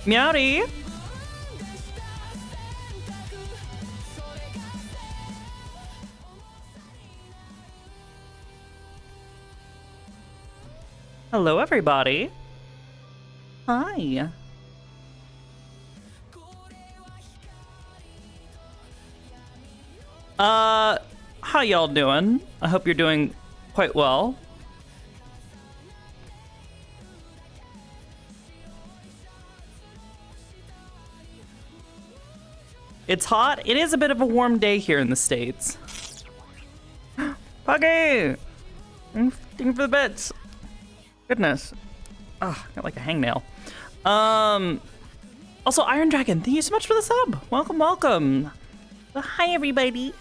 Meowdy. Hello, everybody. Hi. How y'all doing? I hope you're doing quite well. It's hot. It is a bit of a warm day here in the States. Puggy! Thank you for the bits. Goodness. Ugh, got like a hangnail. Also, Iron Dragon, thank you so much for the sub. Welcome, welcome. Hi, everybody.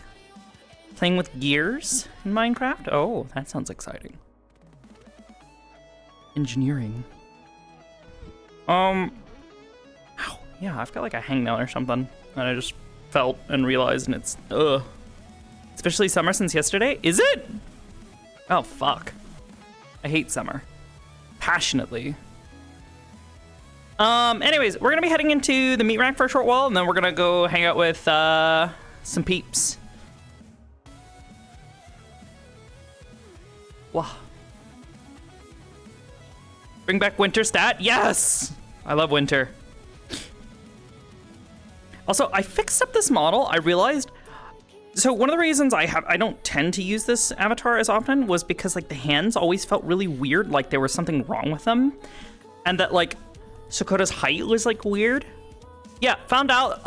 Playing with gears in Minecraft? Oh, that sounds exciting. Engineering. Ow. Yeah, I've got like a hangnail or something that I just felt and realized, and it's, It's officially summer since yesterday? Is it? Oh, fuck. I hate summer. Passionately. Anyways, we're gonna be heading into the meat rack for a short while, and then we're gonna go hang out with, some peeps. Wow. Bring back winter stat? Yes! I love winter. Also, I fixed up this model. I realized, so one of the reasons I don't tend to use this avatar as often was because like the hands always felt really weird, like there was something wrong with them, and that like Sakoto's height was like weird. Yeah, found out.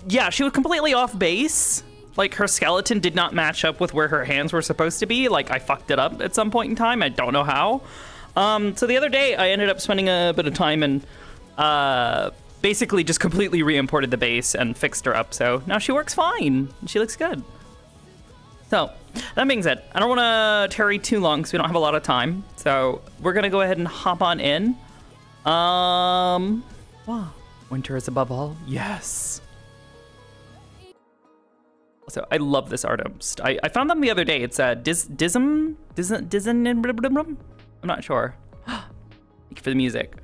Yeah, she was completely off base. Like her skeleton did not match up with where her hands were supposed to be. Like I fucked it up at some point in time. I don't know how. So the other day I ended up spending a bit of time and basically just completely re-imported the base and fixed her up. So now she works fine. She looks good. So that being said, I don't want to tarry too long because we don't have a lot of time. So we're gonna go ahead and hop on in. Wow. Winter is above all. Yes. So I love this artist. I found them the other day. It's Dissonance. I'm not sure. Thank you for the music.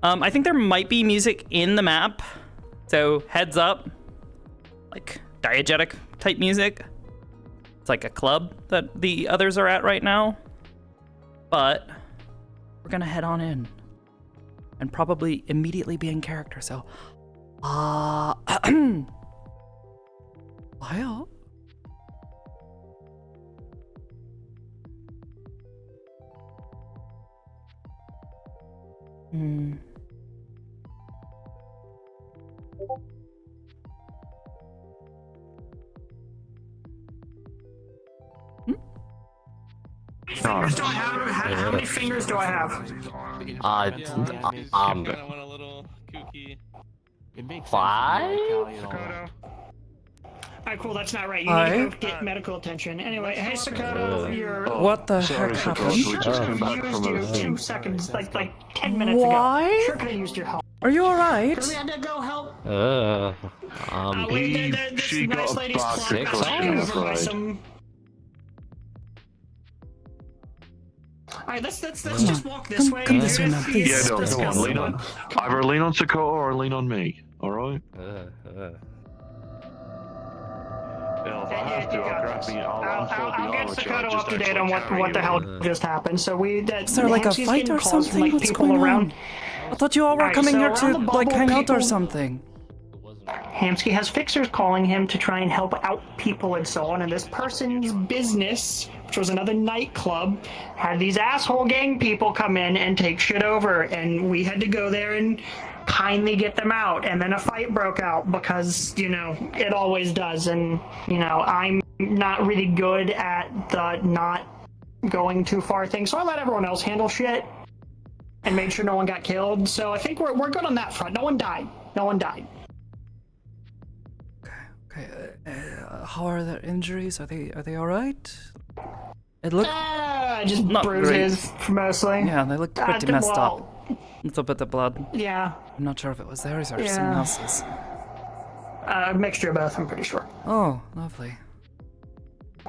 I think there might be music in the map, so heads up. Like diegetic type music. It's like a club that the others are at right now. But we're gonna head on in and probably immediately be in character. So, wow. Fingers do I have? How many fingers do I have? Kind of went a little kooky. Sakoto. Alright, cool, that's not right. You need to go get medical attention. Anyway, hey Sakoto, you're... What the heck happened? We used you 2 seconds, like 10 minutes Why? ago. Sure could've used your help. Are you alright? Because we had to go help. She nice got lady's back club got six taken hours, over by right? some... Alright, let's just walk this way. Come this way now, please. Yeah, no, Let's come on, go. lean on. Either lean on Sakoto or lean on me. All right. Yeah, if I have to, I'll grab me. I'll get Sakoto up to date on what the hell just happened. So Is there like a fight or something? What's going on? I thought you all were Alright, coming so here around to the like bubble, hang out or people- something. Hamsky has fixers calling him to try and help out people and so on, and this person's business, which was another nightclub, had these asshole gang people come in and take shit over, and we had to go there and kindly get them out, and then a fight broke out because, you know, it always does, and, you know, I'm not really good at the not going too far thing, so I let everyone else handle shit and made sure no one got killed, so I think we're good on that front. No one died. No one died. Okay, how are their injuries? Are they all right? It looked Just not bruises, mostly. yeah, they looked pretty messed well, up. Little bit of blood. Yeah, I'm not sure if it was theirs or Yeah. someone else's. a mixture of both, I'm pretty sure. Oh, lovely.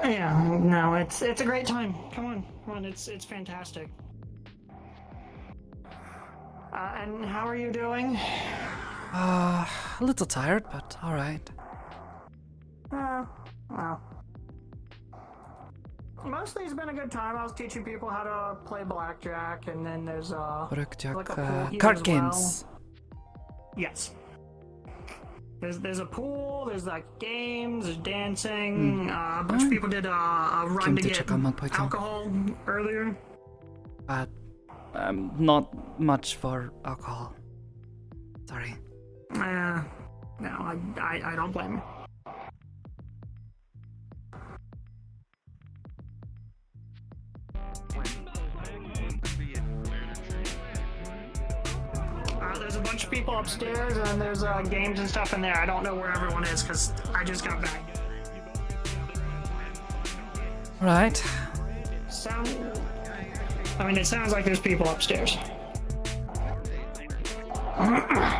Yeah, no, it's a great time. Come on, it's fantastic. And how are you doing? A little tired, but alright. Well. Mostly it's been a good time. I was teaching people how to play blackjack, and then there's Blackjack, like a pool here card as games. well. Yes. There's a pool, there's like games, there's dancing. A bunch of people did a run to get alcohol earlier. But not much for alcohol. Sorry. No, I don't blame you. There's a bunch of people upstairs, and there's games and stuff in there. I don't know where everyone is because I just got back. Right. It sounds like there's people upstairs.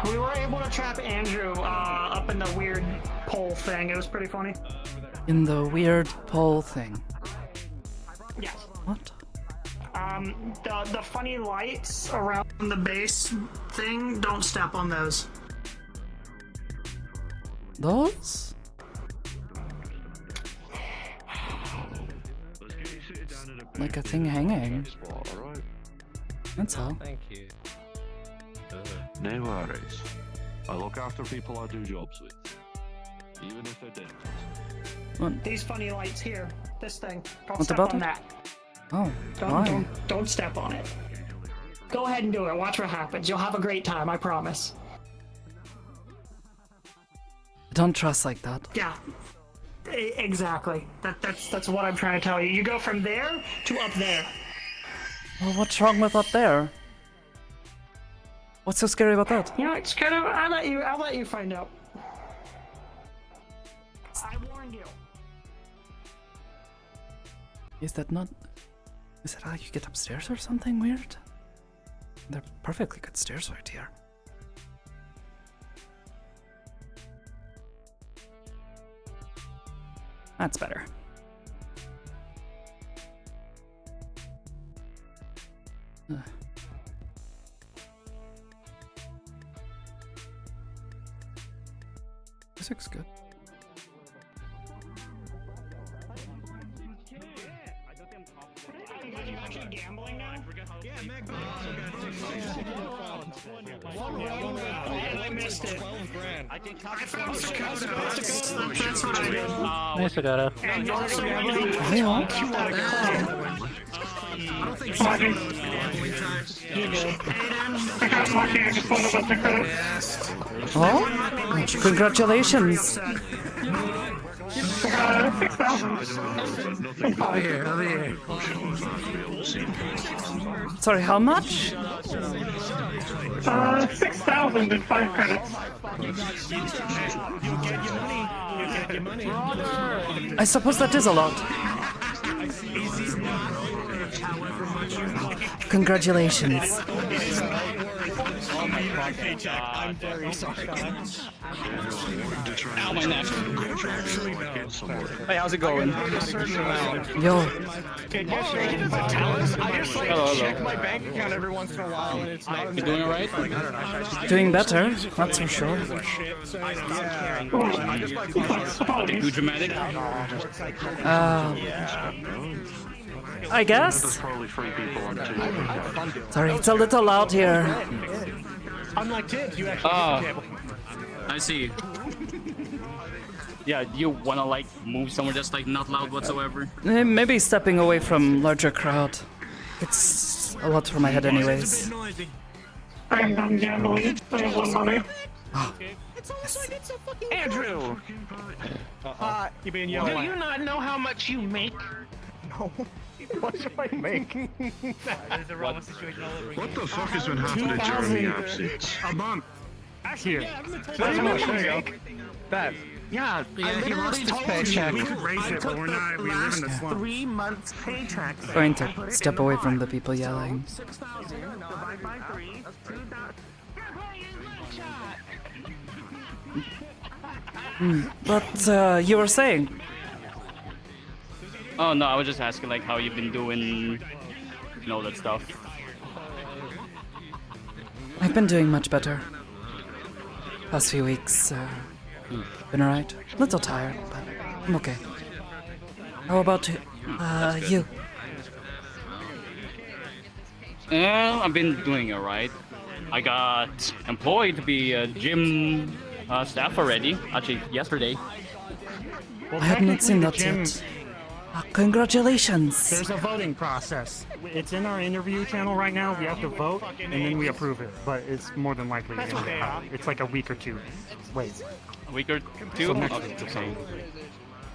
We were able to trap Andrew up in the weird pole thing. It was pretty funny. In the weird pole thing. Yes. What? The funny lights around the base thing, don't step on those. Those? Like a thing hanging. That's all. Thank you. No worries. I look after people I do jobs with. Even if they're dangerous. These funny lights here. This thing. Don't What step about on it? that. Oh, why? Don't step on it. Go ahead and do it. Watch what happens. You'll have a great time, I promise. Don't trust like that. Yeah. Exactly. That's what I'm trying to tell you. You go from there to up there. Well, what's wrong with up there? What's so scary about that? You know, it's kind of. I'll let you find out. I warned you. Is that how you get upstairs or something weird? They're perfectly good stairs right here. That's better. This looks good. Are you actually gambling now? Yeah, Meg. I missed it. 12 grand. I found Sakoto. That's what I did. Nice, Sakoto. And you're also gambling. I don't think Sakoto was gambling time. You did. I got lucky. I just found a bunch of credits. Oh, congratulations! Over here. Sorry, how much? 6,000 and 5 credits. I suppose that is a lot. Congratulations. I'm very sorry. Ow, my neck. Hey, how's it going? Yo, I check my bank account every once in a while and it's not. You doing alright? doing better, that's for sure. Too dramatic? I There's guess. probably 3 people on 2. Sorry, it's a little loud here. Unlike kids, you actually I see. Yeah, do you wanna like move somewhere that's like not loud whatsoever? Maybe stepping away from larger crowd. It's a lot for my head anyways. I'm done gambling. I have one money. Andrew! You being yelled at? Do you not know how much you make? No. What do I make? What the fuck has been happening during the absence? A month. Here. That's how much I make. That. Yeah, I literally told paycheck. We could raise it, but we're not. We live in the slums. 3 months paycheck. Going to step away from the people yelling. 6,000 divided by 3. 2,000. But you were saying? Oh no, I was just asking like how you've been doing, that stuff. I've been doing much better. Past few weeks, been alright. Little tired, but I'm okay. How about you? I've been doing alright. I got employed to be a gym staff already. Actually, yesterday. Well, I haven't seen that technically, yet. Congratulations! There's a voting process. It's in our interview channel right now. We have to vote, and then we approve it. But it's more than likely going to happen. It's like a week or two. Wait. A week or two? So next Okay. week or so.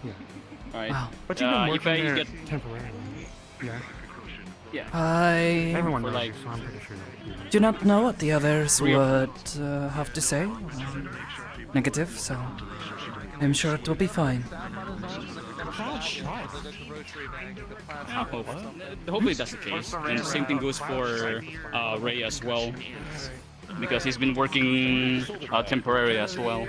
Yeah. Alright. Wow. But you've been if working I there get temporarily. Yeah. yeah. I Everyone knows like- you, so I'm pretty sure. do not know what the others We would have to say. Negative, so I'm sure it will be fine. Hopefully that's the case. And the same thing goes for Ray as well, because he's been working temporary as well.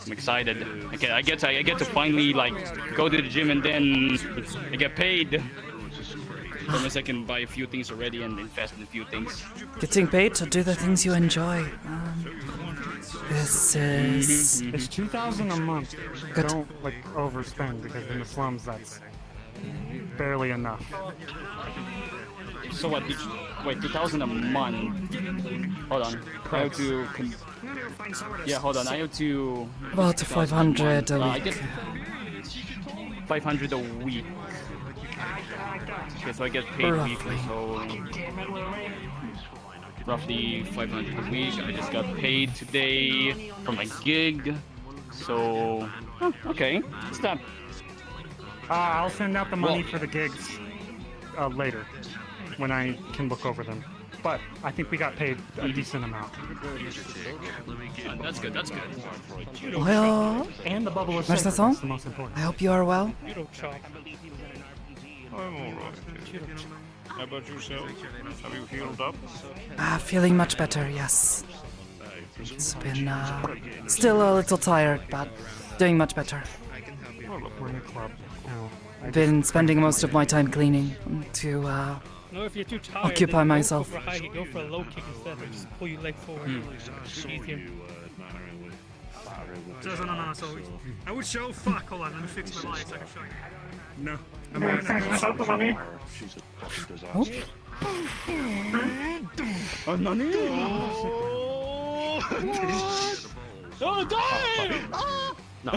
I'm excited. I get to finally like go to the gym and then I get paid. Promise I can buy a few things already and invest in a few things. Getting paid to do the things you enjoy. This is It's $2,000 a month. Good. Don't like overspend because in the slums that's barely enough. So what? Wait, 2,000 a month. Hold on. I have to. Yeah, hold on. I have to. about 500 a I week. get 500 a week. Okay, so I get paid Roughly. weekly, so roughly 500 a week. I just got paid today for my gig, so okay. It's not. I'll send out the money Well- for the gigs later when I can look over them. But I think we got paid a decent amount. That's good. That's good. Well, And the bubble is Where's safe. the song? That's the most important. I hope you are well. I'm alright. How about yourself? Have you healed up? Feeling much better, yes. It's been still a little tired, but doing much better. We're in a club now. Been spending most of my time cleaning to No, if you're too tired, Occupy then myself. Don't go for a high kick, go for a low kick instead. Or just pull your leg forward. It's easier. No. So I would show. Fuck. Hold on. Let me fix my lights. I can show you. No. She's a fucking disaster. Oh, nani? Oh, damn! No.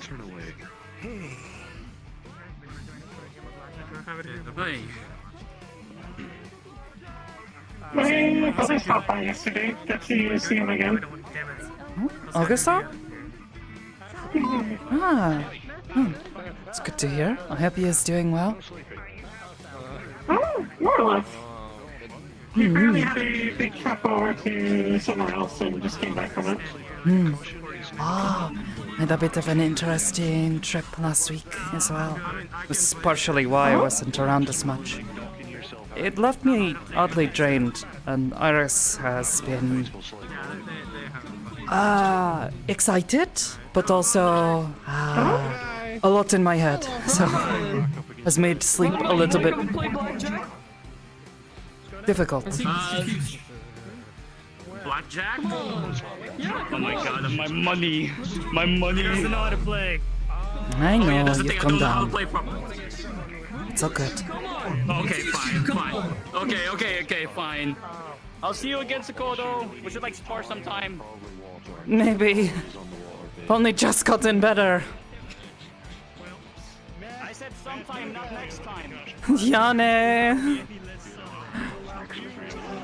Turn away. Hey. My brother stopped by yesterday. Got to see him again. Augusta? It's good to hear. I hope he is doing well. Oh, more or less. He apparently had a big trip over to somewhere else and just came back from it. Had a bit of an interesting trip last week as well. It was partially why I wasn't around as much. It left me oddly drained, and Iris has been excited, but also a lot in my head, so has made sleep a little bit difficult. Blackjack? Oh my god, my money. My money. Doesn't know how to play. I know, That's the you've thing, I come don't know how to down. play properly. It's all good. Okay, fine. Okay, fine. I'll see you again, Sakoto. We should like spar sometime. Maybe. Only just gotten better. I said sometime, not next time. Yane!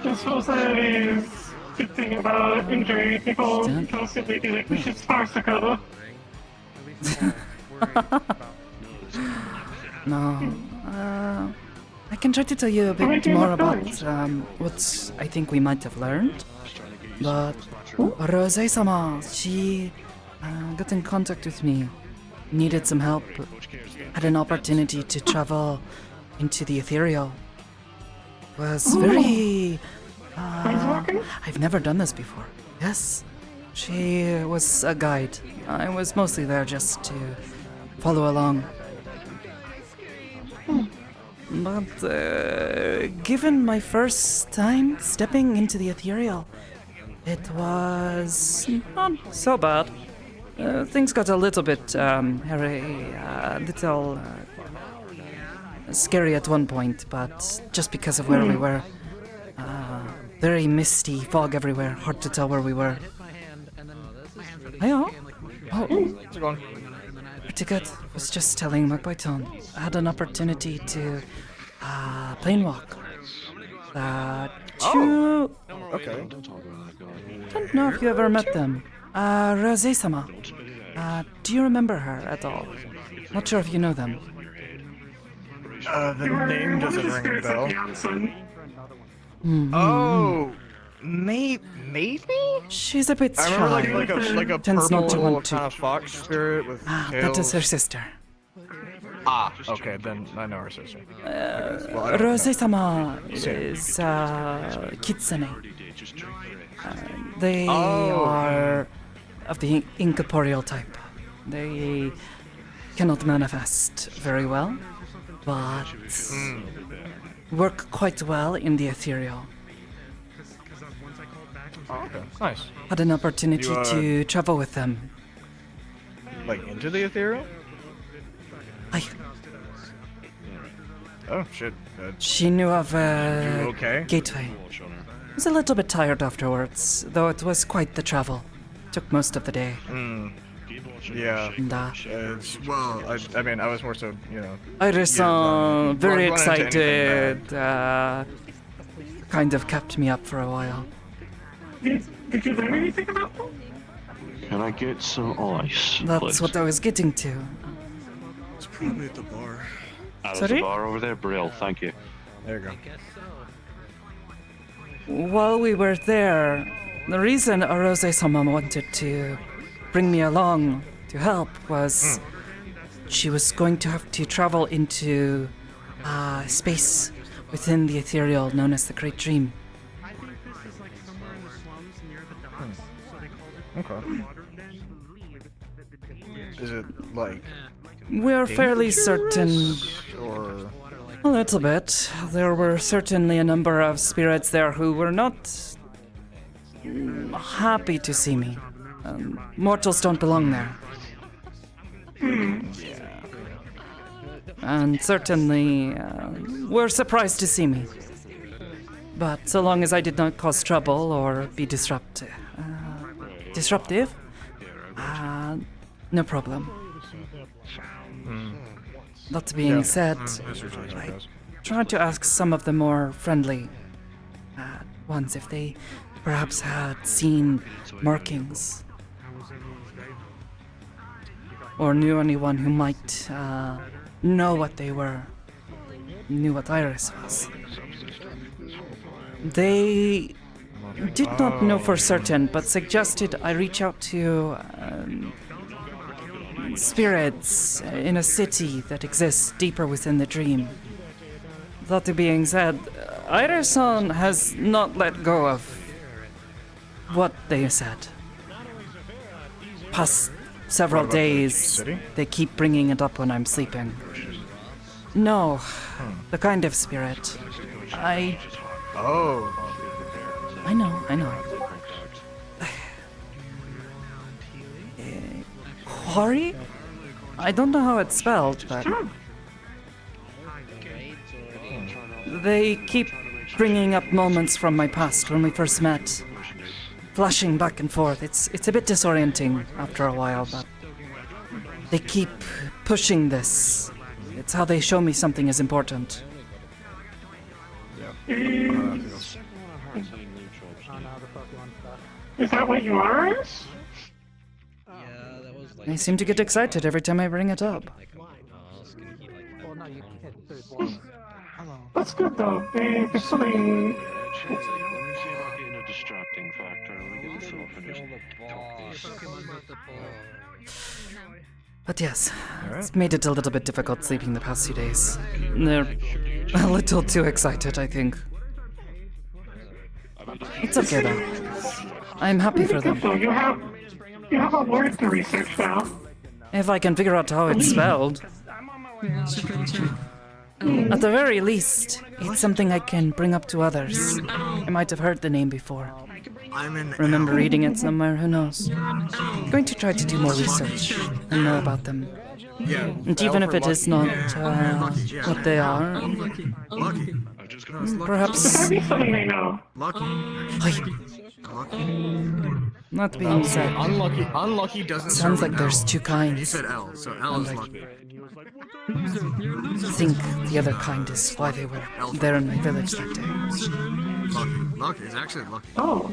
This was a good thing about injury. People constantly be like, we should spar Sakoto. No. I can try to tell you a bit more about what I think we might have learned. But Rose-sama, she got in contact with me, needed some help, had an opportunity to travel into the ethereal. It was very... I've never done this before. Yes. She was a guide. I was mostly there just to follow along. But given my first time stepping into the ethereal, it was not so bad. Things got a little bit hairy, a little scary at one point, but just because of where we were. Very misty, fog everywhere, hard to tell where we were. Hiya. Oh, How's it going? pretty good. Was just telling Magpython. I had an opportunity to plane walk. Okay. Don't know if you ever met them. Rose-sama. Do you remember her at all? Not sure if you know them. The name doesn't ring a bell. Oh, maybe? She's a bit I shy. remember like a Tends purple not to want to. kind of fox spirit with That is her tails. sister. Okay, then I know her sister. Rose-sama is kitsune. They are of the incorporeal type. They cannot manifest very well, but work quite well in the ethereal. Oh, okay, nice. Had an opportunity You, to travel with them. Like into the ethereal? Oh shit. She knew of You a okay? gateway. Was a little bit tired afterwards, though it was quite the travel. Took most of the day. Yeah. And Well, I mean, I was more so, Iris, Yeah, very run into anything excited, kind of kept me up for a while. Did you learn anything about them? Can I get some ice? That's please? what I was getting to. It's probably at the bar. There's Sorry? a bar over there, Brill. Thank you. There you go. While we were there, the reason Arose-sama wanted to bring me along to help was she was going to have to travel into space within the ethereal known as the Great Dream. Okay. Is it like We're fairly certain, or a little bit. There were certainly a number of spirits there who were not happy to see me. Mortals don't belong there. And certainly were surprised to see me. But so long as I did not cause trouble or be disruptive, no problem. That being said, I tried to ask some of the more friendly ones if they perhaps had seen markings or knew anyone who might know what they were, knew what Iris was. They did not know for certain, but suggested I reach out to spirits in a city that exists deeper within the dream. That being said, Iris-san has not let go of what they said. Past several What about the days, city? they keep bringing it up when I'm sleeping. No, the kind of spirit. oh, I know. Hori? I don't know how it's spelled, but they keep bringing up moments from my past when we first met, flashing back and forth. It's a bit disorienting after a while, but they keep pushing this. It's how they show me something is important. Is that what you are? They seem to get excited every time I bring it up. That's good though. There's something. Let me see if I get a distracting factor. Let me get this off and just But yes, it's made it a little bit difficult sleeping the past few days. They're a little too excited, I think. It's okay though. I'm happy for them. So you have a word to research now. If I can figure out how it's spelled. At the very least, it's something I can bring up to others. I might have heard the name before. Remember reading it somewhere, who knows? I'm going to try to do more research and know about them. And even if it is not what they are, perhaps... Not being said. Unlucky doesn't Sounds like there's two kinds. He said L, so L is lucky. I think the other kind is why they were there in my village that day. Lucky. It's actually lucky. Oh.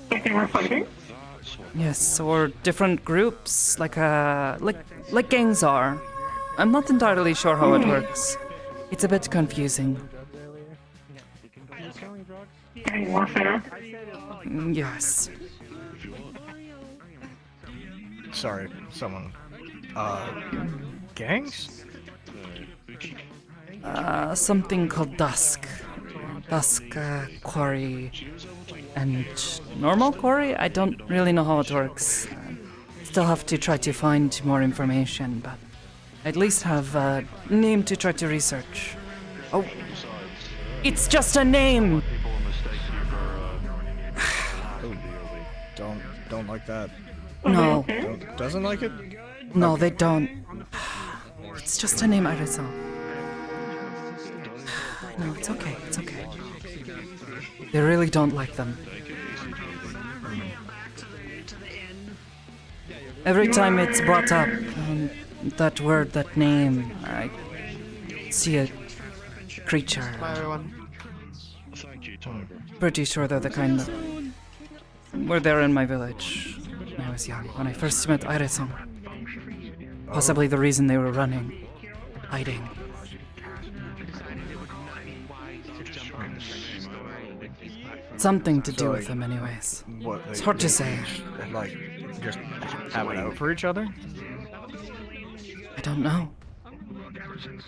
Think they were fighting? Yes, or different groups, like gangs are. I'm not entirely sure how it works. It's a bit confusing. Gang warfare? Yes. Sorry, someone. Gangs? Something called Dusk. Dusk, Quarry, and normal Quarry? I don't really know how it works. Still have to try to find more information, but at least have a name to try to research. Oh, it's just a name! Don't like that. No. Doesn't like it? No, they don't. It's just a name I saw. No, it's okay, it's okay. They really don't like them. Every time it's brought up, that word, that name, I see a creature. Pretty sure they're the kind that were there in my village when I was young, when I first met Irisong. Possibly the reason they were running, hiding. Something to do with them anyways. What, It's hard to say. Like, just have it out for each other? I don't know.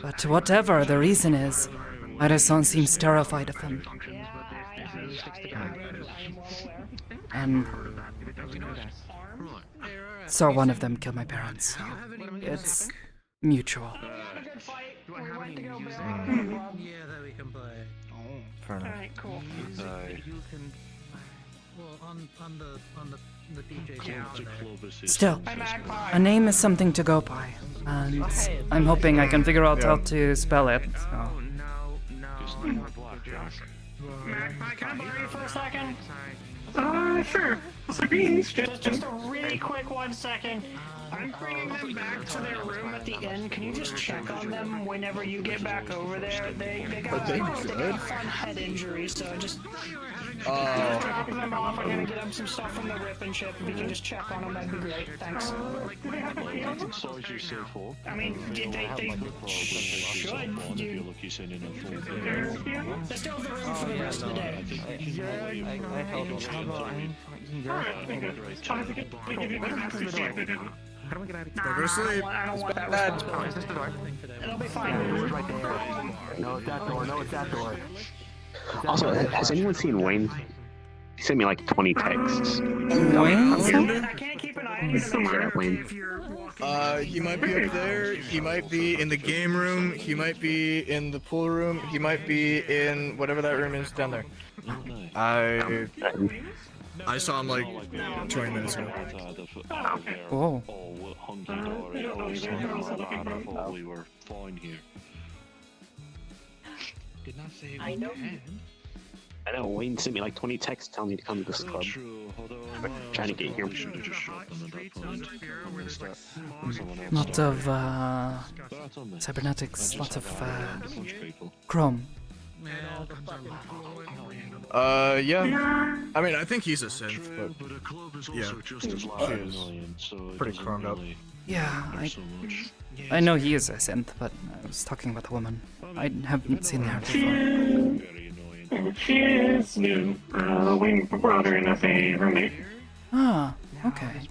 But whatever the reason is, Irisong seems terrified of them. And saw one of them kill my parents, so it's mutual. Fair enough. Cool. Still, a name is something to go by, and I'm hoping I can figure out how to spell it. So. Magpie, can I borrow you for a second? Sure. Just a really quick 1 second. I'm bringing them back to their room at the inn. Can you just check on them whenever you get back over there? They got a fun head injury, so just drop them off. I'm gonna get them some stuff from the rip and ship. If you can just check on them, that'd be great. Thanks. I mean, they should. They still have the room for the rest of the day. Go to sleep. I don't want that responsibility. It'll be fine. No, it's that door. Also, has anyone seen Wayne? He sent me like 20 texts. Wayne? I can't keep an eye on you. Wayne. He might be up there, he might be in the game room, he might be in the pool room, he might be in whatever that room is down there. I saw him like 20 minutes ago. Oh. We were fine here. I know, Wayne sent me like 20 texts telling me to come to this club. Trying to get here. Lot of cybernetics, lot of chrome. Yeah. I mean, I think he's a synth, but yeah, he is pretty chromed up. Yeah, I know he is a synth, but I was talking about the woman. I haven't seen her before. She is new. We brought her in as a roommate. Ah, okay.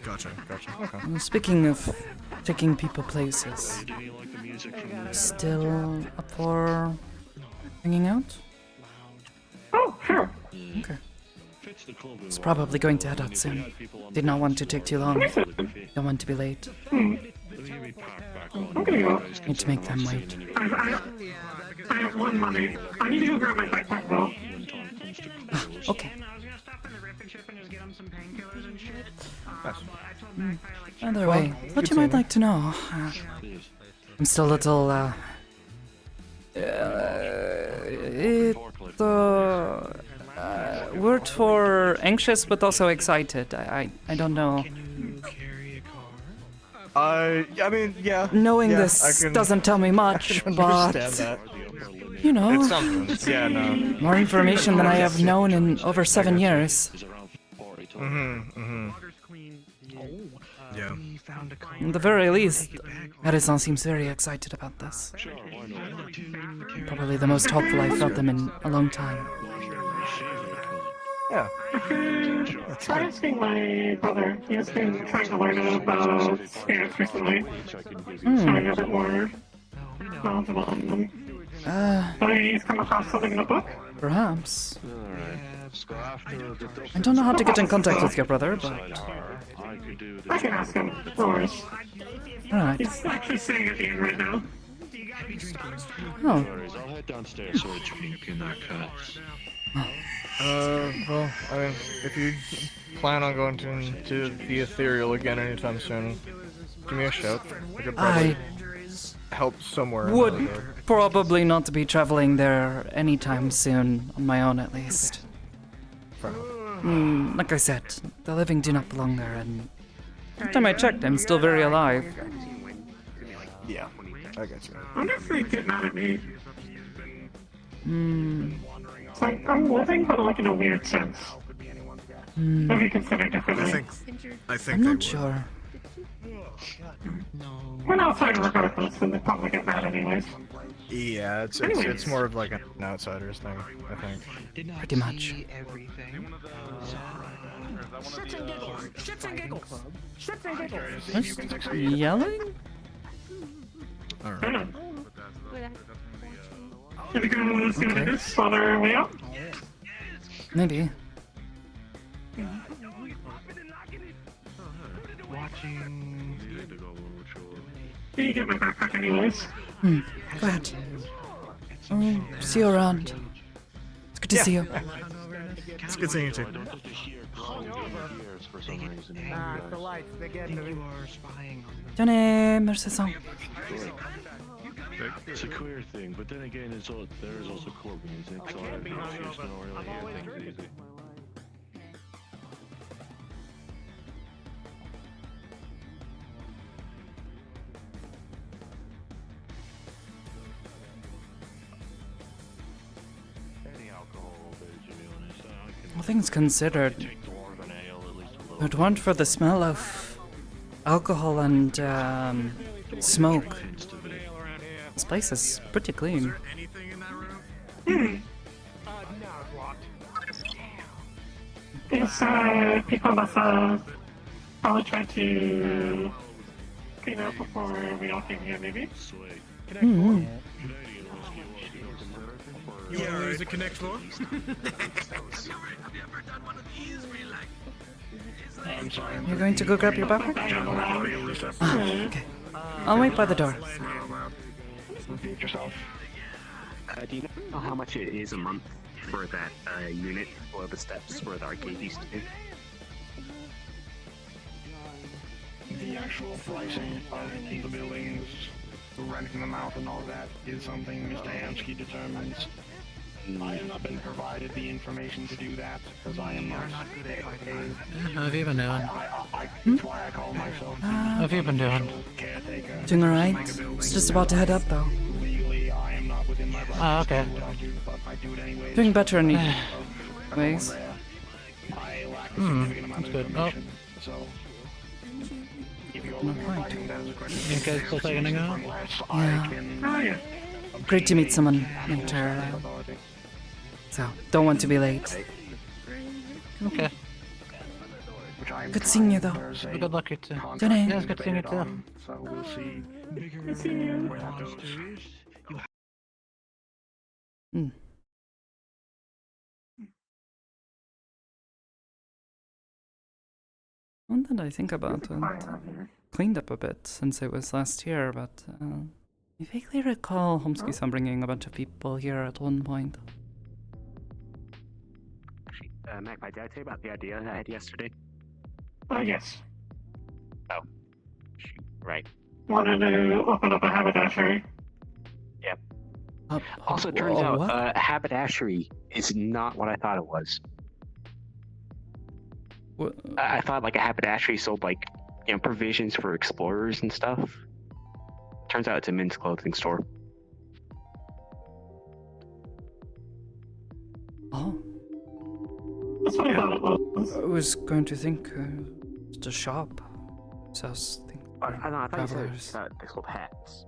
Gotcha. Okay. Speaking of taking people places, still up for hanging out? Oh, sure. Okay. Fits the club It's probably going to head out soon. Did not want to take too long. Don't want to be late. Need to make them wait. I have one money. I need to go grab my backpack though. Okay. Either way, what you might like to know. I'm still a little, word for anxious but also excited. I don't know. I mean, yeah. Knowing yeah, this I can, doesn't tell me I much, can but understand that. you know, It's something. Yeah, no. more information than I have known in over 7 years. Yeah. At the very least, Harrison seems very excited about this. Probably the most hopeful I've felt them in a long time. Yeah. I'm asking my brother. He's been trying to learn about spirits recently. Showing a bit more knowledgeable on them. So he's come across something in a book? Perhaps. I don't know how to get in contact with your brother, but... I can ask him. No worries. Alright. He's actually sitting at the end right now. Oh. I'll head downstairs for a drink in that case. Well, I mean, if you plan on going to the ethereal again anytime soon, give me a shout. I could probably help somewhere. Would probably not be traveling there anytime soon, on my own at least. Like I said, the living do not belong there, and last time I checked, I'm still very alive. Yeah, I get you. I'm just like getting mad at me. It's like I'm living, but like in a weird sense. Have you considered differently? I think I'm not sure. We're outside regardless, and they probably get mad anyways. Yeah, it's more of like an outsider's thing, I think. Pretty much. What's yelling? Alright. Should we go see what it is on our way out? Maybe. You get my backpack anyways. Go ahead. See you around. It's good to see you. It's good seeing you too. The lights, they get me. Johnny, merci. It's a queer thing, but then again, there is also core music, so I don't really hear things easy. Any alcohol all day, to be honest. I can All things considered, take more of an ale, at least a little. if it weren't for the smell of alcohol and smoke, this place is pretty clean. Anything in that room? It's people must probably try to clean up before we all came here, maybe. Yeah, there's a connect floor. You're going to go grab your backpack? Okay. I'll wait by the door. Do you know how much it is a month for that unit or the steps where the arcade used to be? The actual pricing of the buildings, renting them out and all that is something Mr. Hansky determines. I have not been provided the information to do that, because I am not good at How have you been doing? That's why I call myself How have you been doing? caretaker. Doing alright? It's just about to head up though. Legally, I am not within my rights Oh, okay. to do what I do, but I do it anyways. Doing better in ways. I lack a significant amount That's of good. Oh, information, so if you're Not quite. providing that as a question, you guys still taking it out? unless Yeah. I can Oh yeah. Great to meet someone later. So, don't want to be late. Okay. Good seeing you though. Well, good luck, you too. Johnny. Yeah, it's good seeing you too. So we'll see Good seeing you. where that goes. Now that I think about it, cleaned up a bit since it was last year, but I vaguely recall Homsky-san bringing a bunch of people here at one point. Actually, Magpie, did I tell you about the idea I had yesterday? Yes. Oh. Shoot. Right. Wanted to open up a haberdashery. Yep. Also, it turns what? out haberdashery is not what I thought it was. What? I thought like a haberdashery sold like, provisions for explorers and stuff. Turns out it's a men's clothing store. Oh. That's what I thought it was. I was going to think it's a shop. Sells things. I thought you travelers. said they sold hats.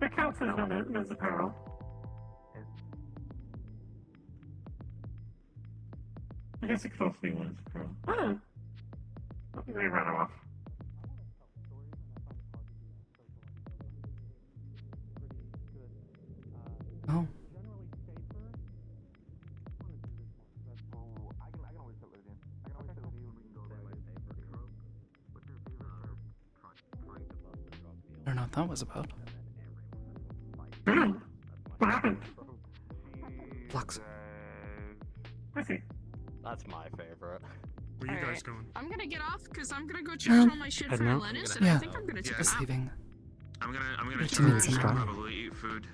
It counts as men's apparel. I guess it could also be men's apparel. Oh. They ran off. Oh. I don't know what that was about. What happened? Flux. I see. That's my favorite. Where you guys going? I'm gonna get off because I'm gonna go charge all my shit for Atlantis, and I think I'm gonna take Just off. leaving. I'm gonna Good to meet charge you. and probably eat food.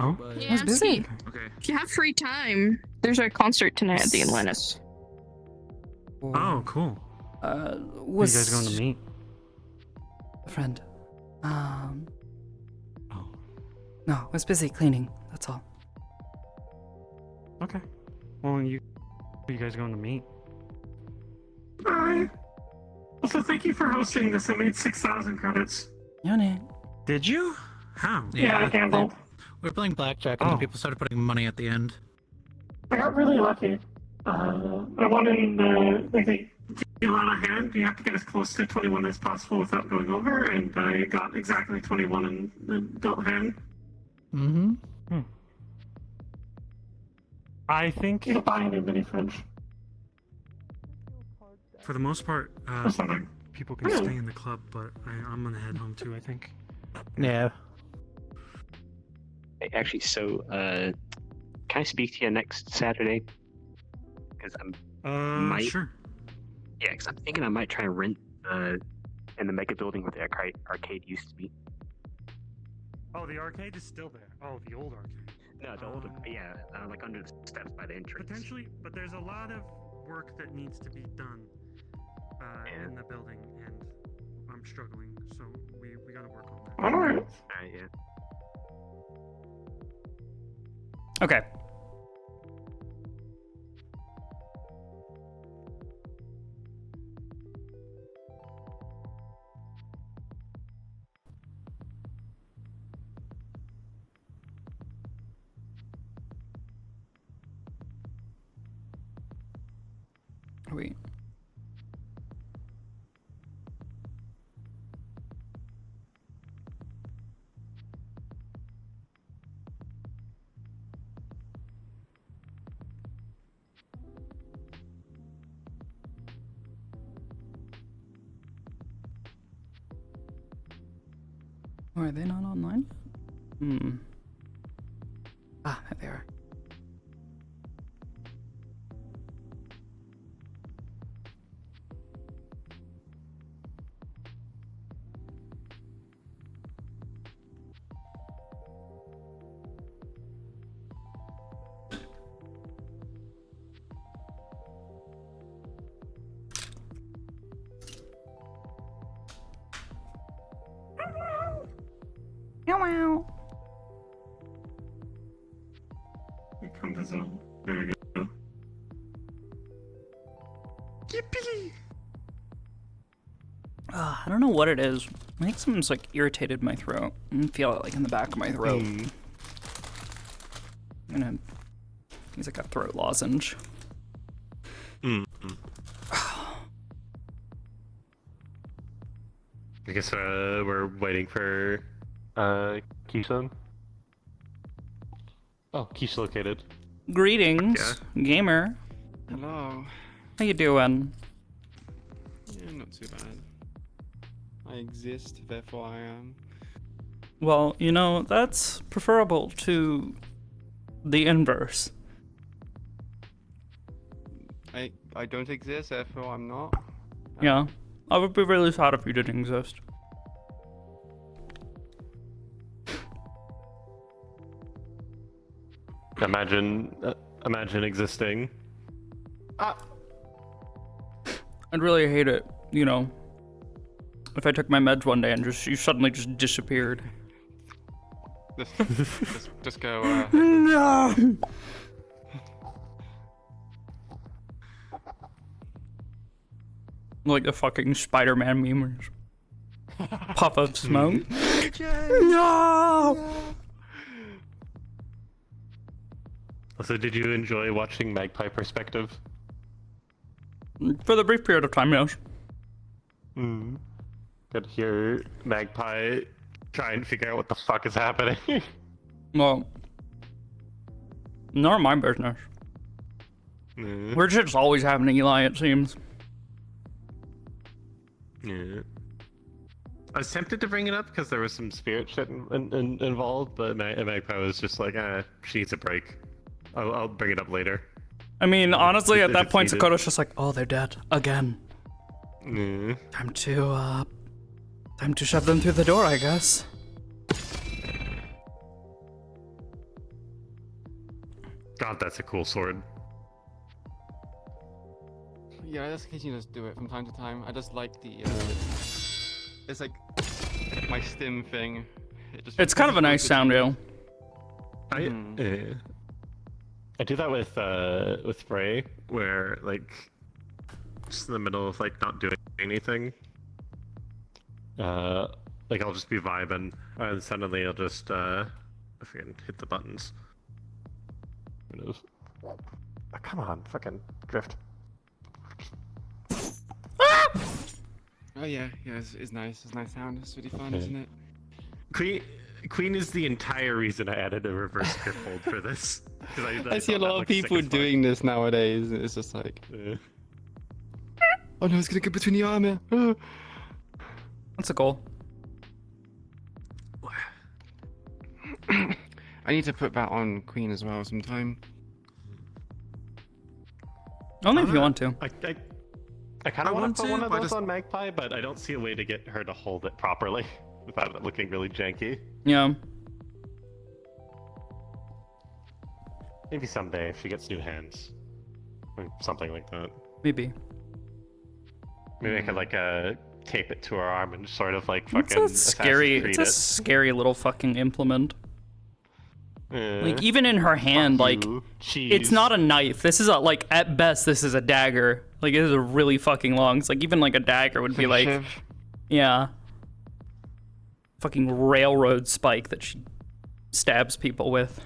Oh? Hey, I was busy. Amsky, Okay. if you have free time, there's a concert tonight at the Atlantis. Oh, cool. Was you guys going to meet? a friend. Oh. No, I was busy cleaning, that's all. Okay. Well, you guys going to meet? Bye. Also, thank you for hosting this. I made 6,000 credits. Yone. Did you? How? Yeah, I gambled. We were playing blackjack and then people started putting money at the end. I got really lucky. I won in the deal out of hand. You have to get as close to 21 as possible without going over, and I got exactly 21 in the dealt hand. Mm-hmm. I think You can buy a new mini fridge. For the most part, Or something. people can stay in the club, but I'm gonna head home too, I think. Yeah. Actually, so, can I speak to you next Saturday? Because might... Sure. Yeah, because I'm thinking I might try and rent in the mega building where the arcade used to be. Oh, the arcade is still there. Oh, the old arcade. No, the older, yeah, like under the steps by the entrance. Potentially, but there's a lot of work that needs to be done in the building, and I'm struggling, so we gotta work on that. Alright. Yeah. Okay. Wait. Oh, are they not online? Ah, there they are. Meow meow. Come to zone. There we go. Yippee! I don't know what it is. I think something's like irritated my throat. I can feel it like in the back of my throat. I'm gonna use like a throat lozenge. I guess we're waiting for Keisha. Oh, Keisha located. Greetings, gamer. Hello. How you doing? Yeah, not too bad. I exist, therefore I am. Well, you know, that's preferable to the inverse. I don't exist, therefore I'm not. Yeah. I would be really sad if you didn't exist. Imagine existing. I'd really hate it, you know, if I took my meds one day and you suddenly just disappeared. Just go. No. Like the fucking Spider-Man memers. Puff of smoke. No. So, did you enjoy watching Magpie Perspective? For the brief period of time, yes. Could hear Magpie try and figure out what the fuck is happening. Well, none of my business. Weird shit's always happening, Eli, it seems. Yeah. I was tempted to bring it up because there was some spirit shit involved, but Magpie was just like, she needs a break. I'll bring it up later. I mean, honestly, at that point, needed. Sakoto's just like, oh, they're dead. Again. Time to shove them through the door, I guess. God, that's a cool sword. Yeah, I just occasionally just do it from time to time. I just like the, it's like my stim thing. It's kind of a nice sound, yo. I do that with Frey, where like just in the middle of like not doing anything, like I'll just be vibing, and suddenly I'll just fucking hit the buttons. Oh, come on, fucking drift. Oh yeah, it's nice. It's a nice sound. It's really fun, isn't it? Queen is the entire reason I added a reverse grip hold for this. I see a lot of people doing this nowadays. It's just like, oh no, it's gonna get between the arm here. That's a goal. I need to put that on Queen as well sometime. Only if you want to. I kind of want to put one of those on Magpie, but I don't see a way to get her to hold it properly without it looking really janky. Yeah. Maybe someday if she gets new hands. Or something like that. Maybe. Maybe I could like tape it to her arm and sort of like fucking It's a scary little fucking implement. Like even in her hand, like it's not a knife. This is like at best this is a dagger. Like it is a really fucking long. It's like even like a dagger would be like, yeah, fucking railroad spike that she stabs people with.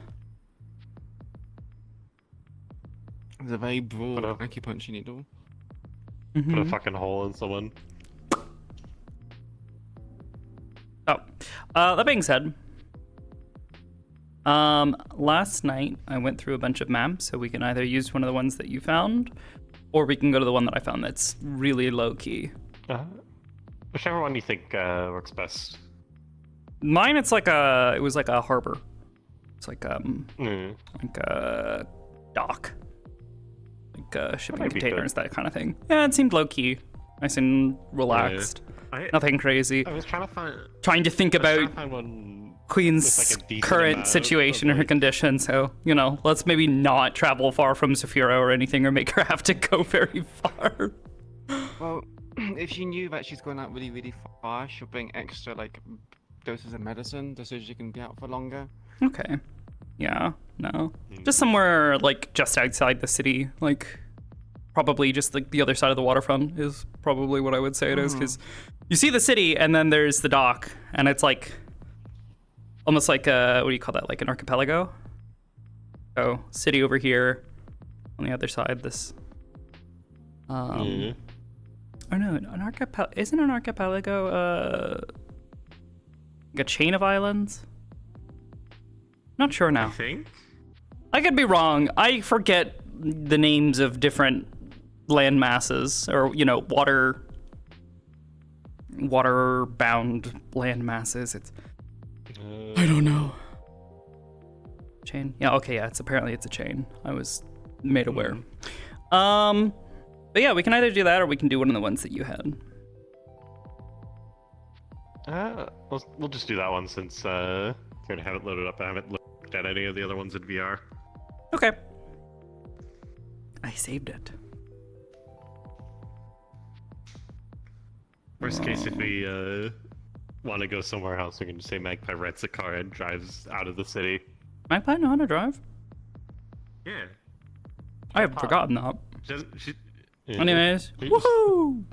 It's a very broad acupuncture needle. Put a fucking hole in someone. Oh, that being said. Last night I went through a bunch of maps, so we can either use one of the ones that you found, or we can go to the one that I found that's really low key. Whichever one you think works best. Mine, it was like a harbor. It's like like a dock, like shipping containers, that kind of thing. Yeah, it seemed low key, nice and relaxed. Nothing crazy. I was trying to think about Queen's like current situation or her condition, so, you know, let's maybe not travel far from Saphira or anything or make her have to go very far. Well, if she knew that she's going out really, really far, she'll bring extra, like, doses of medicine just so she can be out for longer. Okay. Yeah, no. Just somewhere, like, just outside the city, like, probably just, like, the other side of the waterfront is probably what I would say it is, because you see the city, and then there's the dock, and it's, like, almost like what do you call that? Like an archipelago? Oh, city over here. On the other side, this. Oh no, an archipelago isn't an archipelago like a chain of islands? Not sure now. I think. I could be wrong. I forget the names of different land masses, or water-bound land masses. It's I don't know. Chain? Yeah. Okay. Yeah. Apparently it's a chain. I was made aware. But yeah, we can either do that or we can do one of the ones that you had. We'll just do that one since I haven't loaded up. I haven't looked at any of the other ones in VR. Okay. I saved it. Worst case, if we want to go somewhere else, we can just say Magpie rents a car and drives out of the city. Magpie know how to drive? Yeah. I haven't forgotten that. Yeah. Anyways, She just- woohoo!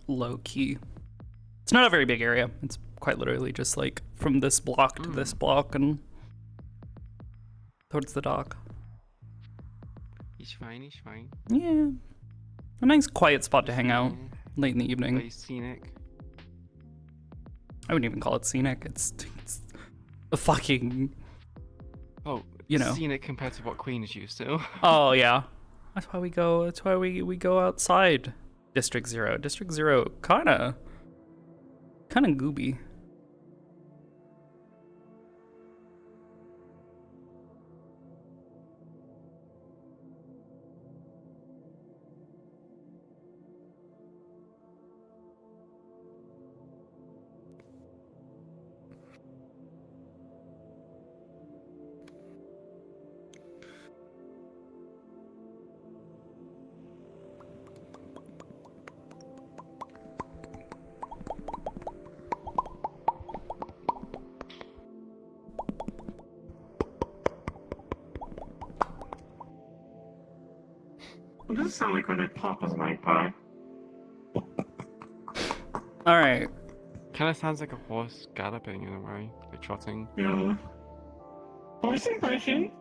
Low key. It's not a very big area. It's quite literally just like from this block to this block and towards the dock. He's fine, he's fine. Yeah. A nice quiet spot to hang out late in the evening. Very scenic. I wouldn't even call it scenic. It's a fucking, Oh, scenic compared to what Queen is used to. Oh yeah. That's why we go go outside District 0. District 0 kinda gooby. What does it sound like when I pop as Magpie? Alright. Kind of sounds like a horse galloping in a way, like trotting. Yeah. Horse impression?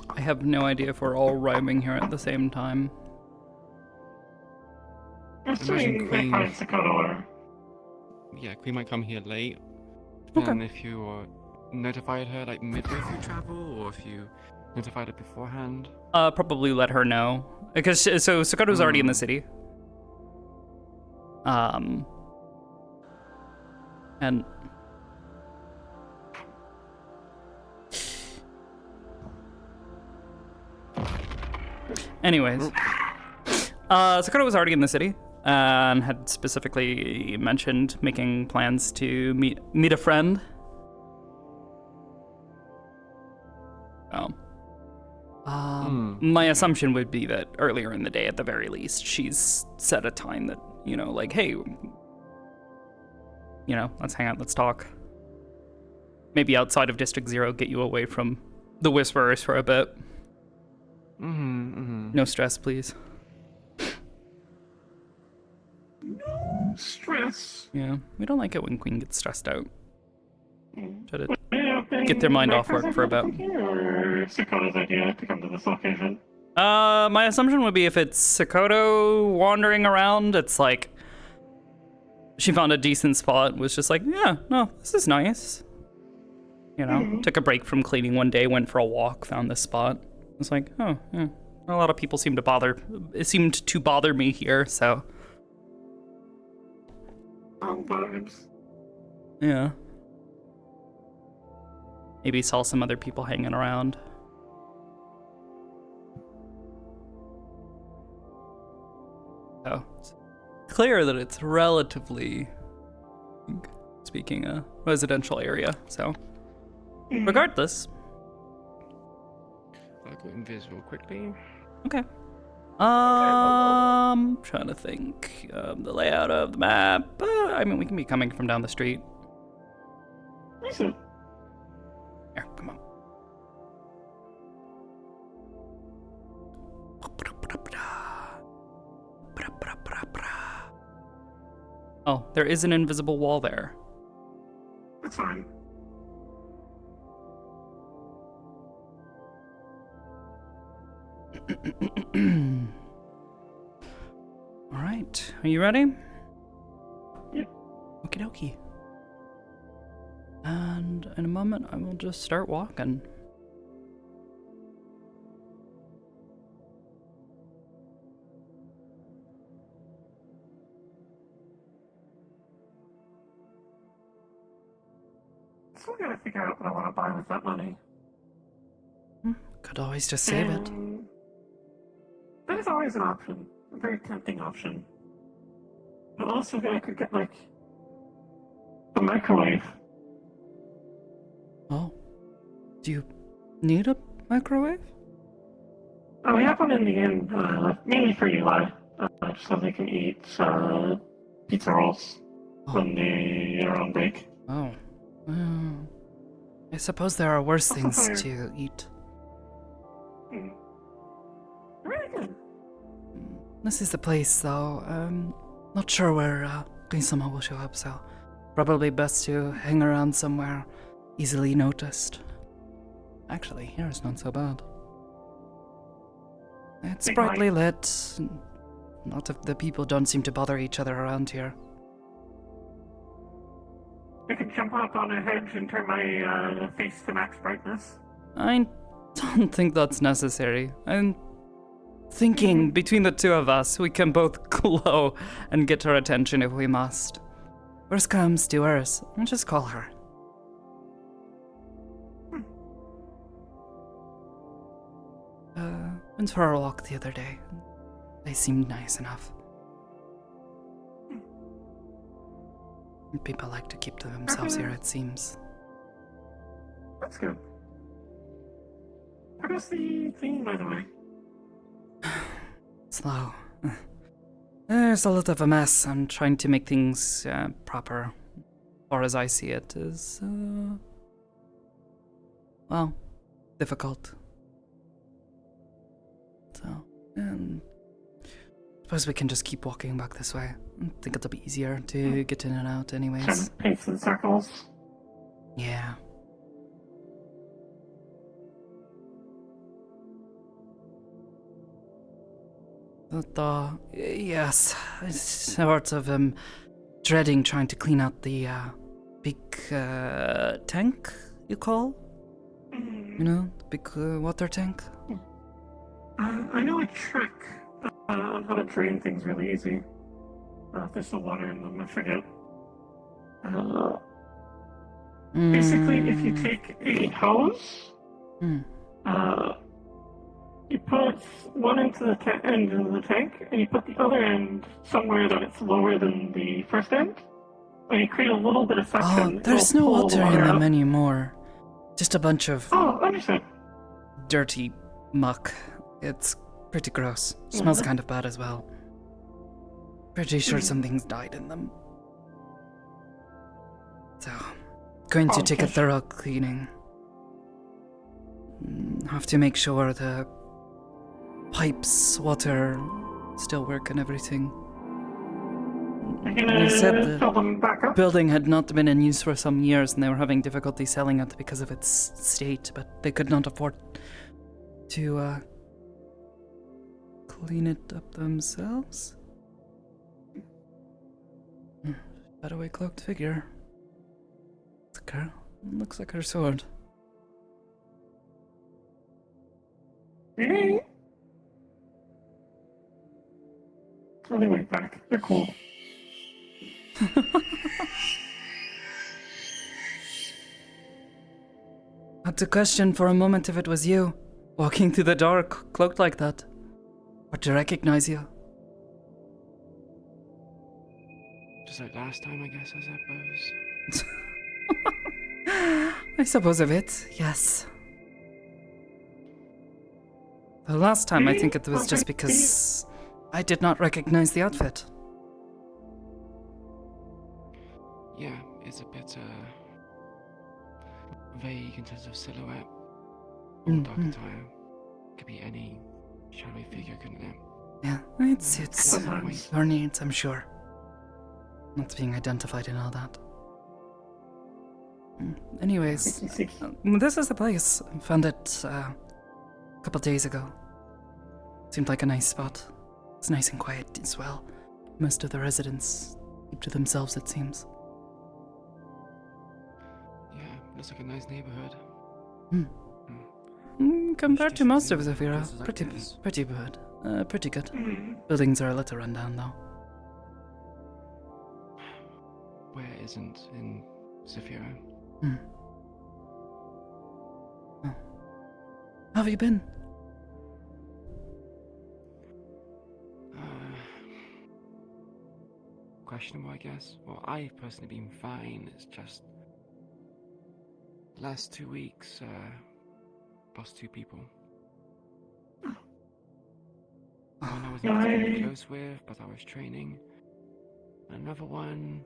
I have no idea if we're all rhyming here at the same time. I'm saying Magpie and Sakoto are. Yeah, Queen might come here late. Okay. And if you notified her like midway through travel, or if you notified her beforehand. Probably let her know. Because, so Sakoto's already in the city. And... Anyways. Sakoto was already in the city, and had specifically mentioned making plans to meet a friend. My assumption would be that earlier in the day, at the very least, she's set a time that, like, hey, let's hang out, let's talk. Maybe outside of District 0, get you away from the Whisperers for a bit. No stress, please. No stress. Yeah, we don't like it when Queen gets stressed out. Try to get their mind off work for a bit. Or Sakoto's idea to come to this location? My assumption would be if it's Sakoto wandering around, it's like she found a decent spot, was just like, yeah, no, this is nice. Took a break from cleaning one day, went for a walk, found this spot. It's like, oh, yeah. A lot of people seemed to bother me here, so. Vibes. Yeah. maybe saw some other people hanging around. So, it's clear that it's relatively, speaking, a residential area, so. Regardless. I'll go invisible quickly. Okay. Trying to think. The layout of the map. I mean, we can be coming from down the street. Here, come on. Oh, there is an invisible wall there. That's fine. All right, are you ready? Yep. Okie dokie. And in a moment, I will just start walking. Still gotta figure out what I want to buy with that money. Could always just save it. That is always an option. A very tempting option. But also, I could get, like, a microwave. Oh. Do you need a microwave? Oh, we have one in the inn, mainly for Eli, just so they can eat pizza rolls when they are on break. Oh. I suppose there are worse things to eat. Really good. This is the place, though. Not sure where Grisama will show up, so probably best to hang around somewhere easily noticed. Actually, here is not so bad. It's brightly lit. Not if the people don't seem to bother each other around here. I can jump up on a hedge and turn my face to max brightness. I don't think that's necessary. I'm thinking between the two of us, we can both glow and get her attention if we must. Worst comes to worst, I'll just call her. Went for a walk the other day. They seemed nice enough. People like to keep to themselves here, it seems. That's good. How goes the thing, by the way? Slow. There's a lot of a mess. I'm trying to make things proper. Or as I see it, is, well, difficult. So, and I suppose we can just keep walking back this way. I think it'll be easier to get in and out anyways. Pace in circles. Yeah. But, yes, sort of dreading trying to clean out the big tank, you call? You know, the big water tank? I know a trick on how to drain things really easy. There's some water in them, I forget. Basically, if you take a hose, you put one end of the tank, and you put the other end somewhere that it's lower than the first end, and you create a little bit of suction. Oh, there's no water in them anymore. Just a bunch of understood. Dirty muck. It's pretty gross. Smells kind of bad as well. Pretty sure something's died in them. So, going to take a thorough cleaning. Have to make sure the pipes, water still work and everything. They said the building had not been in use for some years and they were having difficulty selling it because of its state, but they could not afford to clean it up themselves. Shadowy cloaked figure. Looks like her sword. Hey. Oh, they went back. They're cool. Had to question for a moment if it was you, walking through the dark, cloaked like that. Or to recognize you. Just like last time, I guess, I suppose. I suppose a bit, yes. The last time I think it was just because I did not recognize the outfit. Yeah, it's a bit vague in terms of silhouette. Or dark attire. Could be any shadowy figure, couldn't it? Yeah, it suits our needs, I'm sure. Not being identified and all that. Anyways, this is the place. I found it a couple days ago. Seemed like a nice spot. It's nice and quiet as well. Most of the residents keep to themselves, it seems. Yeah, looks like a nice neighborhood. Compared to most of Zafira, pretty good. Pretty good. Buildings are a little rundown, though. Where isn't in Zafira? Oh. How have you been? Questionable, I guess. Well, I've personally been fine. It's just last 2 weeks, lost 2 people. One I was not particularly close with, but I was training. Another one,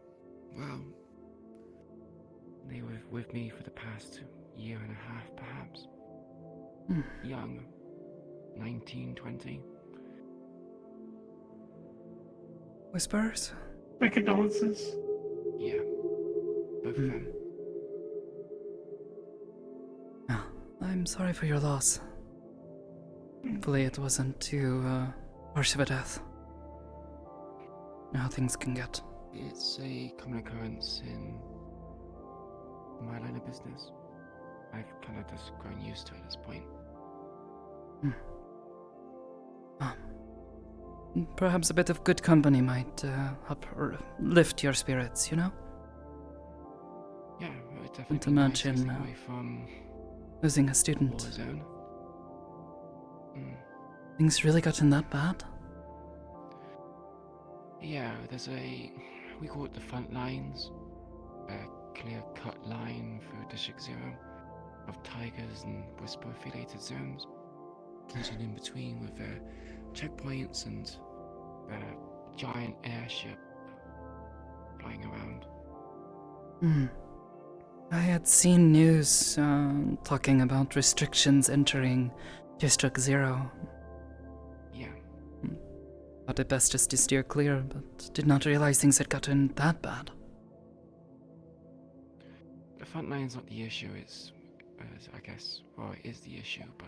well, they were with me for the past year and a half, perhaps. Young, 19, 20. Whispers? My condolences. Yeah, both of them. I'm sorry for your loss. Hopefully it wasn't too harsh of a death. You know how things can get. It's a common occurrence in my line of business. I've kind of just grown used to it at this point. Perhaps a bit of good company might help lift your spirits, you know? Yeah, it would definitely Can't be nice imagine getting away from losing a student. war zone. Things really gotten that bad? Yeah, we call it the front lines, a clear-cut line through District 0 of tigers and whisper-affiliated zones, and in between with checkpoints and a giant airship flying around. I had seen news talking about restrictions entering District 0. Yeah. Thought it best just to steer clear, but did not realize things had gotten that bad. The front line's not the issue, it's, I guess, well, it is the issue, but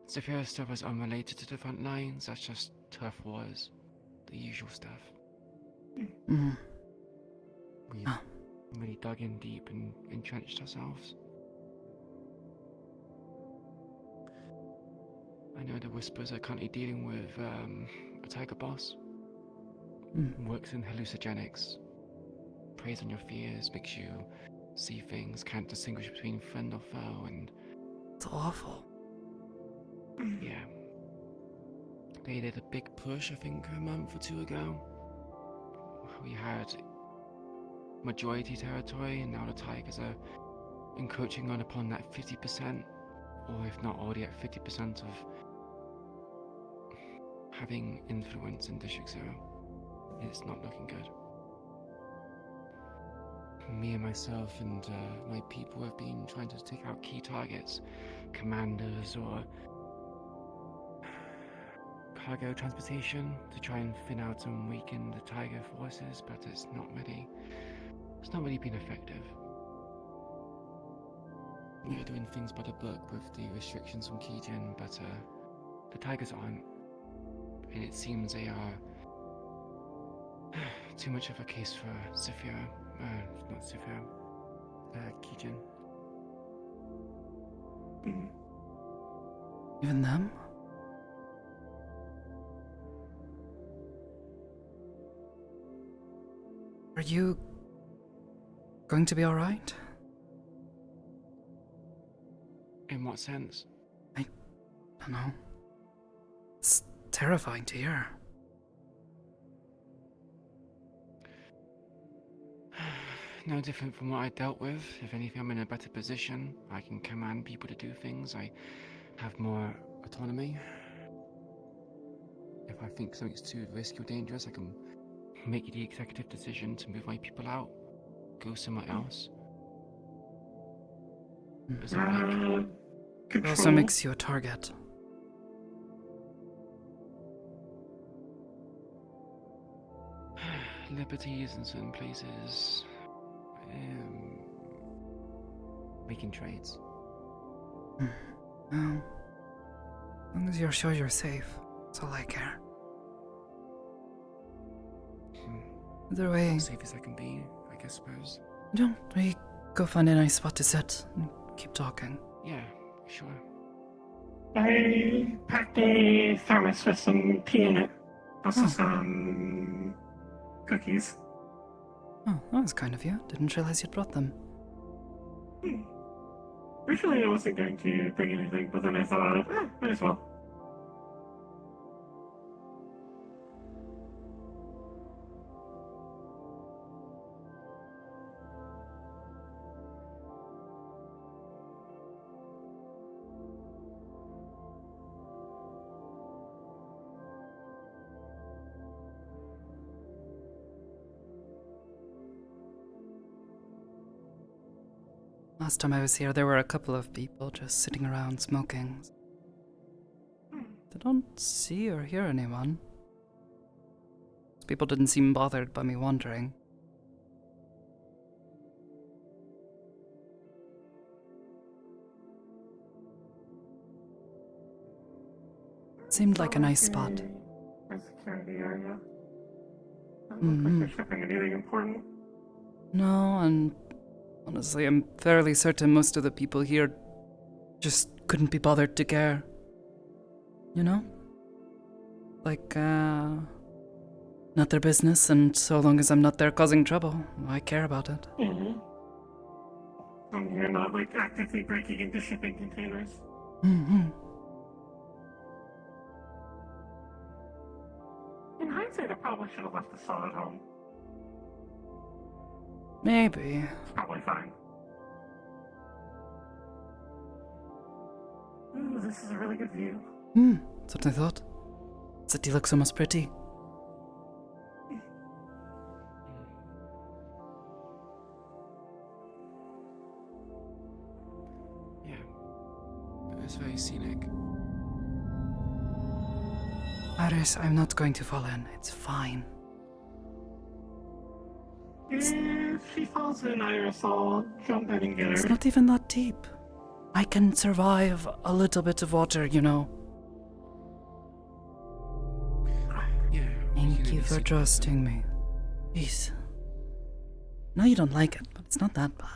Zafira stuff is unrelated to the front lines, that's just turf wars, the usual stuff. We've really dug in deep and entrenched ourselves. I know the Whispers are currently dealing with a tiger boss. Works in hallucinogenics. Preys on your fears, makes you see things, can't distinguish between friend or foe, and... It's awful. Yeah. They did a big push, I think, a month or 2 ago. We had majority territory, and now the Tigers are encroaching upon that 50%, or if not already at 50% of having influence in District 0. It's not looking good. Me and myself and my people have been trying to take out key targets, commanders or cargo transportation, to try and thin out and weaken the Tiger forces, but it's not really been effective. We are doing things by the book with the restrictions from Kijin, but the Tigers aren't, and it seems they are too much of a case for Zafira. Not Zafira, Kijin. Even them? Are you going to be alright? In what sense? I don't know. It's terrifying to hear. No different from what I dealt with. If anything, I'm in a better position. I can command people to do things. I have more autonomy. If I think something's too risky or dangerous, I can make the executive decision to move my people out, go somewhere else. Is it like... It also makes you a target. Liberties in certain places. Making trades. As long as you're sure you're safe, that's all I care. Either way, As safe as I can be, I guess, suppose. don't we go find a nice spot to sit and keep talking? Yeah, sure. I packed a thermos with some tea in it. Also some cookies. Oh, that was kind of you. Didn't realize you'd brought them. Originally I wasn't going to bring anything, but then I thought, might as well. Last time I was here, there were a couple of people just sitting around smoking. I don't see or hear anyone. Those people didn't seem bothered by me wandering. Seemed like a nice spot. A security area. Mm-hmm. Doesn't look like they're shipping anything important. No, and honestly, I'm fairly certain most of the people here just couldn't be bothered to care. You know? Like, not their business, and so long as I'm not there causing trouble, I care about it. Mm-hmm. And you're not, like, actively breaking into shipping containers. Mm-hmm. In hindsight, I probably should have left the saw at home. Maybe. It's probably fine. Ooh, this is a really good view. That's what I thought. City looks almost pretty. Yeah. It's very scenic. Iris, I'm not going to fall in. It's fine. If she falls in, Iris, I'll jump in and get her. It's not even that deep. I can survive a little bit of water, you know. Yeah. Thank you for trusting me. Jeez. No, you don't like it, but it's not that bad.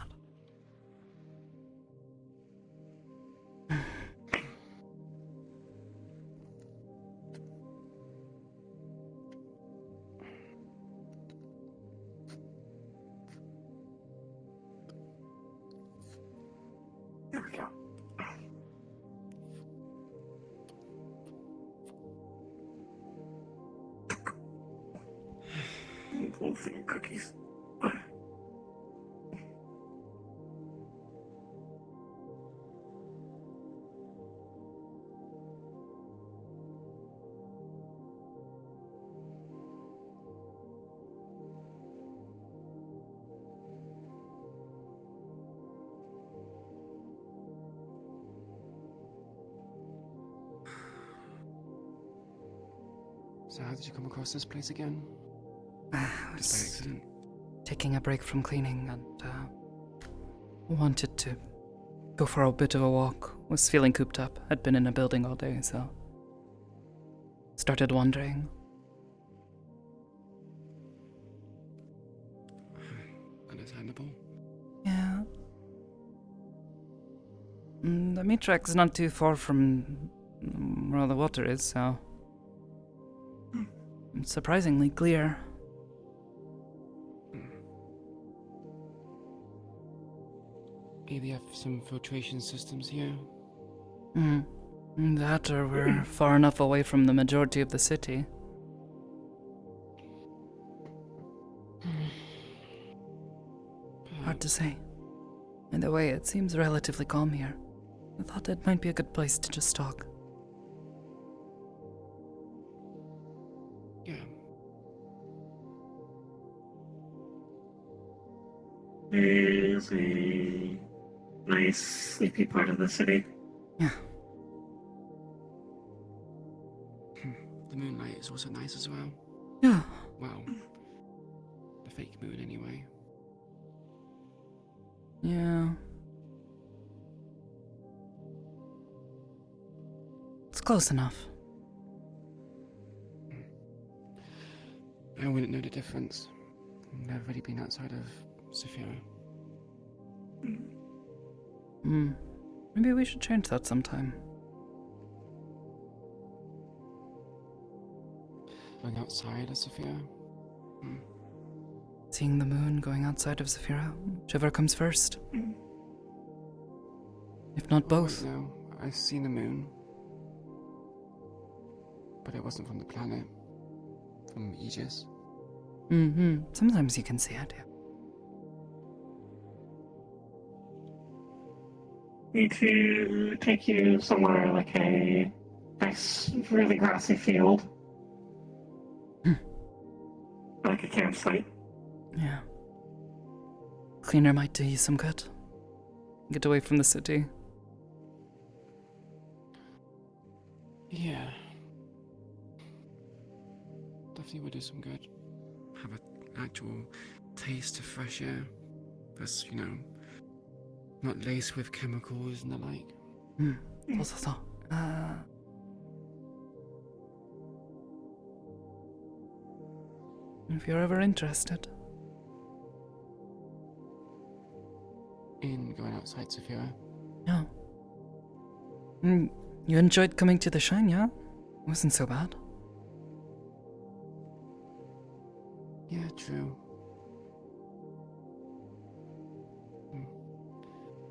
There we go. Little thing of cookies. So how did you come across this place again? I Just by was accident? taking a break from cleaning and wanted to go for a bit of a walk. Was feeling cooped up. Had been in a building all day, so started wandering. Understandable. Yeah. The meat track's not too far from where all the water is, so it's surprisingly clear. Maybe have some filtration systems here. Hmm. That or we're far enough away from the majority of the city. Hard to say. Either way, it seems relatively calm here. I thought it might be a good place to just talk. Yeah. Is a nice, sleepy part of the city. Yeah. The moonlight is also nice as well. Yeah. Well, the fake moon anyway. Yeah. It's close enough. I wouldn't know the difference. I've never really been outside of Sophia. Maybe we should change that sometime. Going outside of Sophia? Seeing the moon, going outside of Zafira, whichever comes first. If not both. No, I've seen the moon. But it wasn't from the planet. From Aegis. Sometimes you can see it, yeah. Need to take you somewhere like a nice, really grassy field. Like a campsite. Yeah. Cleaner might do you some good. Get away from the city. Yeah. Definitely would do some good. Have an actual taste of fresh air. That's, not laced with chemicals and the like. If you're ever interested. In going outside Sophia? Yeah. You enjoyed coming to the Shrine, yeah? Wasn't so bad. Yeah, true.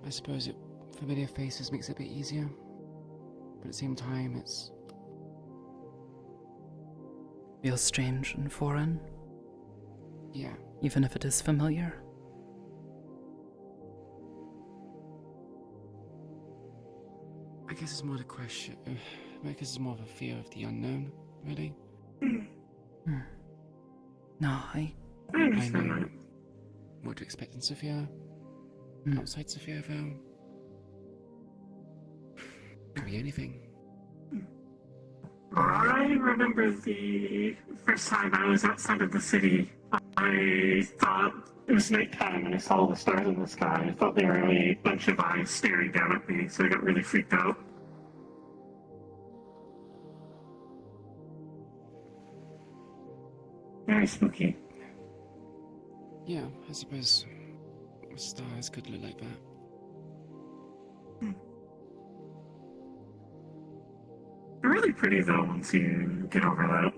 I suppose familiar faces makes it a bit easier. But at the same time, it's... Feels strange and foreign. Yeah. Even if it is familiar. I guess it's more the question... I guess it's more of a fear of the unknown, really. No, I know what to expect in Sophia. Outside Sophia, though. Could be anything. I remember the first time I was outside of the city. I thought it was nighttime and I saw the stars in the sky. I thought they were a bunch of eyes staring down at me, so I got really freaked out. Very spooky. Yeah, I suppose stars could look like that. They're really pretty though once you get over that.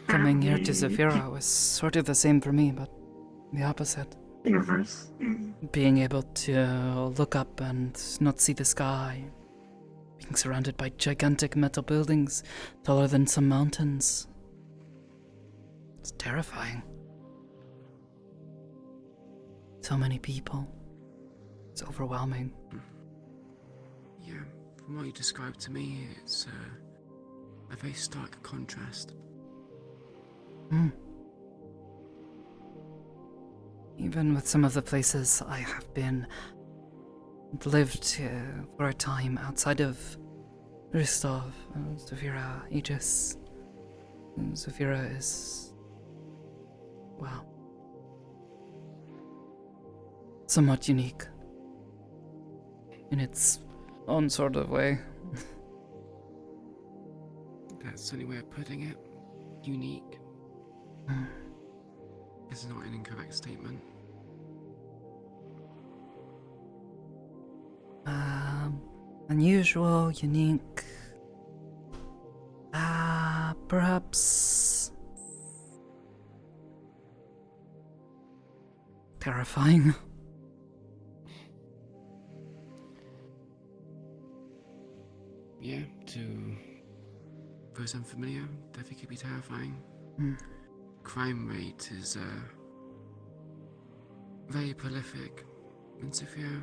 Coming here to Zafira was sort of the same for me, but the opposite. In reverse. Being able to look up and not see the sky. Being surrounded by gigantic metal buildings taller than some mountains. It's terrifying. So many people. It's overwhelming. Yeah, from what you described to me, it's a very stark contrast. Even with some of the places I have been, lived for a time outside of Ristov, Zafira, Aegis. Zafira is, well, somewhat unique in its own sort of way. That's the only way of putting it. Unique. Is not an incorrect statement. Unusual, unique. Perhaps terrifying. Yeah, to those unfamiliar, definitely could be terrifying. Mm. Crime rate is very prolific in Sophia.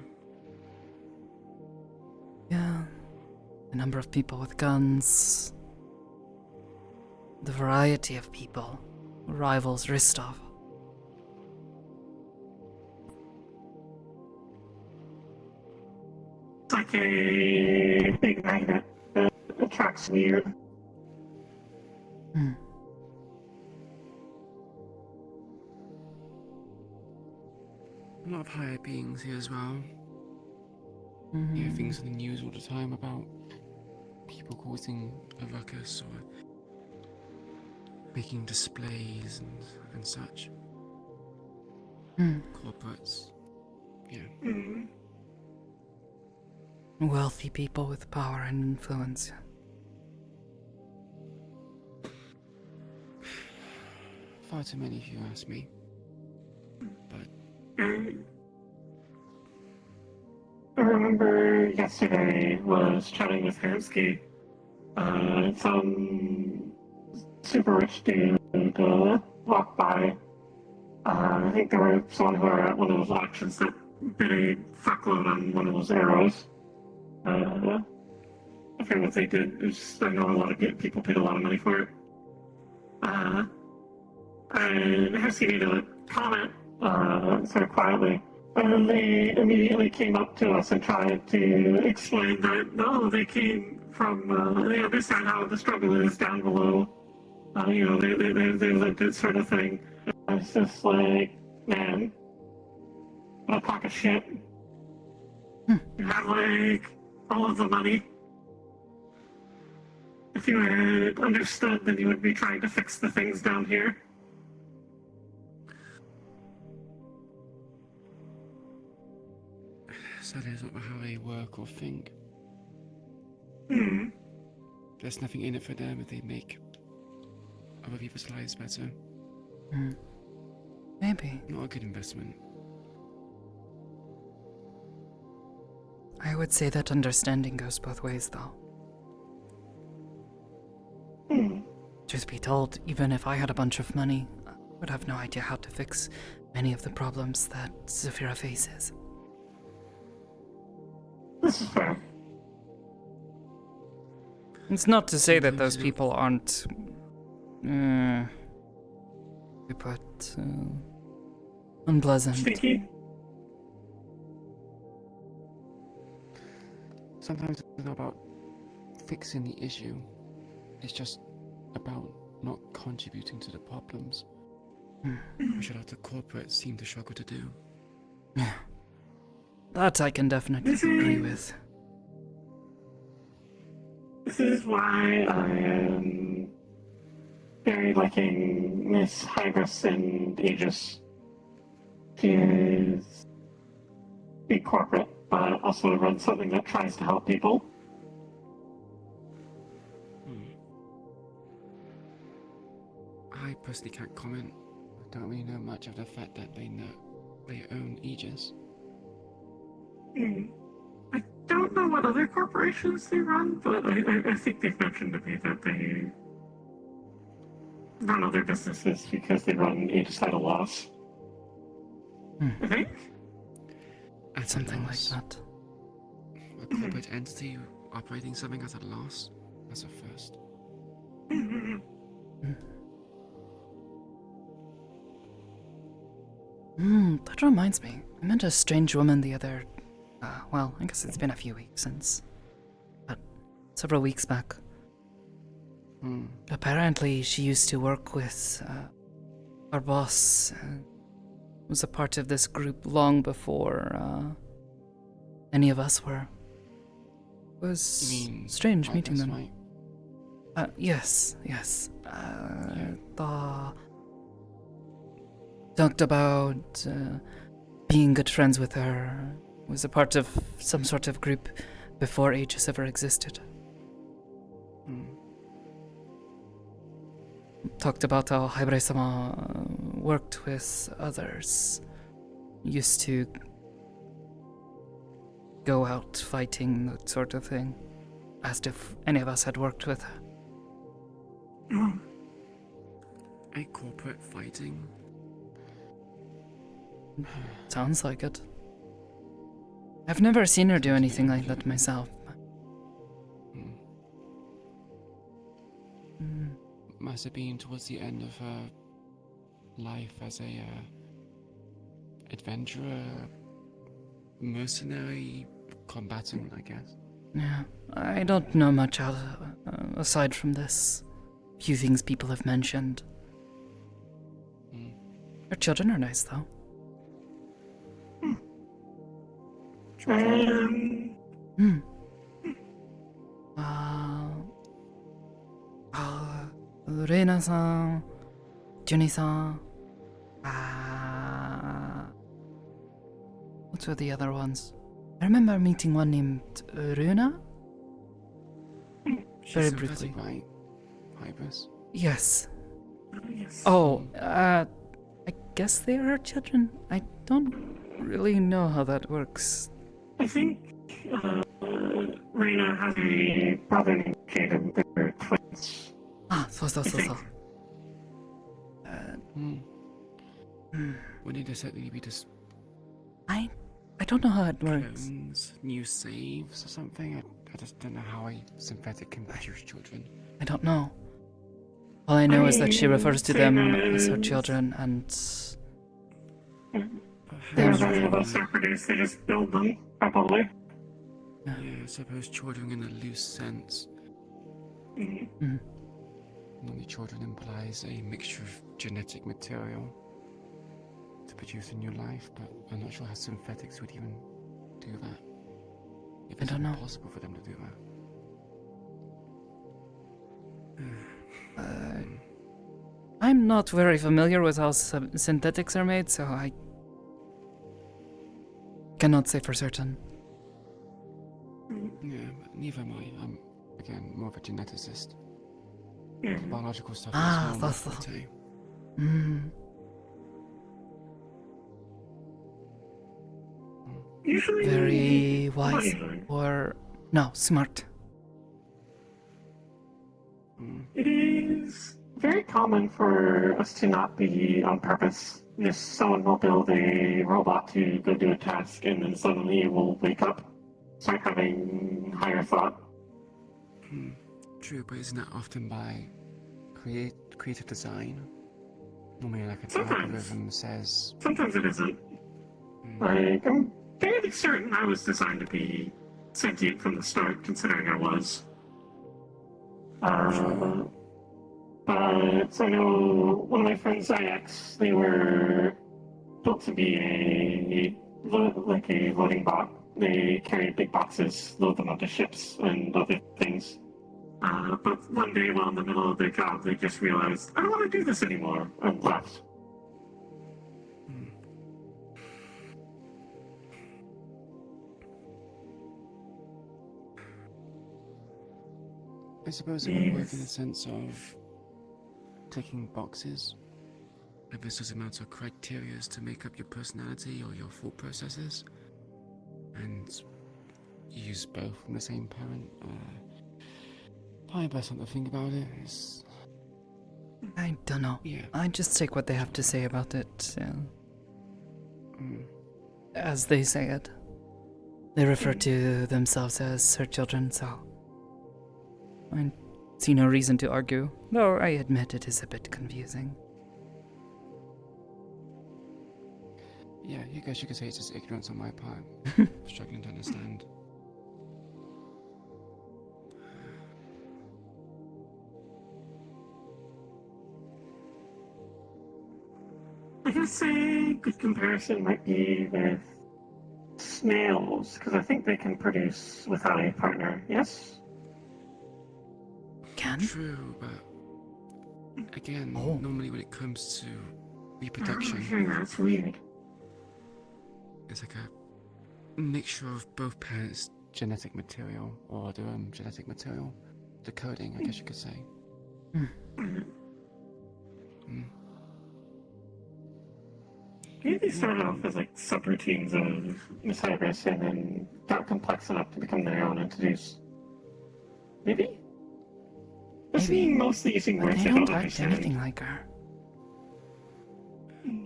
Yeah, the number of people with guns, the variety of people who rivals Ristov. It's like a big magnet that attracts weird. Hmm. A lot of higher beings here as well. Mm-hmm. You hear things in the news all the time about people causing a ruckus or making displays and such. Hmm. Corporates. Yeah. Mm. Wealthy people with power and influence. Far too many if you ask me. But I remember yesterday was chatting with Hansky. Some super rich dude walked by. I think there were someone who were at one of those auctions that bid a fuckload on one of those arrows. I forget what they did. It was just, I know a lot of people paid a lot of money for it. And Hansky made a comment sort of quietly. And they immediately came up to us and tried to explain that, no, they came from, they understand how the struggle is down below. They lived it sort of thing. And it's just like, man, what a crock of shit. You had, like, all of the money. If you had understood, then you would be trying to fix the things down here. sadly, it's not how they work or think. Hmm. There's nothing in it for them if they make other people's lives better. Maybe. Not a good investment. I would say that understanding goes both ways, though. Truth be told, even if I had a bunch of money, I would have no idea how to fix many of the problems that Zafira faces. This is fair. It's not to say that those people aren't... unpleasant. Stinky? Sometimes it's not about fixing the issue. It's just about not contributing to the problems. Which a lot of corporates seem to struggle to do. Yeah. That I can definitely agree with. This is why I am very liking Miss Hybris and Aegis. She is big corporate, but also runs something that tries to help people. I personally can't comment. I don't really know much of the fact that they own Aegis. I don't know what other corporations they run, but I think they've mentioned to me that they run other businesses because they run Aegis at a loss. I think? At something like that. A corporate entity operating something at a loss? That's a first. That reminds me. I met a strange woman the other... well, I guess it's been a few weeks since. But several weeks back. Apparently, she used to work with our boss. Was a part of this group long before any of us were. It was strange meeting them. Right? Yes. Talked about being good friends with her. Was a part of some sort of group before Aegis ever existed. Talked about how Haibre-sama worked with others. used to go out fighting, that sort of thing. Asked if any of us had worked with her. A corporate fighting? Sounds like it. I've never seen her do anything like that myself. Must have been towards the end of her life as a adventurer, mercenary, combatant, I guess. Yeah, I don't know much aside from this. Few things people have mentioned. Her children are nice, though. Reina-san, Junie-san, what were the other ones? I remember meeting one named Runa? Very briefly. Right? Hybris? Yes. Oh, I guess they are her children. I don't really know how that works. I think Reina has a brother named Jaden. They're twins. So. Would it certainly be just I don't know how it works. clones, new saves or something? I just don't know how a synthetic can produce children. I don't know. All I know is that she refers to them as her children, and There's any of us are produced, they just build them, probably. Yeah, I suppose children in a loose sense. Normally children implies a mixture of genetic material to produce a new life, but I'm not sure how synthetics would even do that. If it's even possible for them to do that. I'm not very familiar with how synthetics are made, so I cannot say for certain. Yeah, but neither am I. I'm, again, more of a geneticist. Biological stuff is more my forte. Very wise, or no, smart. It is very common for us to not be on purpose. If someone will build a robot to go do a task, and then suddenly it will wake up, start having higher thought. True, but isn't that often by creative design? Normally, like an algorithm says. Sometimes it isn't. Like, I'm fairly certain I was designed to be sentient from the start, considering I was. But I know one of my friends, IX, they were built to be like a loading bot. They carried big boxes, load them onto ships and other things. But one day while in the middle of their job, they just realized, I don't want to do this anymore, and left. I suppose it would work in the sense of ticking boxes. If there's certain amounts of criteria to make up your personality or your thought processes, and you use both from the same parent. Probably best not to think about it. I don't know. Yeah. I just take what they have to say about it, as they say it. They refer to themselves as her children, so I see no reason to argue, though I admit it is a bit confusing. Yeah, I guess you could say it's just ignorance on my part. Struggling to understand. I guess a good comparison might be with snails, because I think they can produce without a partner, yes? True, but again, normally when it comes to reproduction, That's weird. it's like a mixture of both parents' genetic material, or their own genetic material. The coding, I guess you could say. Maybe they started off as like subroutines of Miss Hybris and then got complex enough to become their own entities. Maybe? This being mostly using But words they I don't don't act understand. anything like her.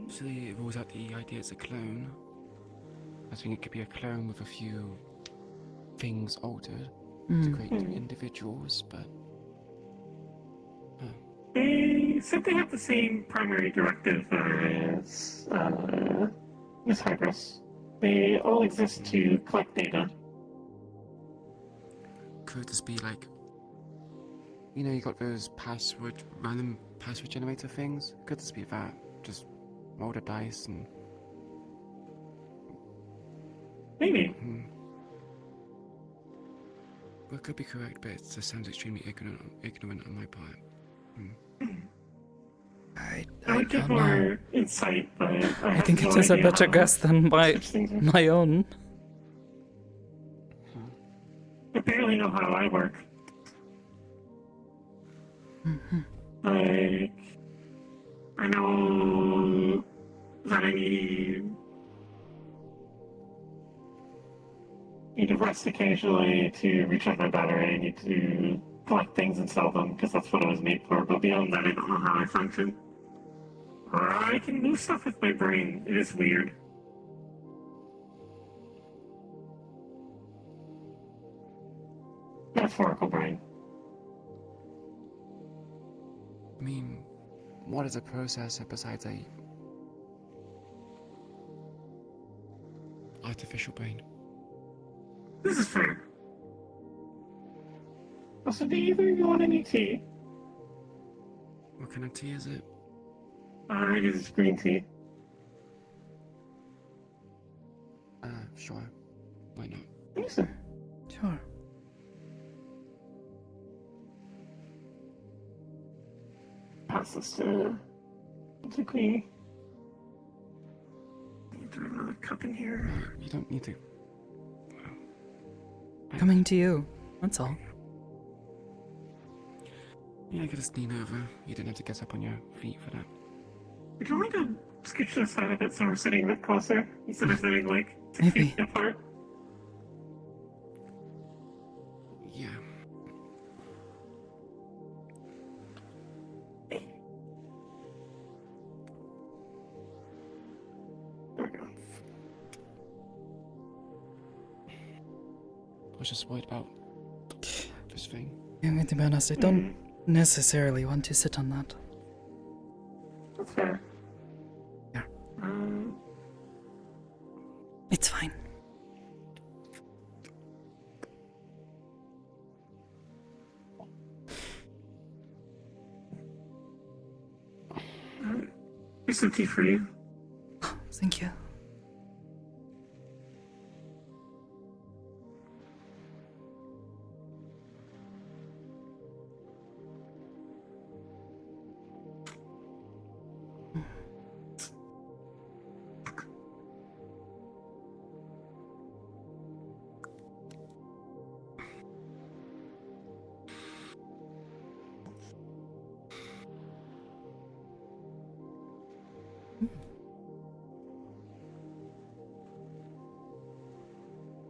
So it rules out the idea it's a clone. I think it could be a clone with a few things altered to create new individuals, but... They said they have the same primary directive as Miss Hybris. They all exist to collect data. Could this be like... You know, you got those random password generator things? Could this be that? Just roll the dice and... Maybe. Well, it could be correct, but it just sounds extremely ignorant on my part. I would get don't know. more insight, but I think it is a better guess than my own. I barely know how I work. Like, I know that I need to rest occasionally to recharge my battery. I need to collect things and sell them because that's what I was made for. But beyond that, I don't know how I function. Or I can move stuff with my brain. It is weird. Metaphorical brain. I mean, what is a processor besides a... artificial brain? This is fair. Also, do either of you want any tea? What kind of tea is it? I guess it's green tea. Sure. Why not? Listen. Sure. Pass this to Queen. Throw another cup in here. You don't need to. Coming to you. That's all. Yeah, I could just lean over. You didn't have to get up on your feet for that. Would you like to scooch to the side of it so we're sitting a bit closer instead of sitting like 6 Maybe. feet apart? Yeah. There we go. I was just worried about this thing. I'm going to be honest, I don't necessarily want to sit on that. That's fair. Yeah. It's fine. Here's some tea for you. Thank you.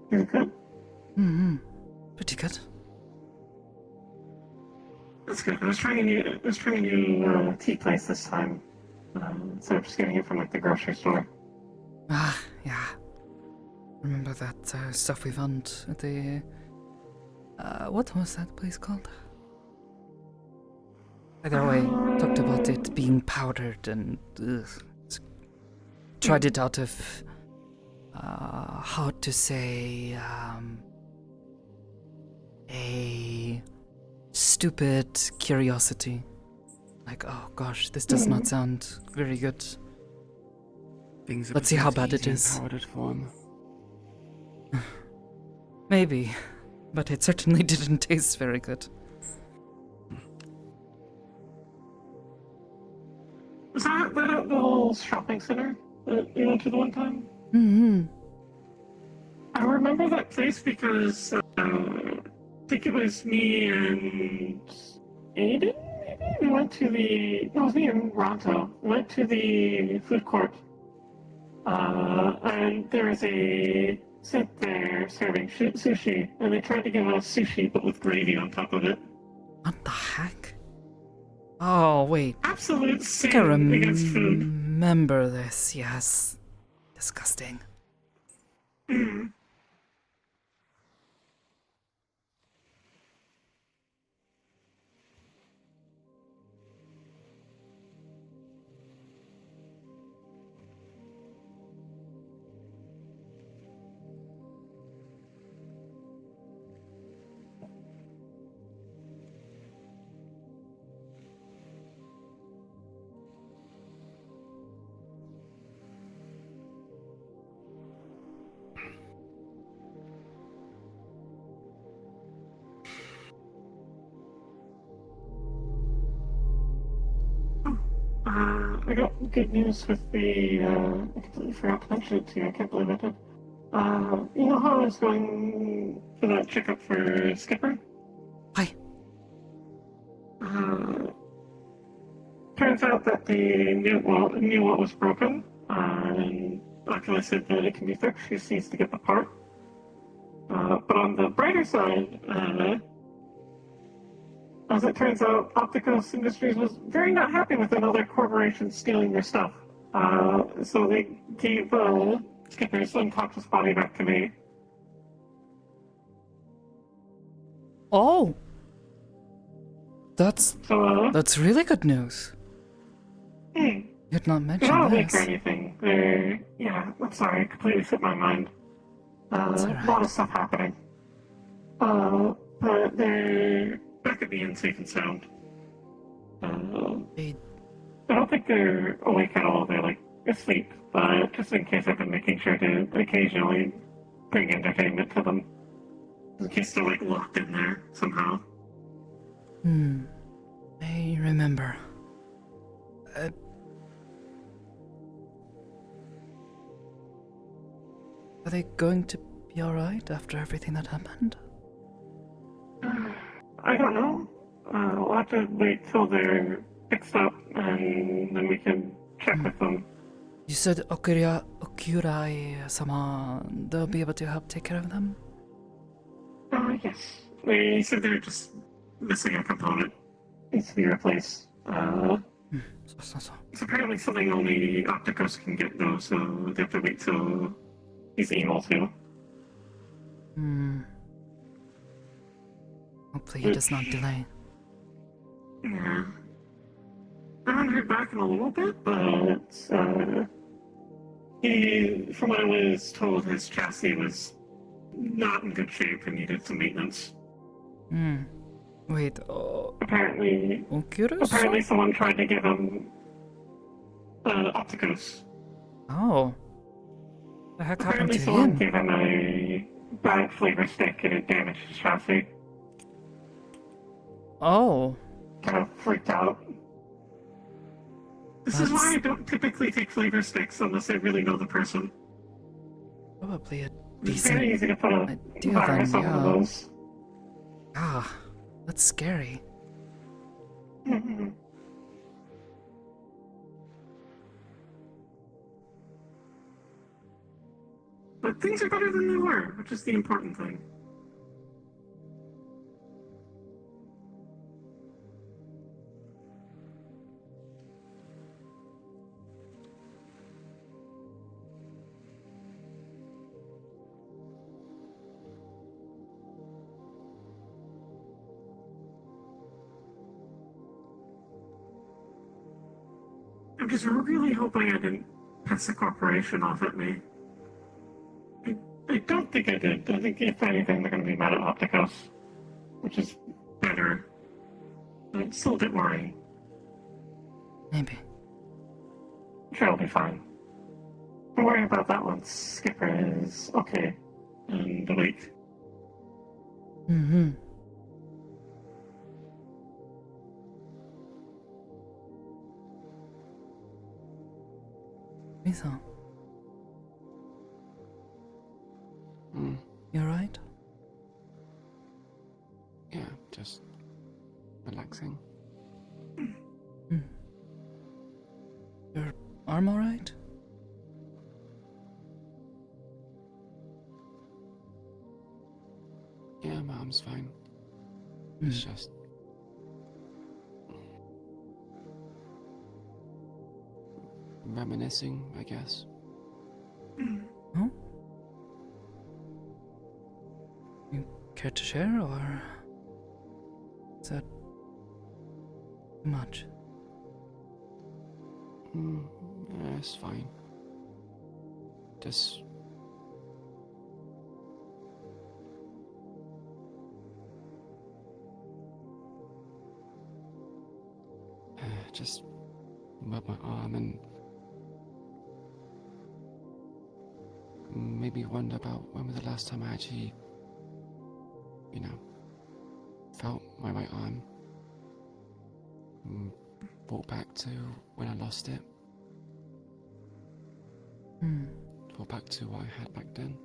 You're good? Pretty good. That's good. I was trying a new tea place this time. Instead of just getting it from like the grocery store. Ah, yeah. Remember that stuff we found at the... what was that place called? Either way, talked about it being powdered and... tried it out of... how to say... a... stupid curiosity. Like, oh gosh, this does not sound very good. Let's see how bad it is. Powdered form. Maybe, but it certainly didn't taste very good. Was that at the whole shopping center that you went to the one time? I remember that place because I think it was me and Aiden, maybe? We went to the... No, it was me and Ronto. We went to the food court And there was a sit there serving sushi, and they tried to give us sushi but with gravy on top of it. What the heck? Oh, wait. Absolute I think I sin against food. remember this, yes. Disgusting. I got good news with the, I completely forgot to mention it to you, I can't believe I did. You know how I was going for that checkup for Skipper? Hi. Turns out that the new one was broken, and Oculus said that it can be fixed, she just needs to get the part. But on the brighter side, as it turns out, Opticos Industries was very not happy with another corporation stealing their stuff. So they gave Skipper's unconscious body back to me. Oh! That's really good news. You'd not mentioned Not a this. leak or anything. Yeah, I'm sorry, it completely slipped my mind. A lot of stuff happening. But they're back at the inn safe and sound. I don't think they're awake at all, they're like asleep, but just in case I've been making sure to occasionally bring entertainment to them. In case they're like locked in there somehow. I remember. Are they going to be alright after everything that happened? I don't know. We'll have to wait till they're fixed up and then we can check with them. You said Okurai-sama, they'll be able to help take care of them? Yes. They said they're just missing a component. Needs to be replaced. It's apparently something only Opticos can get though, so they have to wait till he's able to. Hopefully he does not delay. Yeah. I haven't heard back in a little bit, but from what I was told, his chassis was not in good shape and needed some maintenance. Wait, Apparently someone tried to give him Opticos. Oh. What the heck happened Apparently to someone him? gave him a bad flavor stick and it damaged his chassis. Oh. Kind of freaked out. This is why I don't typically take flavor sticks unless I really know the person. Probably a It's very easy to put a deal virus then, on one of those. Ah, that's scary. But things are better than they were, which is the important thing. I'm just really hoping I didn't piss the corporation off at me. I don't think I did. I think if anything, they're going to be mad at Opticos, which is better. But it's still a bit worrying. Maybe. I'm sure it'll be fine. Don't worry about that once Skipper is okay and awake. Misa. You alright? Yeah, just relaxing. Your arm alright? arm's fine. It's just... reminiscing, I guess. Oh? You care to share, or is that too much? Yeah, it's fine. Just... just rub my arm and maybe wonder about when was the last time I actually, you know, felt my right arm. Thought back to when I lost it. Thought back to what I had back then.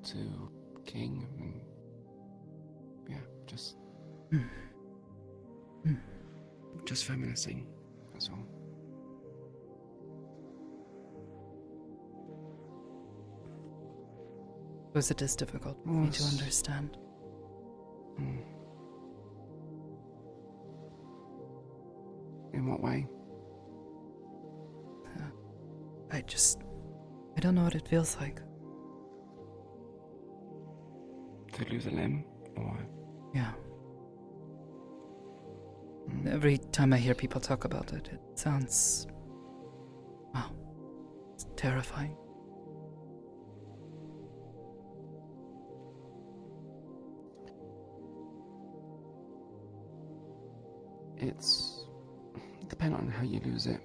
To King and yeah, just just reminiscing, that's all. Was it as difficult for me to understand? In what way? I don't know what it feels like. To lose a limb, or... Yeah. Every time I hear people talk about it, it sounds... wow, it's terrifying. It's dependent on how you lose it,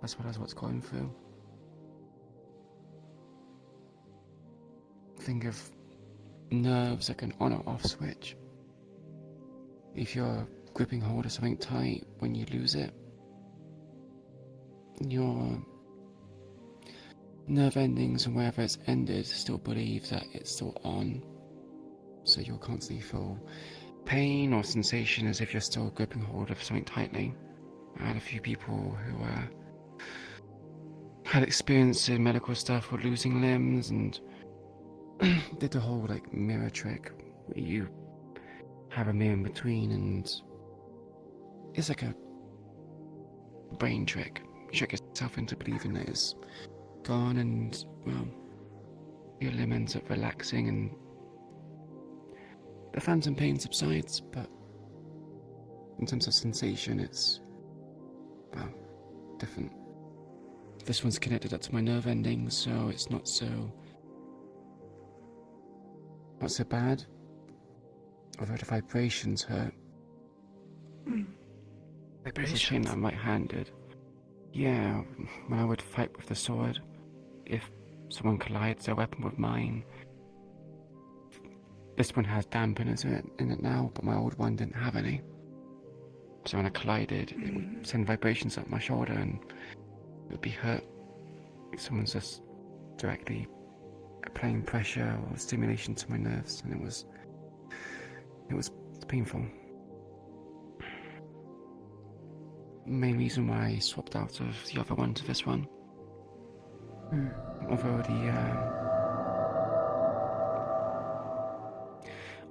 as well as what's going through. Think of nerves like an on or off switch. If you're gripping hold of something tight, when you lose it, your nerve endings and wherever it's ended still believe that it's still on, so you'll constantly feel pain or sensation as if you're still gripping hold of something tightly. I had a few people who had experience in medical stuff with losing limbs and did the whole like mirror trick where you have a mirror in between, and it's like a brain trick. You trick yourself into believing that it's gone, and well, your limb ends up relaxing and the phantom pain subsides, but in terms of sensation, it's, well, different. This one's connected up to my nerve endings, so it's not so bad. Although the vibrations hurt. It's a shame that I'm right-handed. Yeah, when I would fight with the sword, if someone collides their weapon with mine, this one has dampeners in it now, but my old one didn't have any. So when I collided, it would send vibrations up my shoulder and it would be hurt. Like someone's just directly applying pressure or stimulation to my nerves, and it was painful. Main reason why I swapped out of the other one to this one. Although the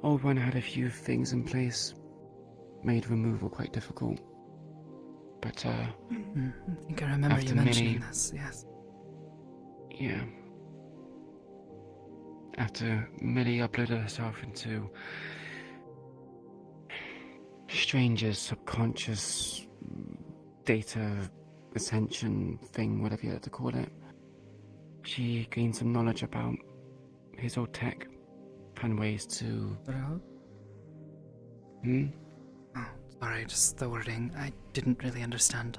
old one had a few things in place, made removal quite difficult. But I think I remember you mentioning this, yes. Yeah. After Millie uploaded herself into Stranger's subconscious data ascension thing, whatever you like to call it, she gained some knowledge about his old tech, found ways to... Oh, sorry, just the wording. I didn't really understand.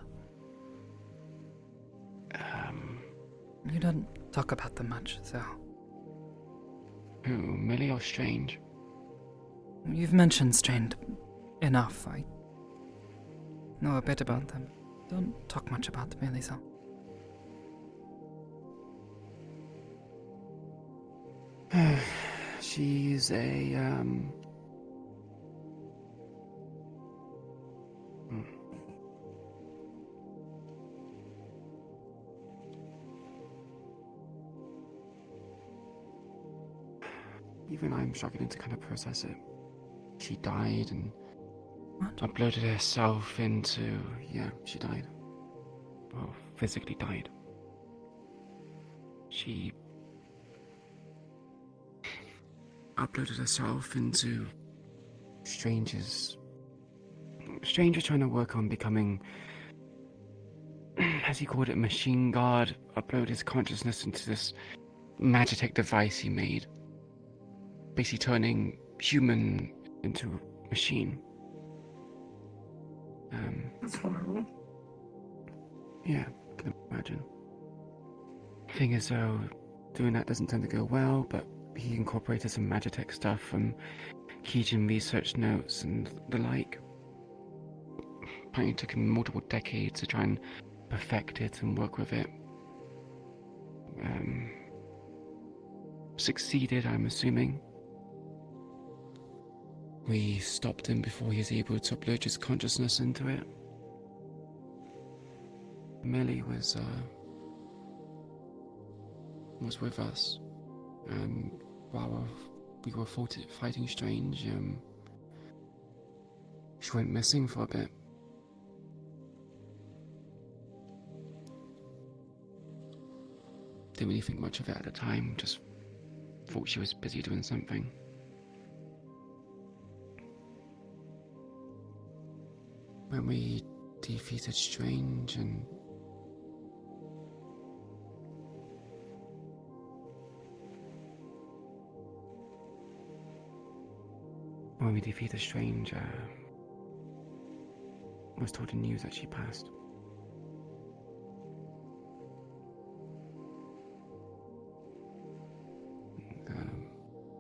You don't talk about them much, so... Who, Millie or Strange? You've mentioned Strange enough. I know a bit about them. Don't talk much about them, Elisa. She's a, even I'm struggling to kind of process it. She died and uploaded herself into... Yeah, she died. Well, physically died. She uploaded herself into strangers trying to work on becoming, as he called it, a machine guard, upload his consciousness into this Magitech device he made, basically turning human into machine. That's horrible. Yeah, I can imagine. Thing is, though, doing that doesn't tend to go well, but he incorporated some Magitech stuff from Kijin research notes and the like. Apparently it took him multiple decades to try and perfect it and work with it. Succeeded, I'm assuming. We stopped him before he was able to upload his consciousness into it. Millie was with us, and while we were fighting Strange, she went missing for a bit. Didn't really think much of it at the time, just thought she was busy doing something. When we defeated Strange and was told the news that she passed.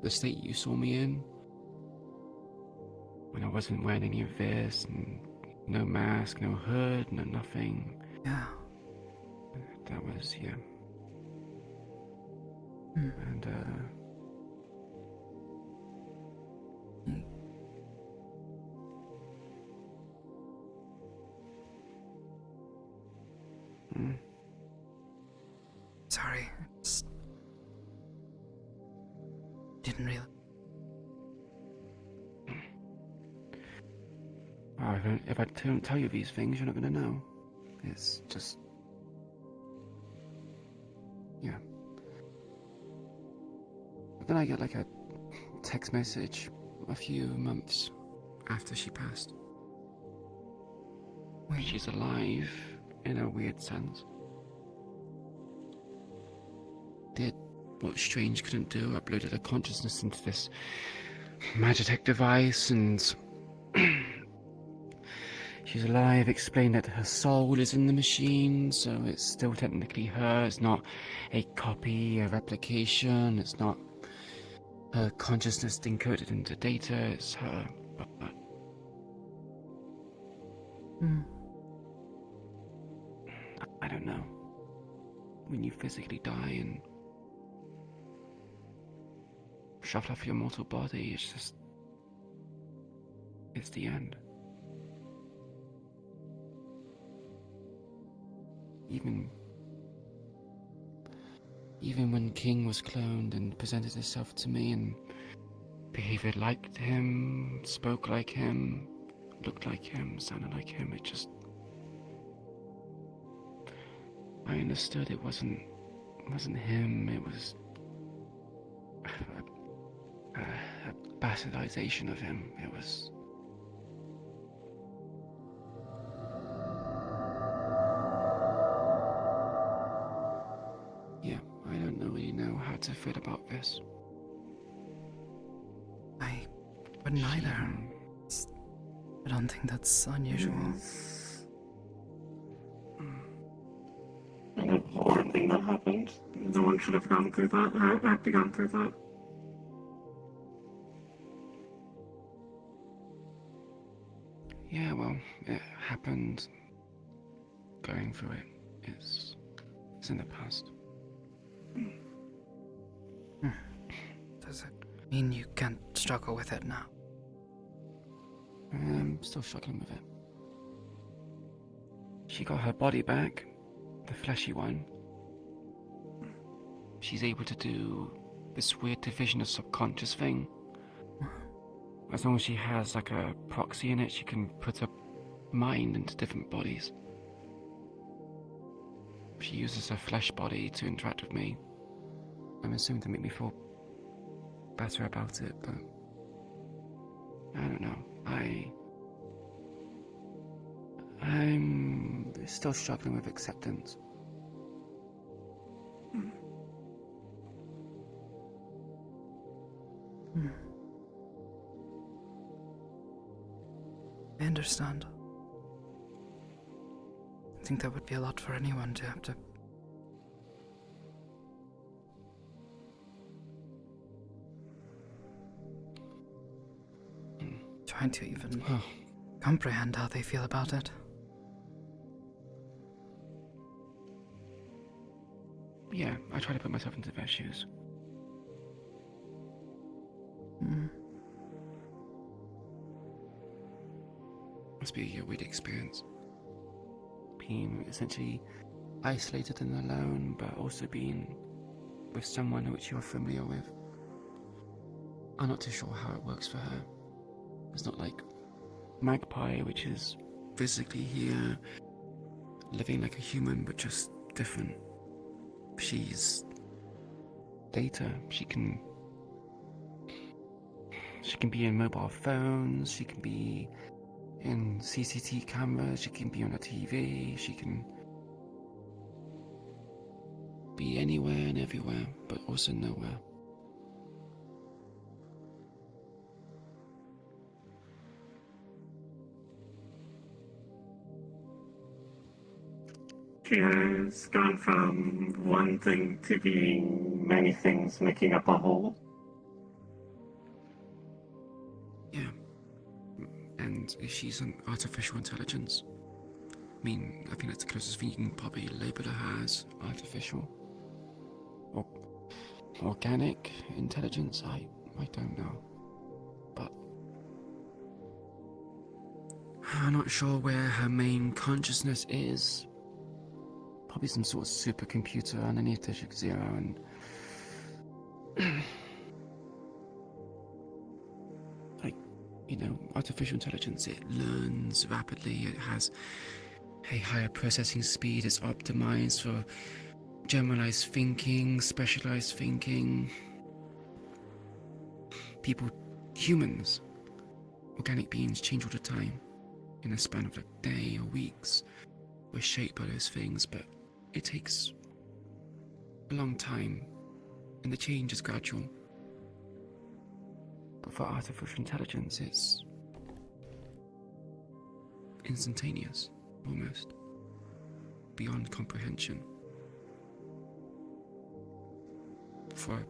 The state you saw me in, when I wasn't wearing any of this, and no mask, no hood, no nothing. Yeah. That was, yeah. And, Sorry, I just didn't realize. If I don't tell you these things, you're not gonna know. It's just... yeah. But then I get like a text message a few months after she passed. She's alive, in a weird sense. Did what Strange couldn't do, uploaded her consciousness into this Magitech device, and she's alive, explained that her soul is in the machine, so it's still technically her. It's not a copy, a replication, it's not her consciousness encoded into data, it's her. But I don't know. When you physically die and shuffle off your mortal body, it's just... it's the end. Even when King was cloned and presented himself to me and behaved like him, spoke like him, looked like him, sounded like him, it just... I understood it wasn't him, it was a bastardization of him. It was... yeah, I don't really know how to feel about this. I wouldn't either. I don't think that's unusual. Like a horrible thing that happened. No one should have gone through that. I have to gone through that. Yeah, well, it happened. Going through it, it's in the past. Does it mean you can't struggle with it now? I'm still struggling with it. She got her body back, the fleshy one. She's able to do this weird division of subconscious thing. As long as she has like a proxy in it, she can put her mind into different bodies. She uses her flesh body to interact with me. I'm assuming to make me feel better about it, but I don't know. I'm still struggling with acceptance. I understand. I think that would be a lot for anyone to have to trying to even comprehend how they feel about it. Yeah, I try to put myself into their shoes. Must be a weird experience. Being essentially isolated and alone, but also being with someone which you're familiar with. I'm not too sure how it works for her. It's not like Magpie, which is physically here, living like a human, but just different. She's Data. She can be in mobile phones, she can be in CCTV cameras, she can be on a TV, she can be anywhere and everywhere, but also nowhere. She has gone from one thing to being many things making up a whole. Yeah. And if she's an artificial intelligence, I mean, I think that's the closest thing you can probably label her as. Artificial. Or organic intelligence, I don't know. But I'm not sure where her main consciousness is. Probably some sort of supercomputer underneath District Zero, and like, you know, artificial intelligence, it learns rapidly, it has a higher processing speed, it's optimized for generalized thinking, specialized thinking. People, humans, organic beings change all the time. In a span of like a day or weeks, we're shaped by those things, but it takes a long time, and the change is gradual. But for artificial intelligence, it's instantaneous, almost. Beyond comprehension. For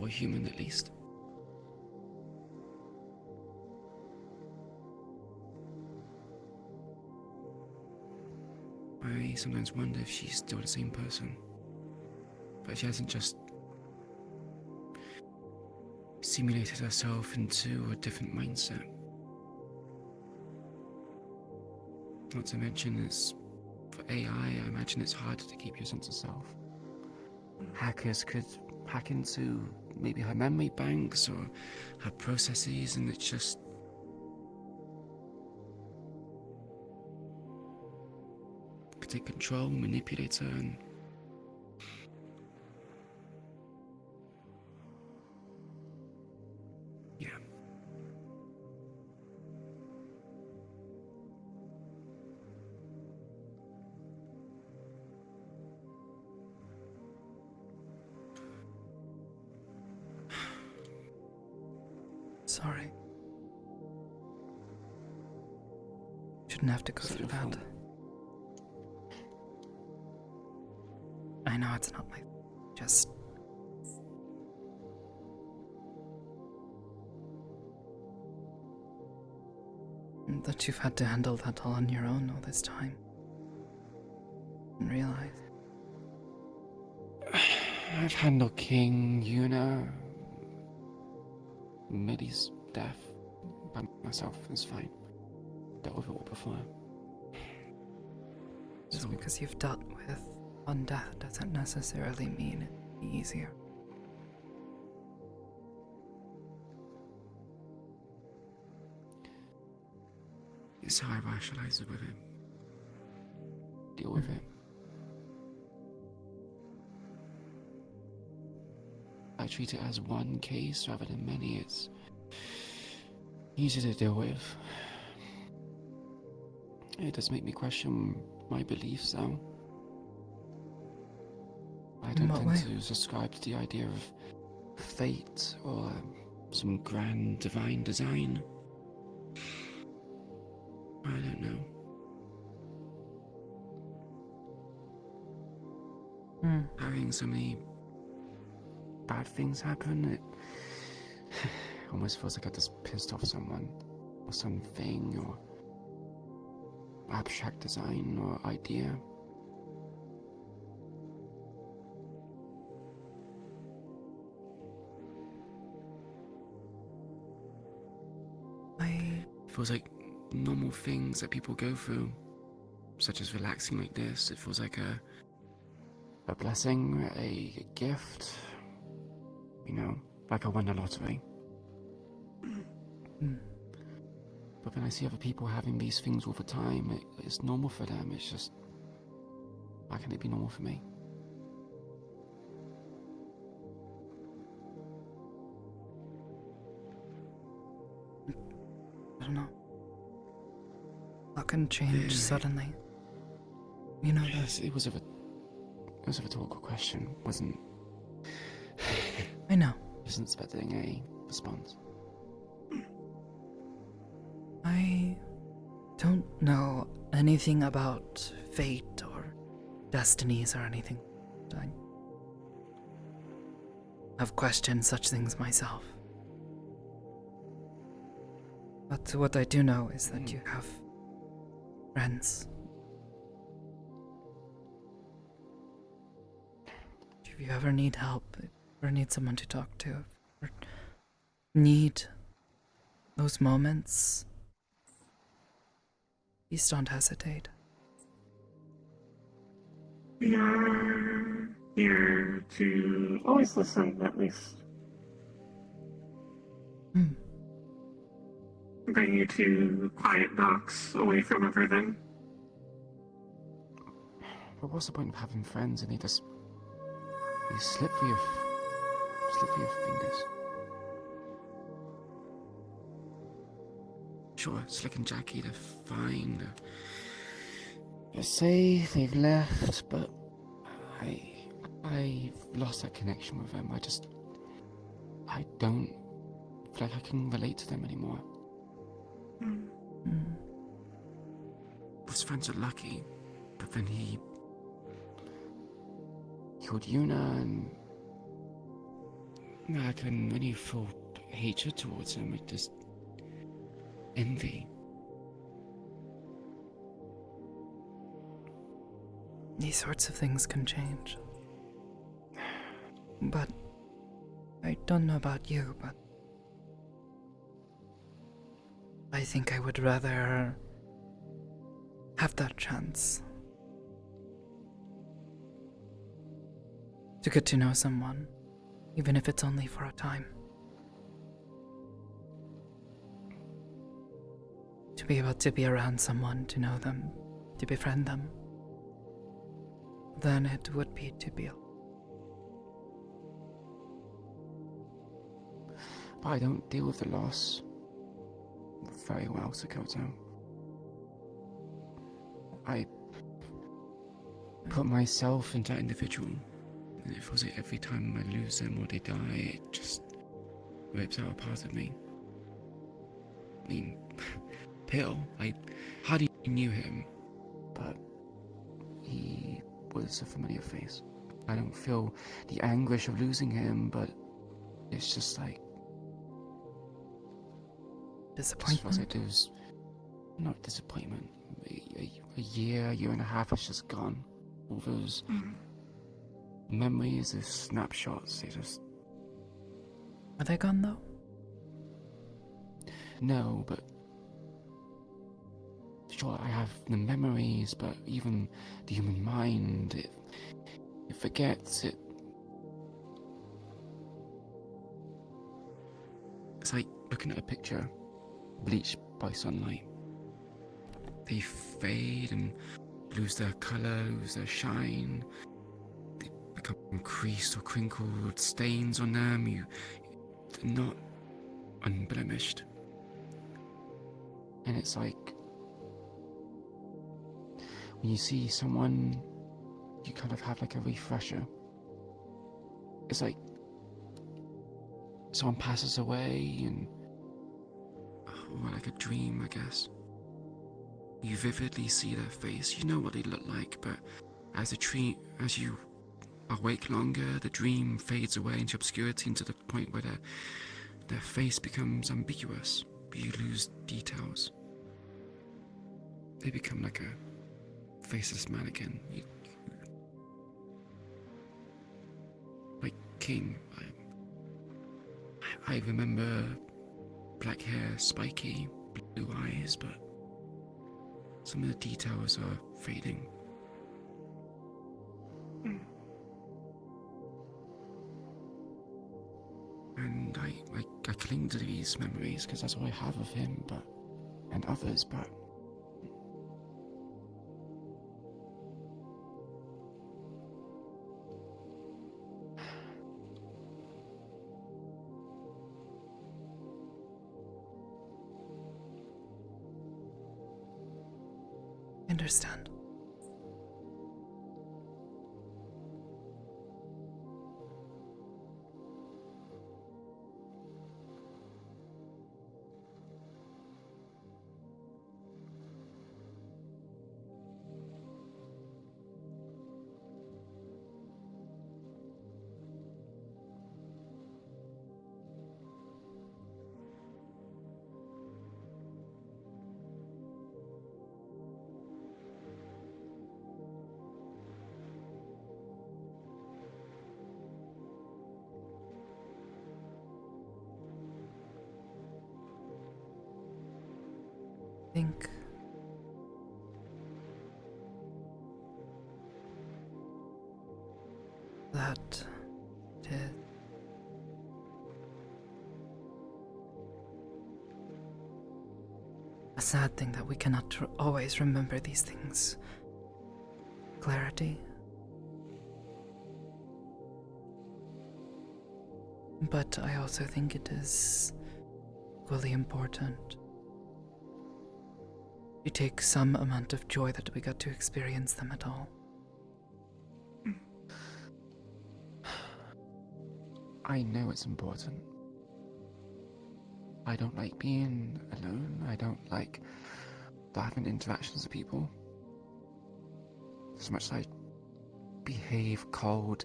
a human, at least. I sometimes wonder if she's still the same person. But she hasn't just simulated herself into a different mindset. Not to mention, it's for AI, I imagine it's harder to keep your sense of self. Hackers could hack into maybe her memory banks or her processes, and it's just could take control, manipulate her, and yeah. Sorry. Shouldn't have to go through that. I know it's not my... just... that you've had to handle that all on your own all this time. Didn't realize. I've handled King, Yuna, Middy's death by myself. It's fine. Dealt with it all before. Just because you've dealt with undeath doesn't necessarily mean it'll be easier. It's how I rationalize it with it. Deal with it. I treat it as one case rather than many. It's easy to deal with. It does make me question my beliefs, though. I don't tend to subscribe to the idea of fate or some grand divine design. I don't know. Having so many bad things happen, it almost feels like I just pissed off someone or something or abstract design or idea. It feels like normal things that people go through, such as relaxing like this. It feels like a blessing, a gift, you know, like I won the lottery. But when I see other people having these things all the time, it's normal for them. It's just, why can't it be normal for me? I don't know. That can change suddenly. You know yes, it was a rhetorical question, wasn't? I know. Wasn't expecting a response. I don't know anything about fate or destinies or anything. I've questioned such things myself. But what I do know is that you have friends. If you ever need help, if you ever need someone to talk to, or need those moments, please don't hesitate. We are here to always listen, at least. Bring you to quiet docks, away from everything. But what's the point of having friends and they slip through your fingers? Sure, Slick and Jackie, they're fine. They're safe, they've left, but I've lost that connection with them. I don't feel like I can relate to them anymore. His friends are lucky, but then he killed Yuna, and I can only feel hatred towards him. It just envy. These sorts of things can change. But I don't know about you, but I think I would rather have that chance to get to know someone, even if it's only for a time. To be able to be around someone, to know them, to befriend them, than it would be to be alone. But I don't deal with the loss very well, Sakoto. I put myself into that individual, and it feels like every time I lose them or they die, it just rips out a part of me. I mean, Pill, I hardly knew him, but he was a familiar face. I don't feel the anguish of losing him, but it's just like disappointment. It feels like there's not disappointment. A year and a half is just gone. All those memories, those snapshots, they just... Are they gone though? No, but sure, I have the memories, but even the human mind, it forgets. It's like looking at a picture bleached by sunlight. they fade and lose their color, lose their shine. They become creased or crinkled, stains on them. They're not unblemished. And it's like, when you see someone, you kind of have like a refresher. It's like someone passes away and, or like a dream, I guess. You vividly see their face, you know what they look like, but as you awake longer, the dream fades away into obscurity, into the point where their face becomes ambiguous. You lose details. They become like a faceless mannequin. Like King, I remember black hair, spiky, blue eyes, but some of the details are fading. And I cling to these memories because that's all I have of him, and others, but Understand. Think that it is a sad thing that we cannot always remember these things. Clarity. But I also think it is equally important to take some amount of joy that we got to experience them at all. I know it's important. I don't like being alone. I don't like having interactions with people. As much as I behave cold,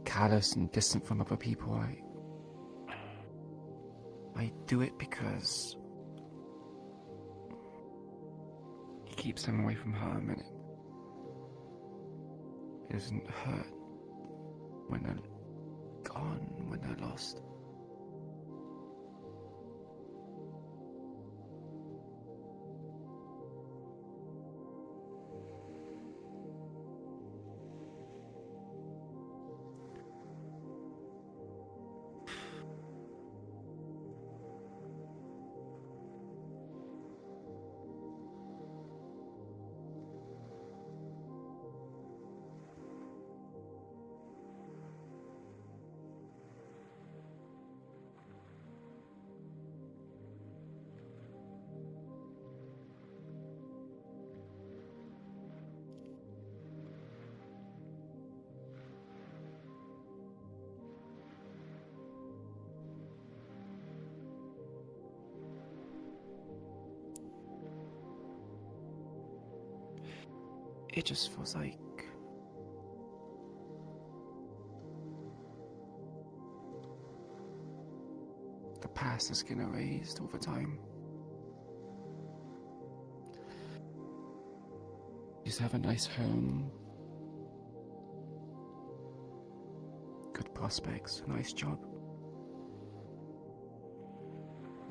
callous, and distant from other people, I do it because it keeps them away from harm, and it doesn't hurt when they're gone, when they're lost. It just feels like the past is getting erased over time. Used to have a nice home, good prospects, a nice job,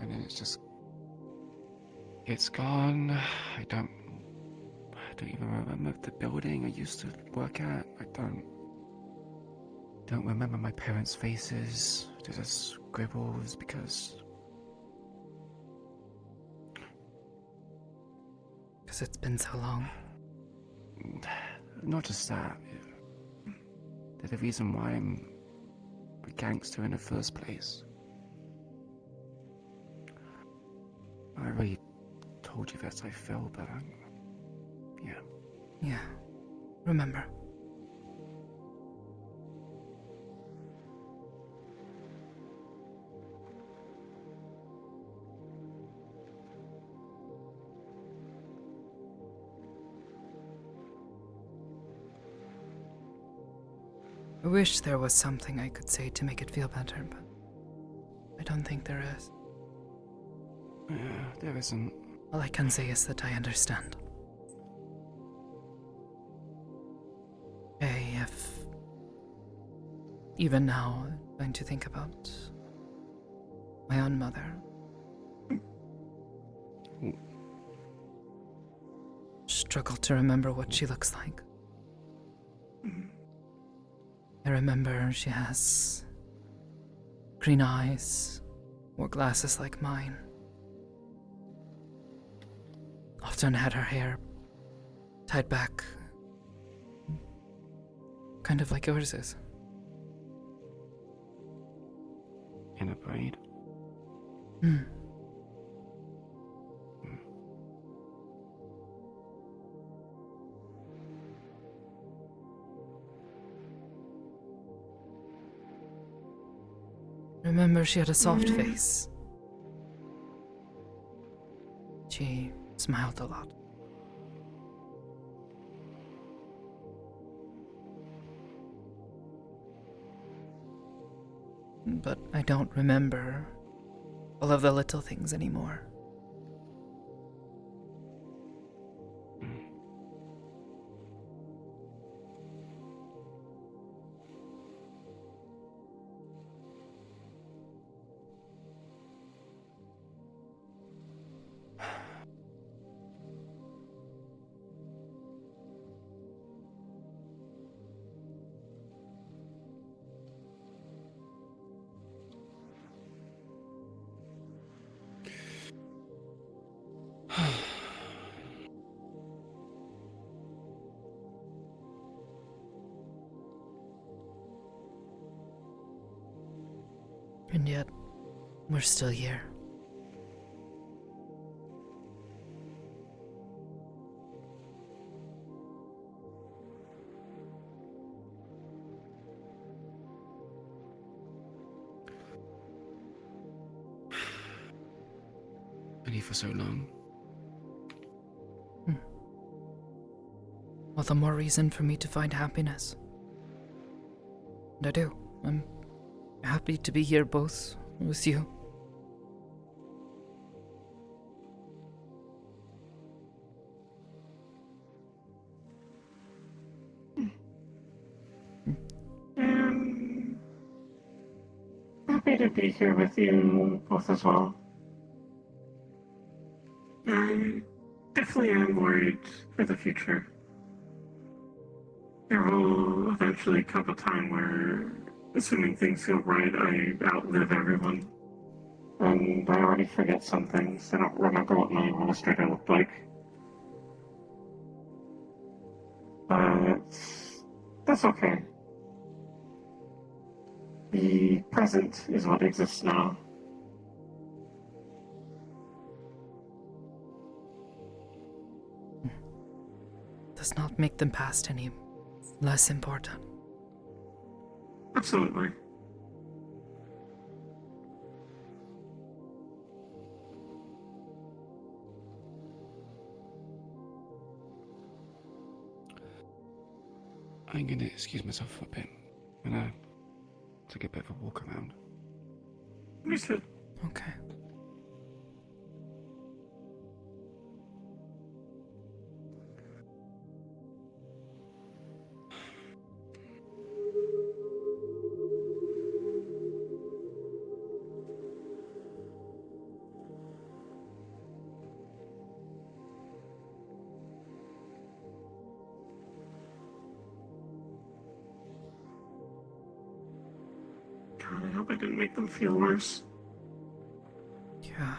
and then it's gone. I don't even remember the building I used to work at. I don't remember my parents' faces. There's just scribbles because Because it's been so long. Not just that. They're the reason why I'm a gangster in the first place. I already told you that I fell, but yeah. Yeah. Remember. I wish there was something I could say to make it feel better, but I don't think there is. Yeah, there isn't. All I can say is that I understand. If even now I'm going to think about my own mother. Struggle to remember what she looks like. I remember she has green eyes, wore glasses like mine. Often had her hair tied back, kind of like yours is. In a braid? Hmm. Remember, she had a soft face. She smiled a lot. But I don't remember all of the little things anymore. And yet, we're still here. Only for so long. All the more reason for me to find happiness. And I do. I'm happy to be here both with you. Happy to be here with you both as well. I definitely am worried for the future. There will eventually come a time where, assuming things go right, I outlive everyone. And I already forget some things. I don't remember what my administrator looked like. But that's okay. The present is what exists now. Does not make the past any less important. Absolutely. I'm gonna excuse myself for a bit. I'm gonna take a bit of a walk around. Understood. Okay. God, I hope I didn't make them feel worse. Yeah.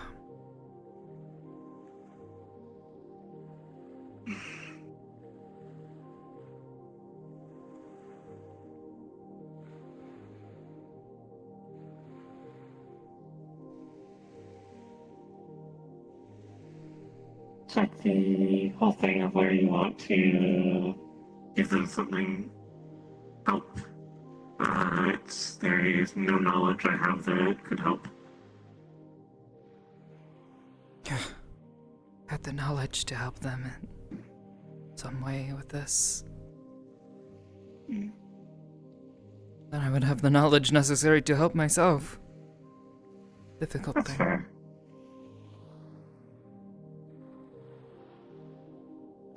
check the whole thing of where you want to give them something help. There is no knowledge I have that it could help. Had the knowledge to help them in some way with this. Then I would have the knowledge necessary to help myself. Difficult That's thing. fair.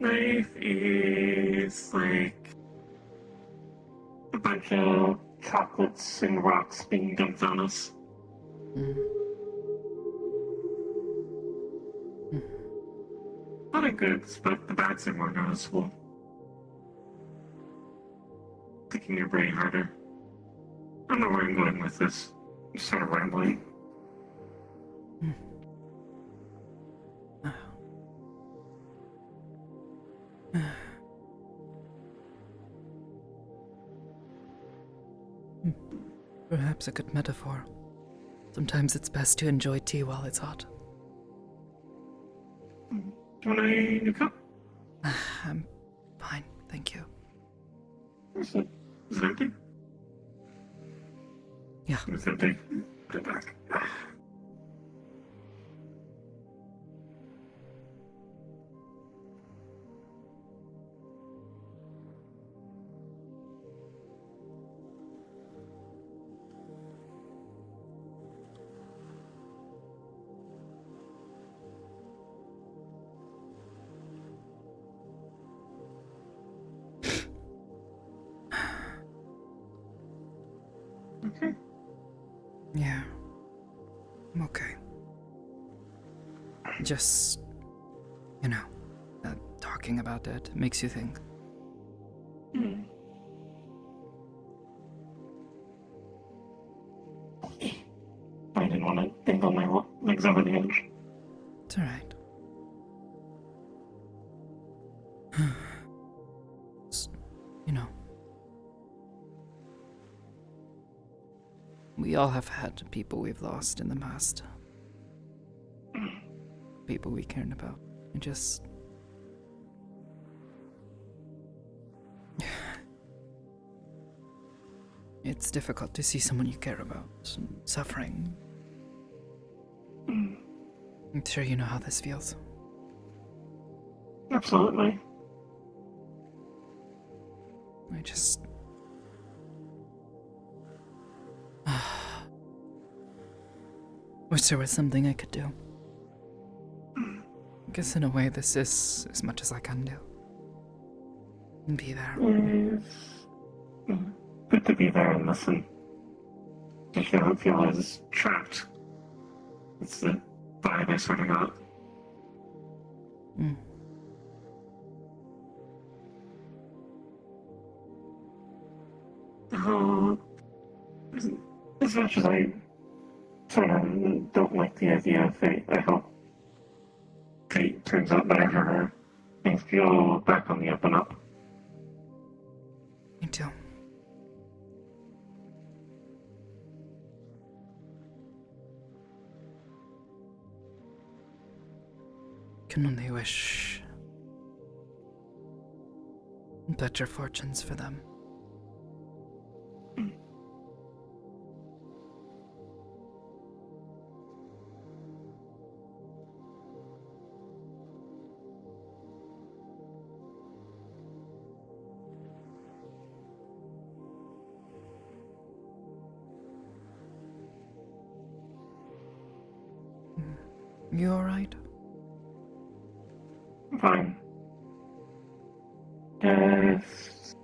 Life is like a bunch of chocolates and rocks being dumped on us. A lot of goods, but the bads are more noticeable. Thinking your brain harder. I don't know where I'm going with this. I'm sort of rambling. Perhaps a good metaphor. Sometimes it's best to enjoy tea while it's hot. Do you want a new cup? I'm fine, thank you. Is it empty? Yeah. It's empty. Put it back. Okay. Yeah. I'm okay. Just, talking about it makes you think. I didn't want to dangle my legs over the edge. It's alright. We all have had people we've lost in the past. People we cared about. It just... It's difficult to see someone you care about suffering. I'm sure you know how this feels. Absolutely. I just... wish there was something I could do. I guess in a way this is as much as I can do. And be there. It's good to be there and listen. I don't feel as trapped. It's the vibe I sort of got. As much as I sort of don't like the idea of fate, I hope fate turns out better for her. Things feel back on the up and up. Me too. Can only wish better fortunes for them. You alright? Fine. Just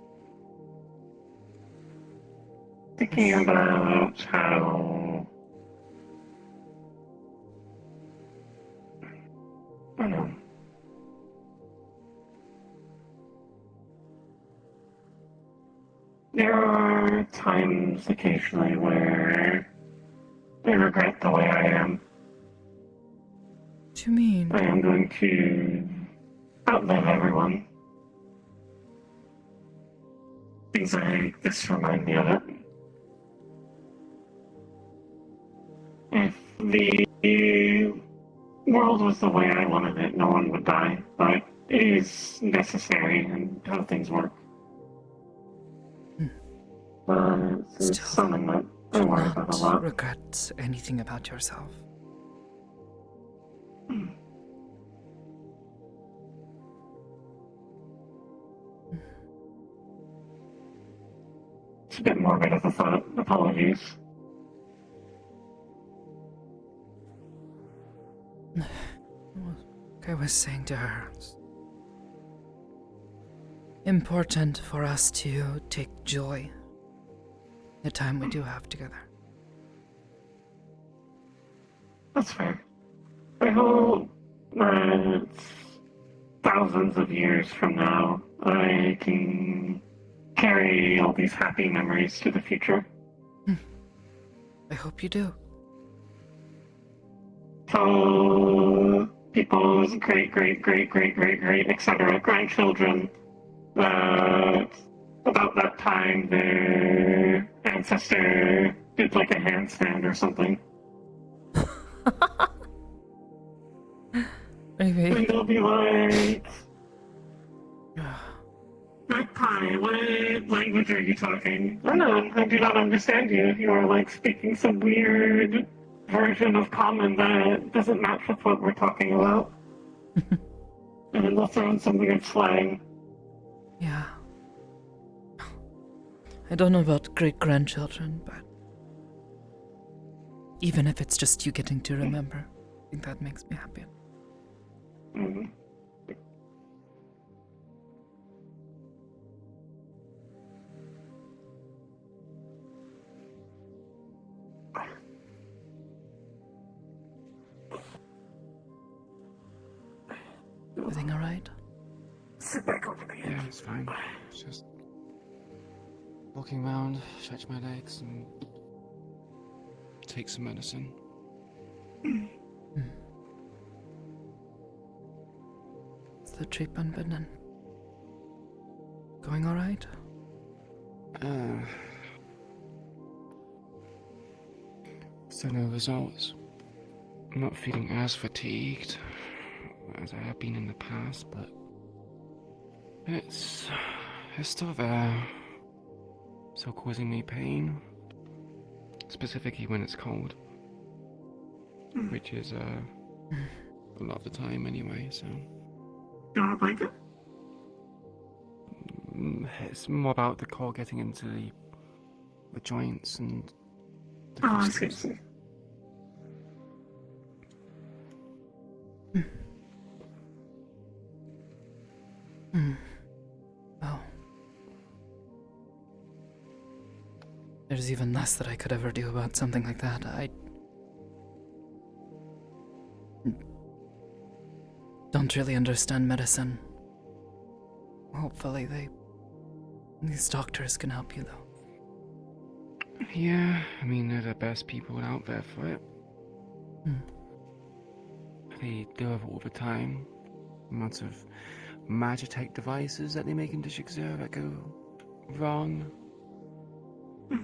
thinking about how I don't know. There are times occasionally where I regret the way I am. What do you mean? I am going to outlive everyone. Things like this remind me of it. If the world was the way I wanted it, no one would die. But it is necessary and how things work. It's something that I worry about a lot. Regret anything about yourself. It's a bit morbid as a thought. Apologies. Like I was saying to her, it's important for us to take joy in the time we do have together. That's fair. I hope that thousands of years from now, I can carry all these happy memories to the future. I hope you do. So, people's great, etc. grandchildren, that about that time their ancestor did like a handstand or something. Maybe. And they'll be like, Magpie, what language are you talking? I do not understand you. You are like speaking some weird version of common that doesn't match with what we're talking about. And then they'll throw in some weird slang. Yeah. I don't know about great-grandchildren, but even if it's just you getting to remember, I think that makes me happy. Mm-hmm. Everything alright? Sit back over there. Yeah, it's fine. It's just walking around, stretch my legs, and take some medicine. Has the treatment been going alright? So no results. I'm not feeling as fatigued as I have been in the past, but it's still there. Still causing me pain. Specifically when it's cold. Which is a lot of the time anyway, so. You want a blanket? It's more about the cold getting into the joints and the I crystals. see. Oh. There's even less that I could ever do about something like that. I don't really understand medicine. Hopefully these doctors can help you though. Yeah, I mean, they're the best people out there for it. They do it all the time. Lots of Magitech devices that they make in District Zero that go wrong.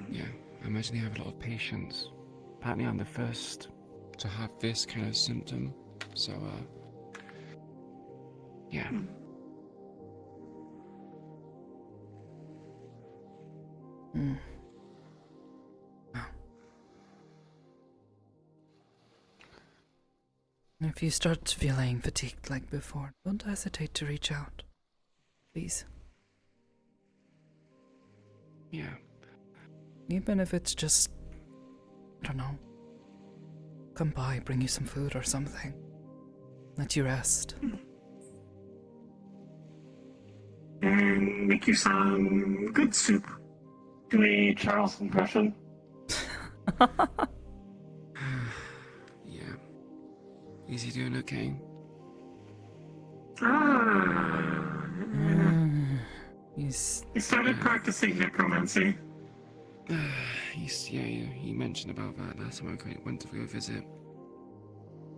Yeah, I imagine they have a lot of patients. Apparently I'm the first to have this kind of symptom, so, yeah. If you start feeling fatigued like before, don't hesitate to reach out. Please. Yeah. Even if it's just, I don't know, come by, bring you some food or something. Let you rest. And make you some good soup. Do a Charles impression. Yeah. Is he doing okay? He started practicing necromancy. He mentioned about that last time I went to go visit.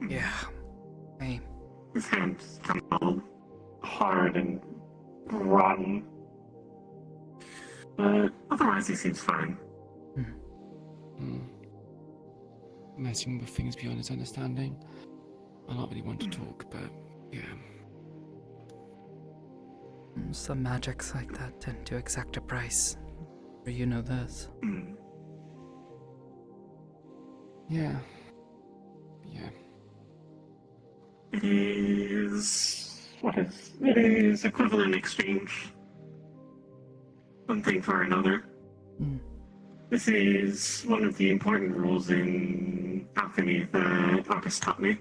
Yeah. Hey. His hands come all hard and rotten. But otherwise he seems fine. Messing with things beyond his understanding. I don't really want to talk, but yeah. Some magics like that tend to exact a price. You know this. Yeah. Yeah. It is... It is equivalent exchange. One thing for another. This is one of the important rules in alchemy that August taught me.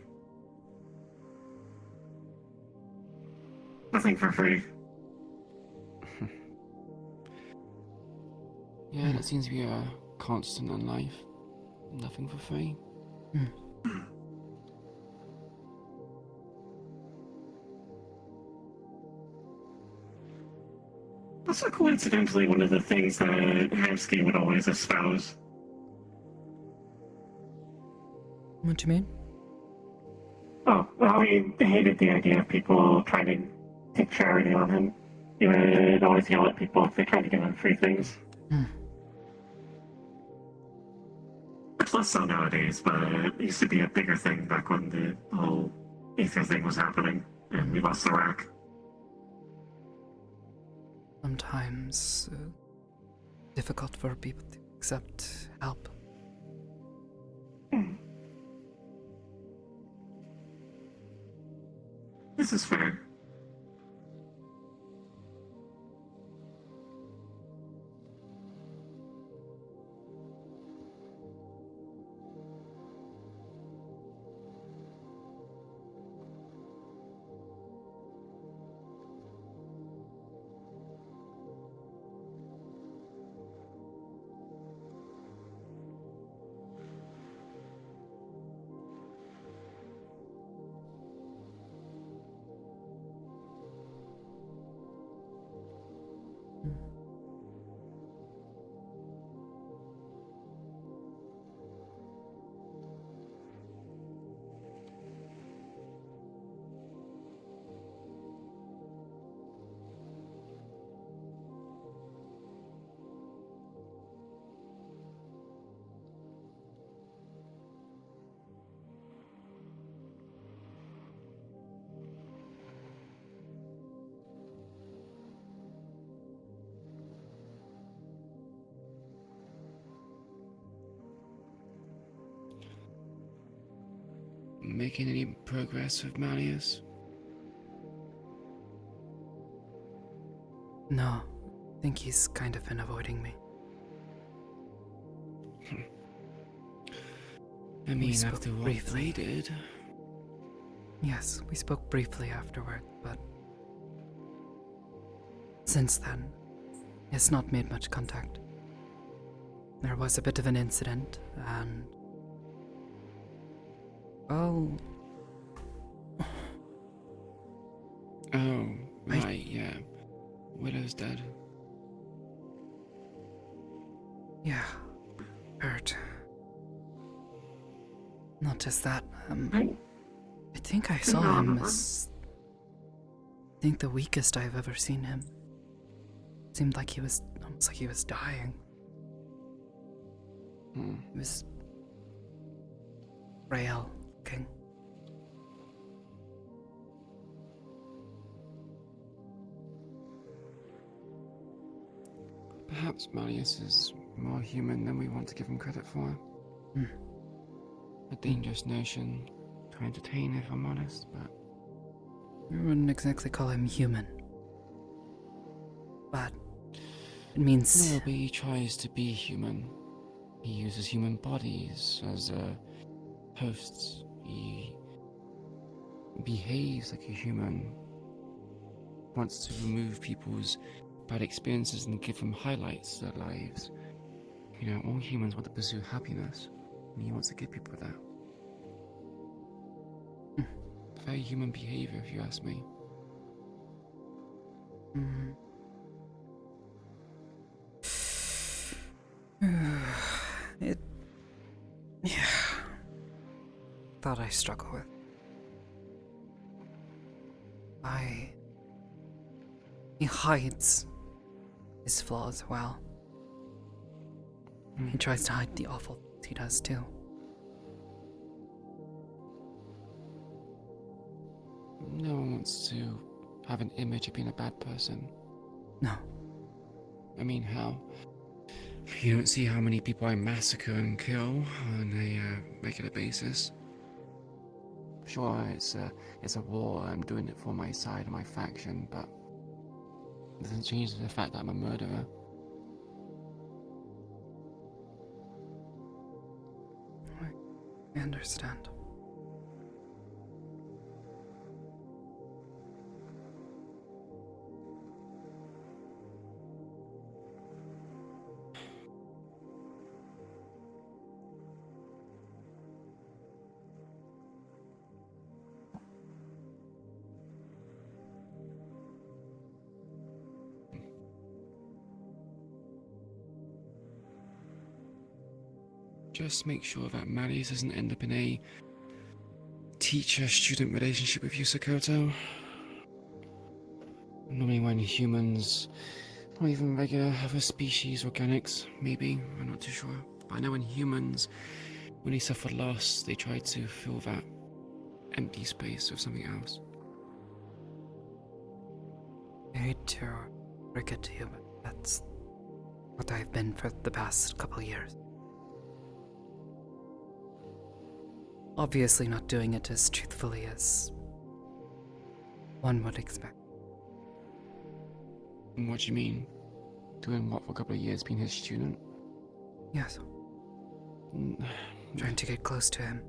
Nothing for free. Yeah, that seems to be a constant in life. Nothing for free. Also, coincidentally, one of the things that Hamsky would always espouse. What do you mean? Oh, well, he hated the idea of people trying to take charity on him. He would always yell at people if they tried to give him free things. It's less so nowadays, but it used to be a bigger thing back when the whole Aether thing was happening, and we lost the rack. Sometimes difficult for people to accept help. This is fair. Making any progress with Malleus? No, I think he's kind of been avoiding me. I mean, after what we did. Yes, we spoke briefly afterward, but since then, he has not made much contact. There was a bit of an incident, and well... Oh, right, yeah. Widow's dead. Yeah, hurt. Not just that, I think I saw him as... I think the weakest I've ever seen him. Seemed like he was, almost like he was dying. He was frail looking. Perhaps Malleus is more human than we want to give him credit for. A dangerous notion to entertain, if I'm honest, but... I wouldn't exactly call him human. But it means... No, but he tries to be human. He uses human bodies as hosts. He behaves like a human. Wants to remove people's bad experiences and give them highlights to their lives. You know, all humans want to pursue happiness, and he wants to give people that. Very human behavior, if you ask me. It... yeah... thought I struggle with. He hides his flaws well. He tries to hide the awful things he does too. No one wants to have an image of being a bad person. No. I mean, how? You don't see how many people I massacre and kill on a regular basis. Sure, it's a war. I'm doing it for my side and my faction, but it doesn't change the fact that I'm a murderer. I understand. Just make sure that Maddie's doesn't end up in a teacher-student relationship with you, Sakoto. Normally when humans, or even regular other species, organics, maybe, I'm not too sure. But I know when humans, when they suffer loss, they try to fill that empty space with something else. I hate to break it to you, but that's what I've been for the past couple years. Obviously not doing it as truthfully as one would expect. What do you mean? Doing what for a couple of years, being his student? Yes. Trying to get close to him.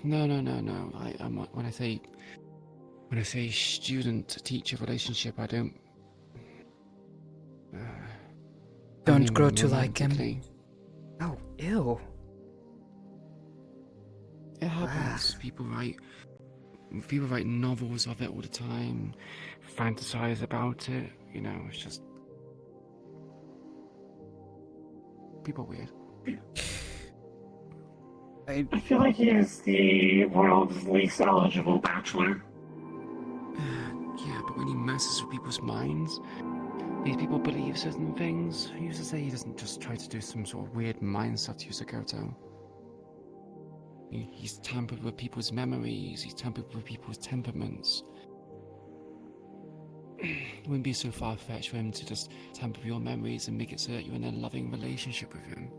No. I'm not, when I say student-teacher relationship, I don't... Don't grow to like him. Oh, ew. It happens. People write novels of it all the time, fantasize about it. You know, it's just people are weird. I feel like he is the world's least eligible bachelor. Yeah, but when he messes with people's minds, these people believe certain things. He used to say he doesn't just try to do some sort of weird mind stuff to Sakoto. He's tampered with people's memories, he's tampered with people's temperaments. It wouldn't be so far-fetched for him to just tamper with your memories and make it so that you're in a loving relationship with him.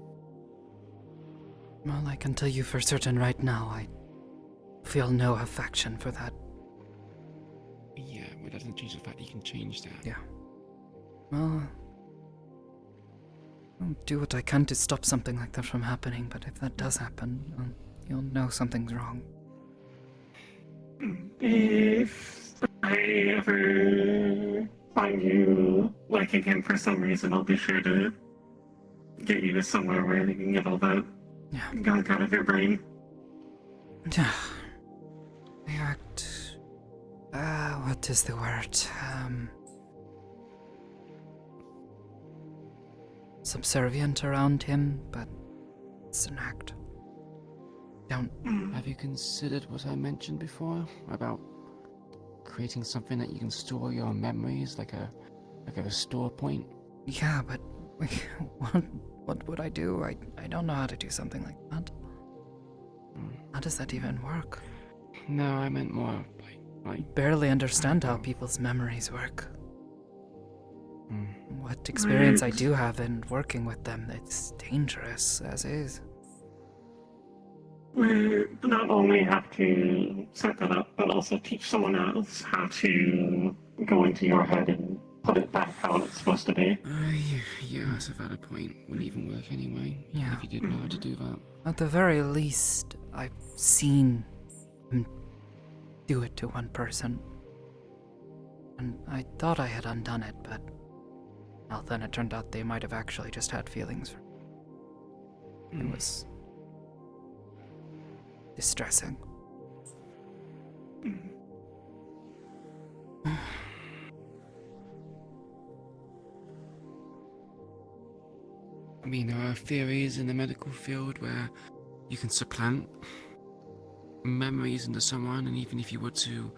Well, I can tell you for certain right now, I feel no affection for that. Yeah, but it doesn't change the fact that you can change that. Yeah. Well, I'll do what I can to stop something like that from happening, but if that does happen, you'll know something's wrong. If I ever find you liking him for some reason, I'll be sure to get you to somewhere where you can get all that gunk out of your brain. I act... what is the word? Subservient around him, but it's an act. Don't... Have you considered what I mentioned before about creating something that you can store your memories, like a store point? Yeah, but what would I do? I don't know how to do something like that. How does that even work? No, I meant more I barely understand how people's memories work. What experience I do have in working with them, it's dangerous as is. We not only have to set that up, but also teach someone else how to go into your head and put it back how it's supposed to be. Yeah, that's a valid point. Wouldn't even work anyway, Yeah. if you didn't know how to do that. At the very least, I've seen him do it to one person. And I thought I had undone it, but... well, then it turned out they might have actually just had feelings for me. It was... distressing. I mean, there are theories in the medical field where you can supplant memories into someone, and even if you were to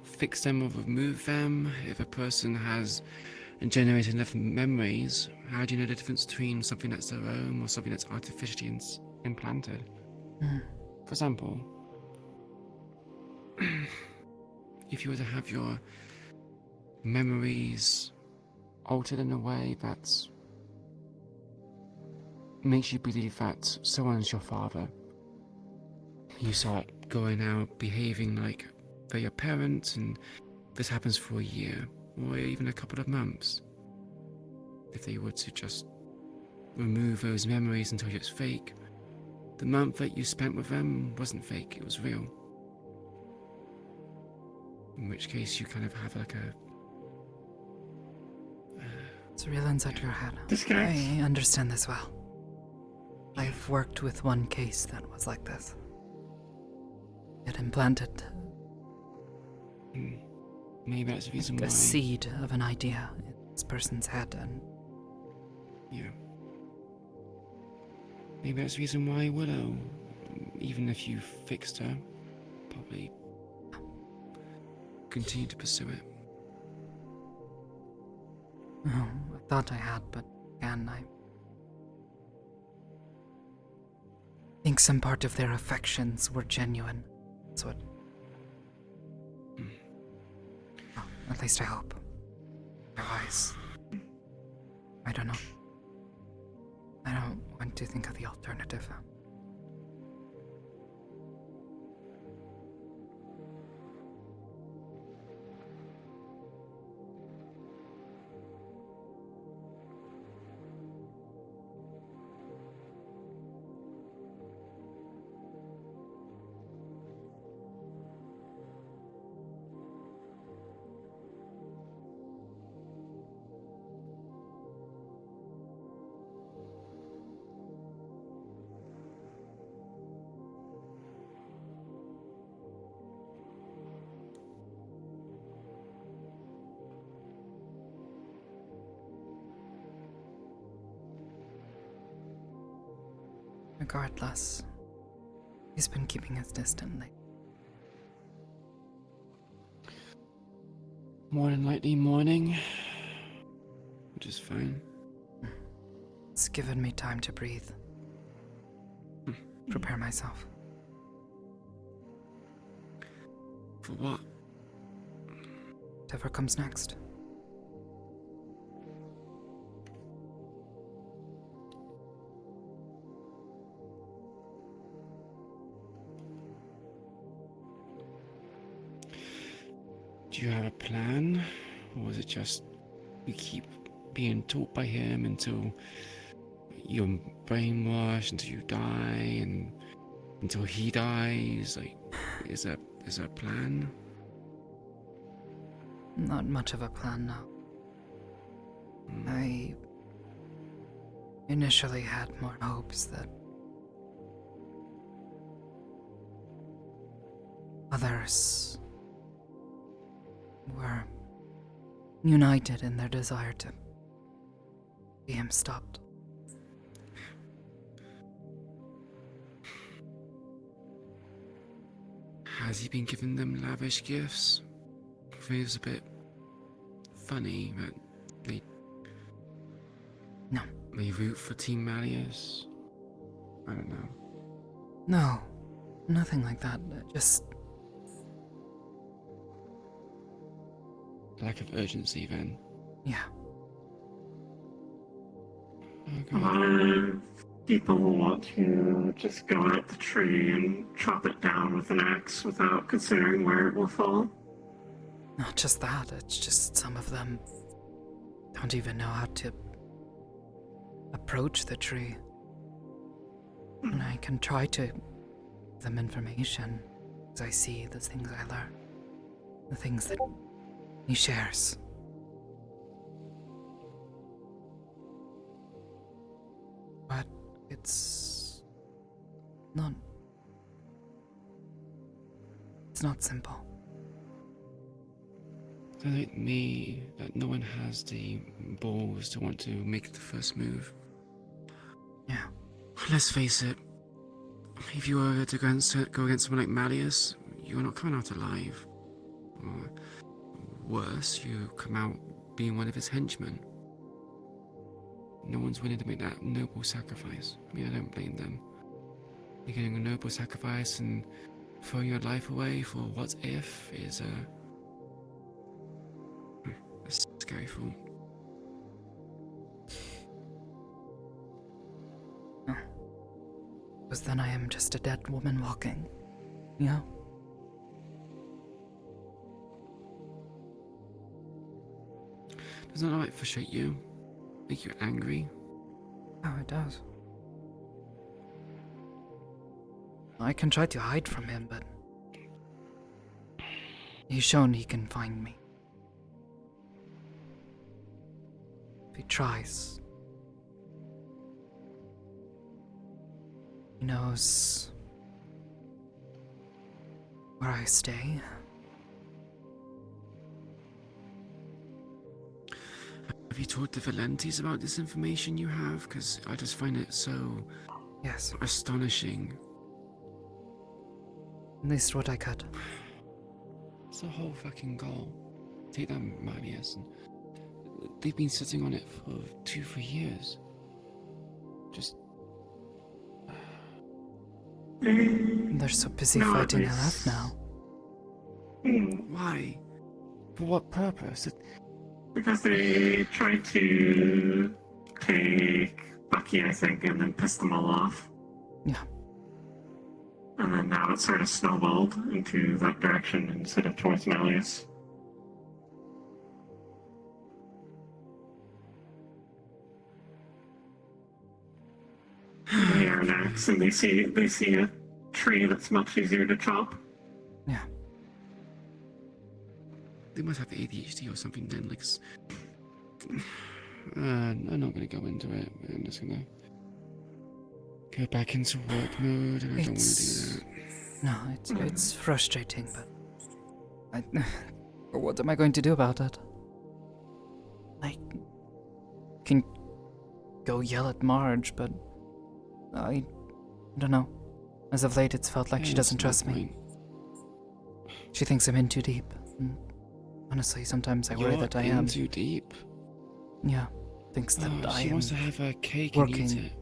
fix them or remove them, if a person has generated enough memories, how do you know the difference between something that's their own or something that's artificially implanted? For example, if you were to have your memories altered in a way that makes you believe that someone's your father, you start going out behaving like they're your parents, and this happens for a year or even a couple of months. If they were to just remove those memories until it's fake, the month that you spent with them wasn't fake, it was real. In which case you kind of have like a... It's real inside your head. Disconnect. I understand this well. I've worked with one case that was like this. It implanted maybe that's the reason why. a seed of an idea in this person's head, and Yeah. Maybe that's the reason why Willow, even if you fixed her, probably continue to pursue it. oh, I thought I had, but again, I think some part of their affections were genuine. That's what. Oh, at least I hope. Otherwise, I don't know. I don't want to think of the alternative. Regardless, he's been keeping us distant lately. More than likely morning, which is fine. It's given me time to breathe. Prepare myself. For what? Whatever comes next. Do you have a plan? Or is it just you keep being taught by him until you're brainwashed, until you die, and until he dies? Like, is there a plan? Not much of a plan now. I initially had more hopes that others were united in their desire to see him stopped. Has he been giving them lavish gifts? Feels a bit funny that they... No. They root for Team Malleus? I don't know. No, nothing like that. Just Lack of urgency then. yeah. A lot of people want to just go at the tree and chop it down with an axe without considering where it will fall. Not just that, it's just some of them don't even know how to approach the tree. And I can try to give them information as I see the things I learn, the things that he shares. But it's not simple. Does it mean that no one has the balls to want to make the first move? Yeah. Let's face it, if you were to go against someone like Malleus, you're not coming out alive. Or worse, you come out being one of his henchmen. No one's willing to make that noble sacrifice. I mean, I don't blame them. You're getting a noble sacrifice and throw your life away for what if is a scary thought. Because then I am just a dead woman walking. Yeah? Does that not frustrate you? Make you angry? Oh, it does. I can try to hide from him, but he's shown he can find me. If he tries, he knows where I stay. Have you told the Valentes about this information you have? Because I just find it so astonishing. At least what I could. It's the whole fucking goal. Take that Marius. And they've been sitting on it for 2-3 years. Just... They're so busy fighting her off now. Why? For what purpose? Because they tried to take Bucky, I think, and then piss them all off. Yeah. And then now it's sort of snowballed into that direction instead of towards Malleus. They are an axe, and they see a tree that's much easier to chop. Yeah. They must have ADHD or something then, like... I'm not gonna go into it. I'm just gonna go back into work mode, and I don't want to do that. No, it's frustrating, but what am I going to do about it? I can go yell at Marge, but I don't know. As of late, it's felt like she doesn't trust me. She thinks I'm in too deep. And honestly, sometimes I worry that I am. In too deep? Yeah, thinks that I am. She wants to have her cake working. and eat it.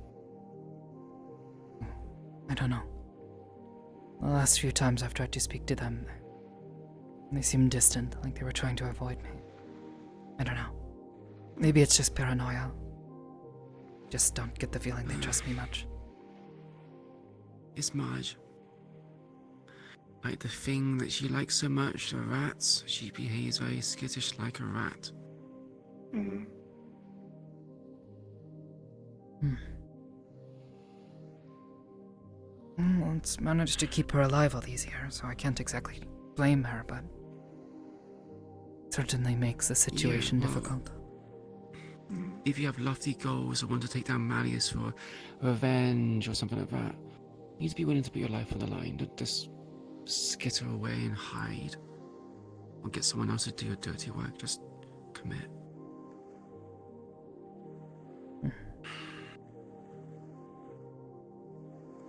I don't know. The last few times I've tried to speak to them, they seem distant, like they were trying to avoid me. I don't know. Maybe it's just paranoia. Just don't get the feeling they trust me much. It's Marge. Like the thing that she likes so much, the rats, she behaves very skittish like a rat. It's managed to keep her alive all these years, so I can't exactly blame her, but it certainly makes the situation difficult. If you have lofty goals or want to take down Malleus for revenge or something like that, you need to be willing to put your life on the line. Don't just skitter away and hide. Or get someone else to do your dirty work. Just commit.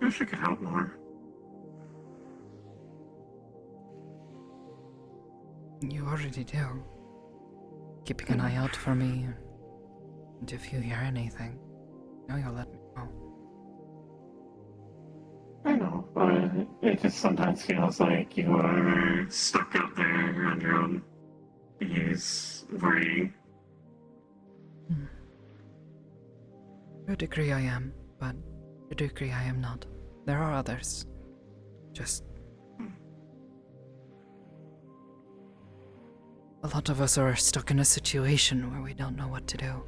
I wish I could help more. You already do. Keeping an eye out for me. And if you hear anything, you'll let me know. I know, but it just sometimes feels like you are stuck out there on your own. He's worrying. To a degree I am, but to a degree I am not. There are others. Just... a lot of us are stuck in a situation where we don't know what to do.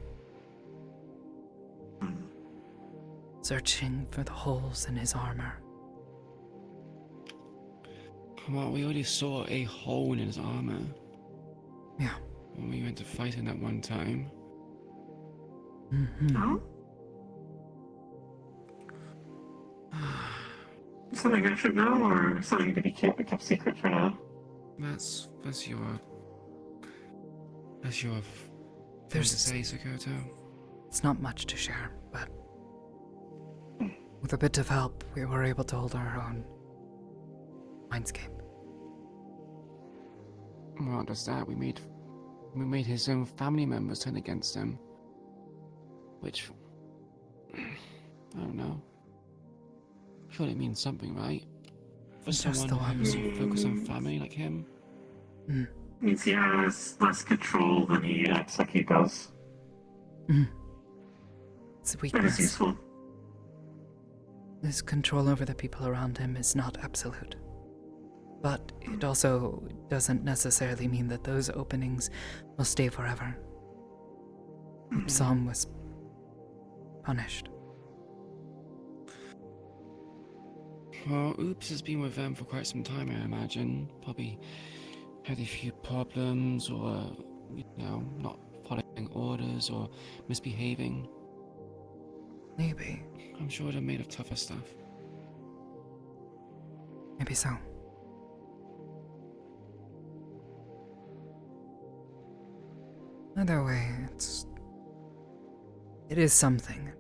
Searching for the holes in his armor. Well, we already saw a hole in his armor. Yeah. When we went to fight him that one time. No? Something I should know, or something to be kept secret for now? That's your thing to say, Sakoto. It's not much to share, but with a bit of help, we were able to hold our own mindscape. Well, just that we made his own family members turn against him, which I don't know. Surely it means something, right? For Just someone the one. who's focused on family like him? Means he has less control than he acts like he does. It's a That is weakness. useful. His control over the people around him is not absolute. But it also doesn't necessarily mean that those openings will stay forever. Some was punished. Well, Oops has been with them for quite some time, I imagine. Probably had a few problems or, not following orders or misbehaving. Maybe. I'm sure they're made of tougher stuff. Maybe so. Either way, it is something.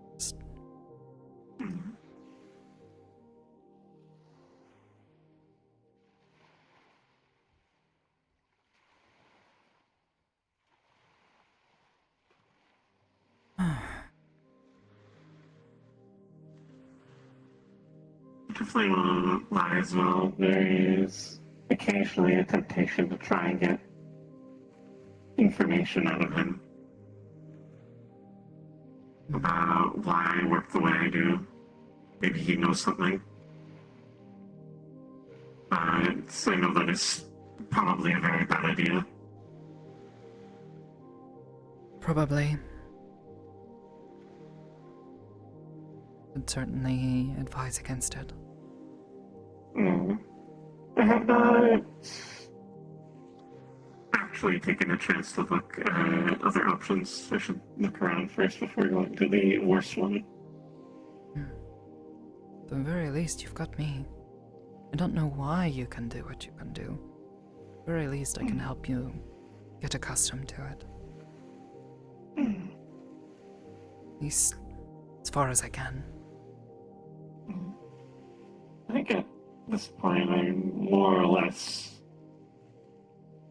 Definitely won't lie as well. There is occasionally a temptation to try and get information out of him about why I work the way I do. Maybe he knows something. So I know that it's probably a very bad idea. Probably. Would certainly advise against it. I have not actually taken a chance to look at other options. I should look around first before going to the worst one. At the very least, you've got me. I don't know why you can do what you can do. At the very least, I can help you get accustomed to it. At least, as far as I can. I think at this point I'm more or less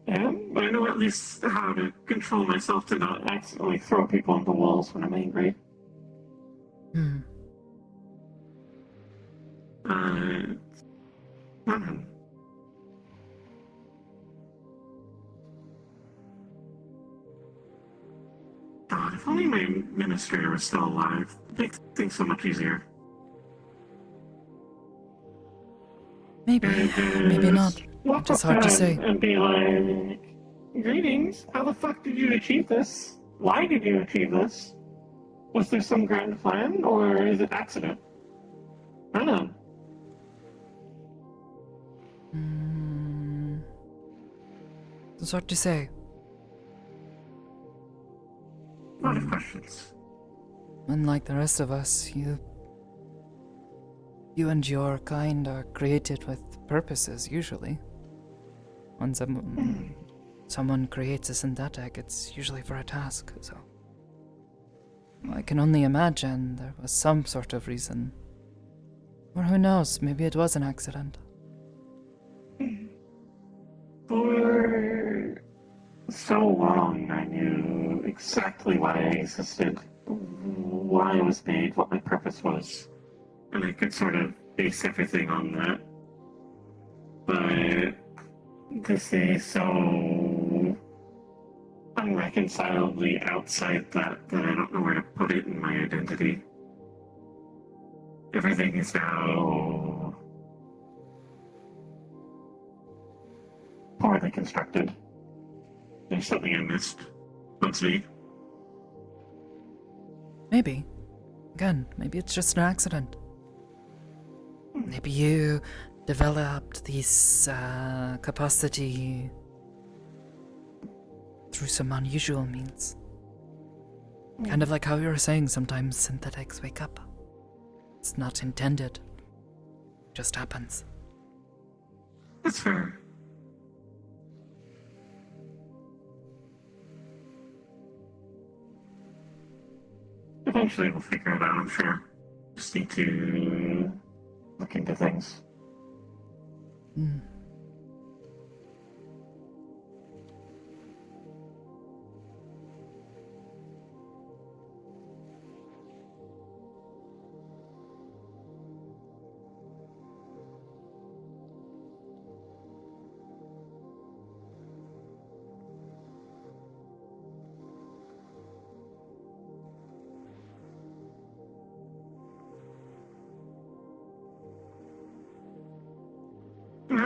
am. I know at least how to control myself to not accidentally throw people into walls when I'm angry. God, if only my administrator was still alive, it'd make things so much easier. Maybe, maybe not. Walk It's up hard to him say. and be like, "Greetings. How the fuck did you achieve this? Why did you achieve this? Was there some grand plan, or is it accident? I don't know." It's hard to say. A lot of questions. Unlike the rest of us, you and your kind are created with purposes, usually. When someone creates a synthetic, it's usually for a task, so... I can only imagine there was some sort of reason. Or who knows, maybe it was an accident. For so long, I knew exactly why I existed, why I was made, what my purpose was. And I could sort of base everything on that. But to stay so unreconcilably outside that I don't know where to put it in my identity. Everything is now poorly constructed. There's something I missed. Bugs me. Maybe. Again, maybe it's just an accident. Maybe you developed this capacity through some unusual means. Kind of like how you were saying, sometimes synthetics wake up. It's not intended. It just happens. That's fair. Eventually we'll figure it out, I'm sure. Just need to look into things.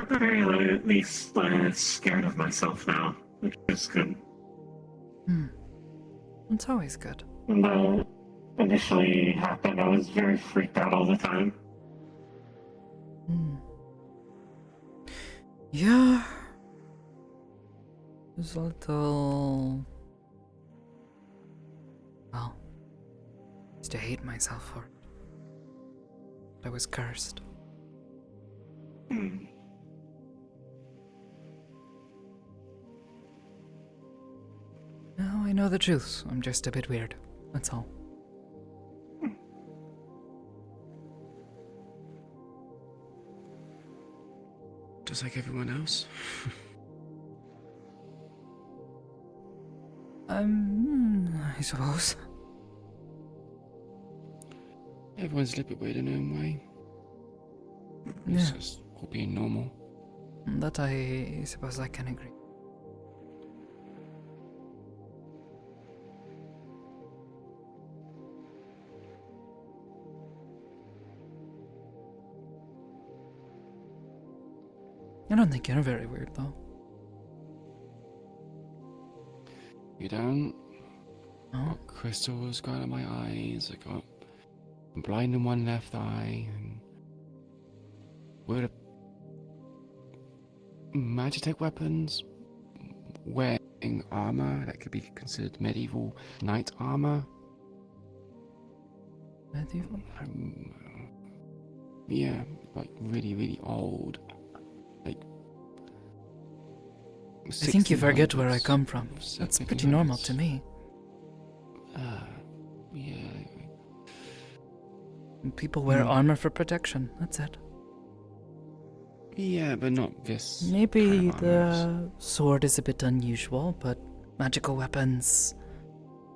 at the very least scared of myself now, which is good. It's always good. When that initially happened, I was very freaked out all the time. Yeah. It was a little... Well, I used to hate myself for it. I was cursed. Now I know the truth. I'm just a bit weird. That's all. Just like everyone else. I suppose. Everyone's a little bit weird in their own way. It's just all being normal. That I suppose I can agree. I don't think you're very weird, though. You don't? I got crystals going in my eyes. I got blind in one left eye. And weird magic weapons. Wearing armor that could be considered medieval knight armor. Medieval? Yeah, like really old. Like I think you forget where I come from. That's pretty normal to me. Yeah. People wear armor for protection, that's it. Yeah, but not this. Maybe kind of the sword is a bit unusual, but magical weapons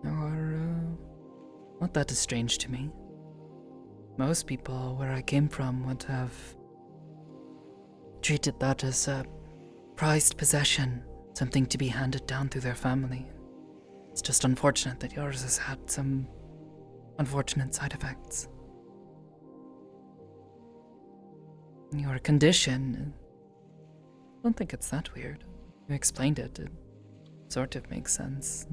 are not that strange to me. Most people where I came from would have treated that as a prized possession, something to be handed down through their family. It's just unfortunate that yours has had some unfortunate side effects. Your condition, I don't think it's that weird. You explained it. It sort of makes sense.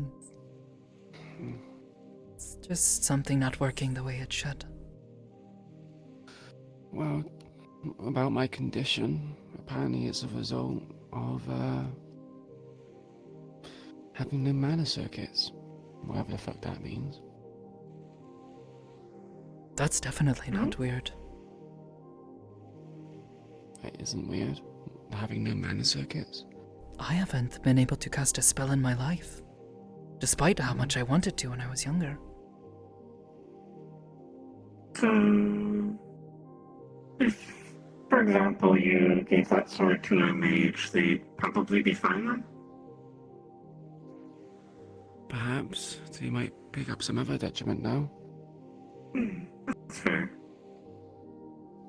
It's just something not working the way it should. Well, about my condition, apparently it's a result of having no mana circuits, whatever the fuck that means. That's definitely not weird. It isn't weird, having no mana circuits. I haven't been able to cast a spell in my life, despite how much I wanted to when I was younger. If, for example, you gave that sword to a mage, they'd probably be fine then? Perhaps they might pick up some other detriment now. That's fair.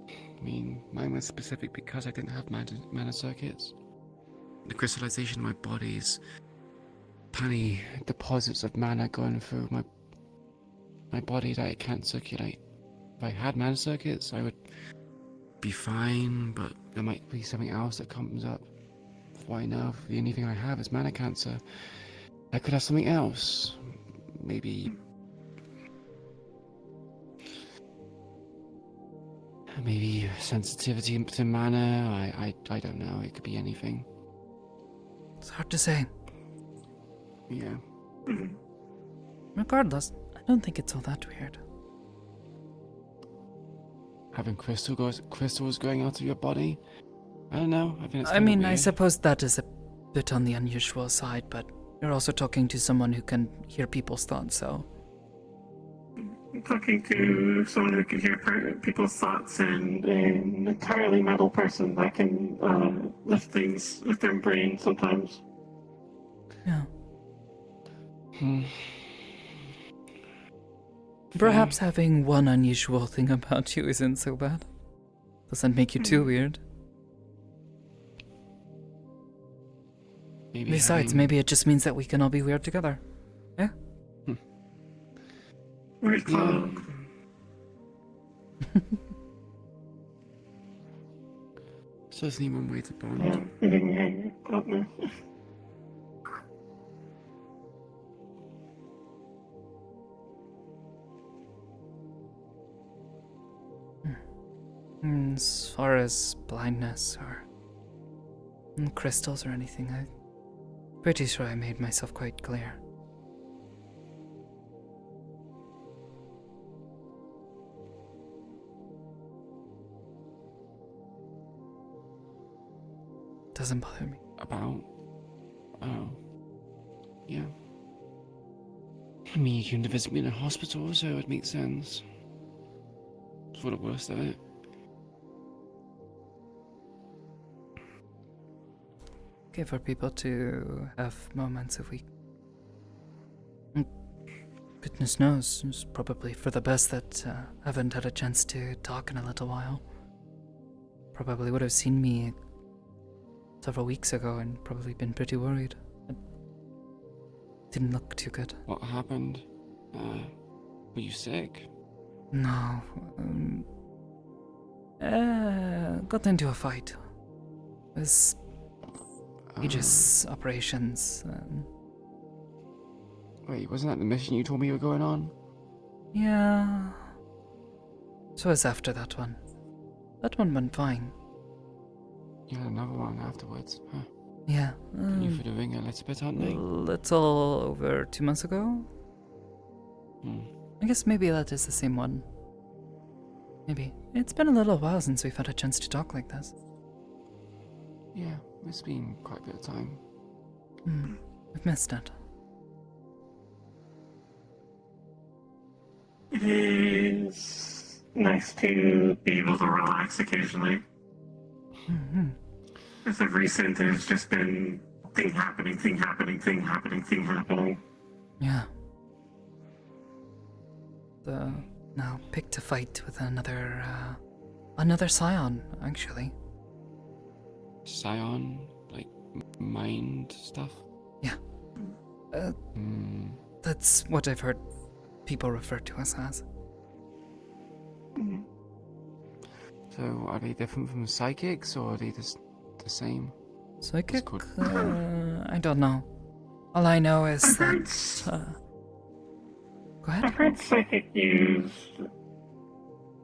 I mean, mine was specific because I didn't have mana circuits. The crystallization of my body's tiny deposits of mana going through my body that it can't circulate. If I had mana circuits, I would be fine, but there might be something else that comes up. Why now? The only thing I have is mana cancer. I could have something else. Maybe sensitivity to mana. I don't know. It could be anything. It's hard to say. Yeah. Regardless, I don't think it's all that weird. Having crystals going out of your body? I don't know. I think it's I mean, weird. I suppose that is a bit on the unusual side, but you're also talking to someone who can hear people's thoughts, so... I'm talking to someone who can hear people's thoughts and an entirely metal person that can lift things with their brain sometimes. Yeah. Perhaps having one unusual thing about you isn't so bad. Doesn't make you too weird. Besides, maybe it just means that we can all be weird together. Yeah? Weird club. Certainly one way to bond. Yeah, you didn't hang out there. As far as blindness or crystals or anything, I'm pretty sure I made myself quite clear. Doesn't bother me. About? Oh. Yeah. I mean, you came to visit me in a hospital, so it makes sense. For the worst of it. Okay, for people to have moments of weak. Goodness knows, it's probably for the best that I haven't had a chance to talk in a little while. Probably would have seen me several weeks ago and probably been pretty worried. It didn't look too good. What happened? Were you sick? No. Got into a fight. It was Aegis operations. Wait, wasn't that the mission you told me you were going on? Yeah. So it was after that one. That one went fine. You had another one afterwards, huh? Yeah. You for the ring a little bit, aren't they? A little over 2 months ago. I guess maybe that is the same one. Maybe. It's been a little while since we've had a chance to talk like this. Yeah, it's been quite a bit of time. I've missed it. It is nice to be able to relax occasionally. As of recent, there's just been thing happening. Yeah. Now picked a fight with another Scion, actually. Scion? Like, mind stuff? Yeah. That's what I've heard people refer to us as. So, are they different from psychics, or are they just the same? Psychic? I don't know. All I know is that... Go ahead. I've heard psychic used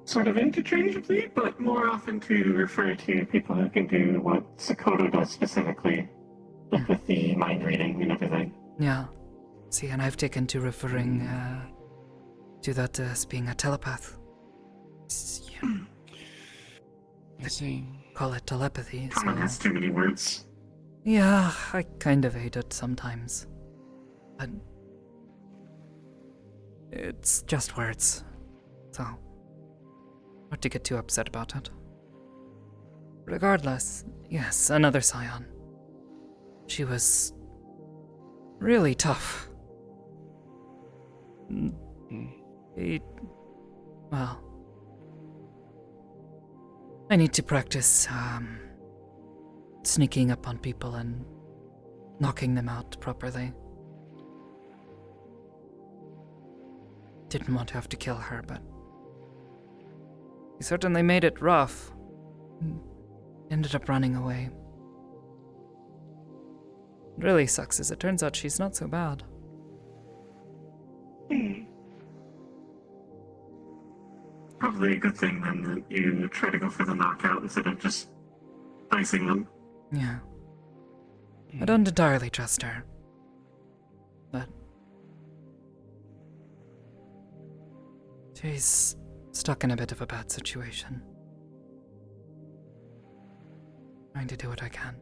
sort of interchangeably, but more often to refer to people who can do what Sakoto does specifically, like with the mind reading and everything. Yeah. See, and I've taken to referring to that as being a telepath. I see. Call it telepathy. Common has too many words. Yeah, I kind of hate it sometimes. But it's just words. So, not to get too upset about it. Regardless, yes, another Scion. She was really tough. Well, I need to practice sneaking up on people and knocking them out properly. Didn't want to have to kill her, but he certainly made it rough. Ended up running away. It really sucks as it turns out she's not so bad. Probably a good thing then that you try to go for the knockout instead of just icing them. Yeah. I don't entirely trust her. But she's stuck in a bit of a bad situation. Trying to do what I can.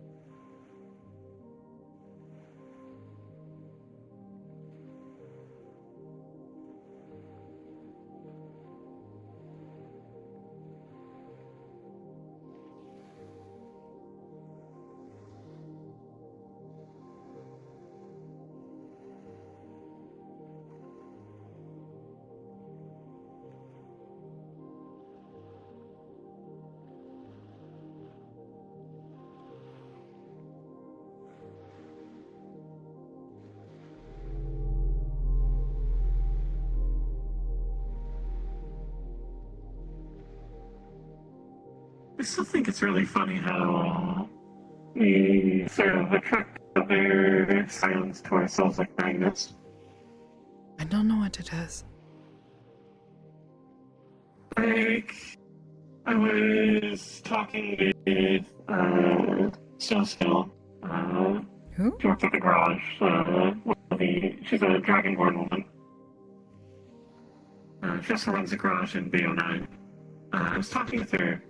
I still think it's really funny how we sort of attract other scions to ourselves like magnets. I don't know what it is. Like, I was talking with, Still, who? She works at the garage, she's a Dragonborn woman. She also runs a garage in BO9. I was talking with her,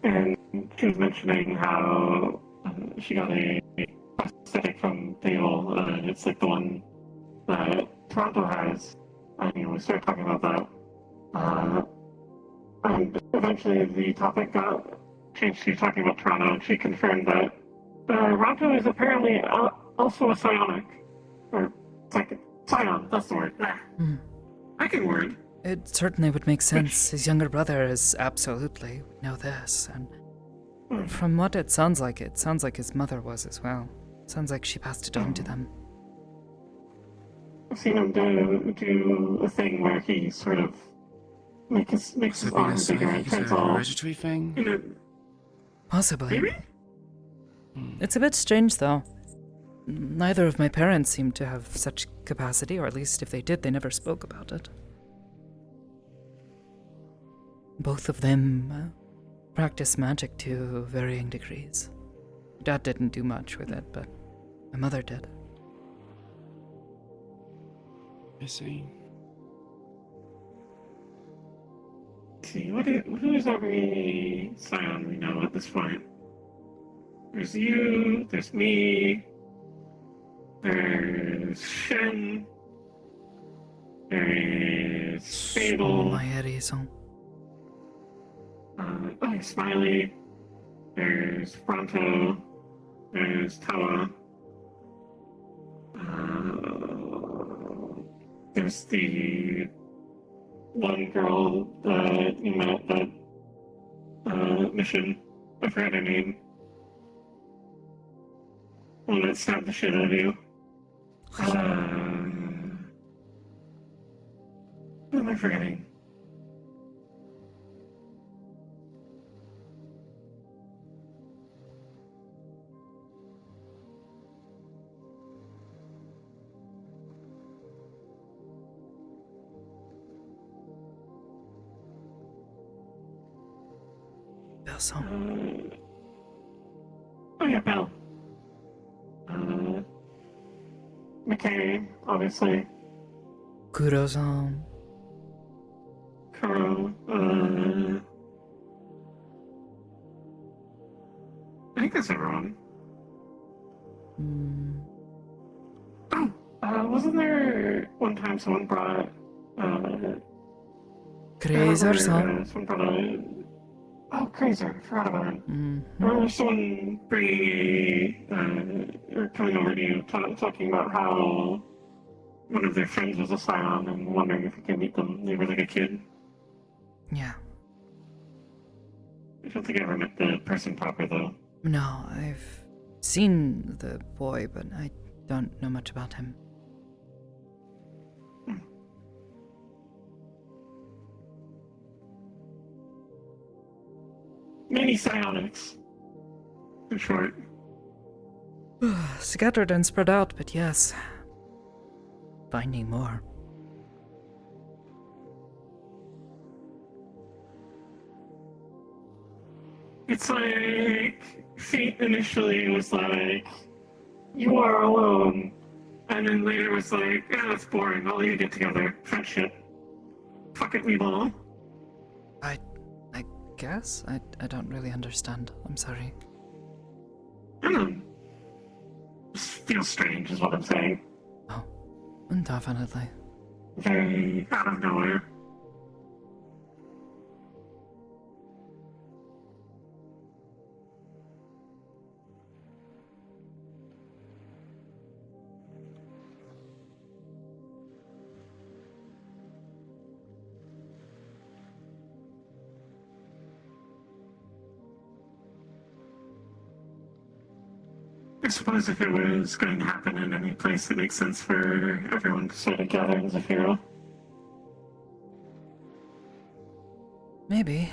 and she was mentioning how she got a prosthetic from Dale. It's like the one that Toronto has. I mean, we started talking about that. And eventually the topic got changed to talking about Toronto, and she confirmed that Ronto is apparently also a psionic. Or scion, that's the word. I can word. It certainly would make sense. His younger brother is absolutely, we know this, and from what it sounds like his mother was as well. Sounds like she passed it on to them. I've seen him do a thing where he sort of makes his arm bigger and turns all... hereditary thing? Possibly. Maybe? It's a bit strange, though. Neither of my parents seem to have such capacity, or at least if they did, they never spoke about it. Both of them practice magic to varying degrees. Dad didn't do much with it, but my mother did. I see. Who is every scion we know at this point? There's you, there's me, there's Shen, there is Fable, Smiley, there's Fronto, there's Tawa, there's the one girl that you met at that mission. I forgot her name. One that stabbed the shit out of you. Who am I forgetting? Oh yeah, Bell. McKay, obviously. Kuro-san. Kuro, I think that's everyone. Wasn't there one time someone brought, Krazer-san? someone brought Krazer, I forgot about it. Remember someone bringing or coming over to you, talking about how one of their friends was a scion and wondering if you could meet them. They were like a kid. Yeah. I don't think I ever met the person proper, though. No, I've seen the boy, but I don't know much about him. Many psionics, in short. Scattered and spread out, but yes. Finding more. It's like, Fate initially was like, you are alone. And then later was like, yeah, that's boring, all you get together, friendship. Fuck it, we ball. I guess? I don't really understand. I'm sorry. I don't know. Just feels strange is what I'm saying. Oh, definitely. Very out of nowhere. I suppose if it was going to happen in any place, it makes sense for everyone to sort of gather as a hero. Maybe.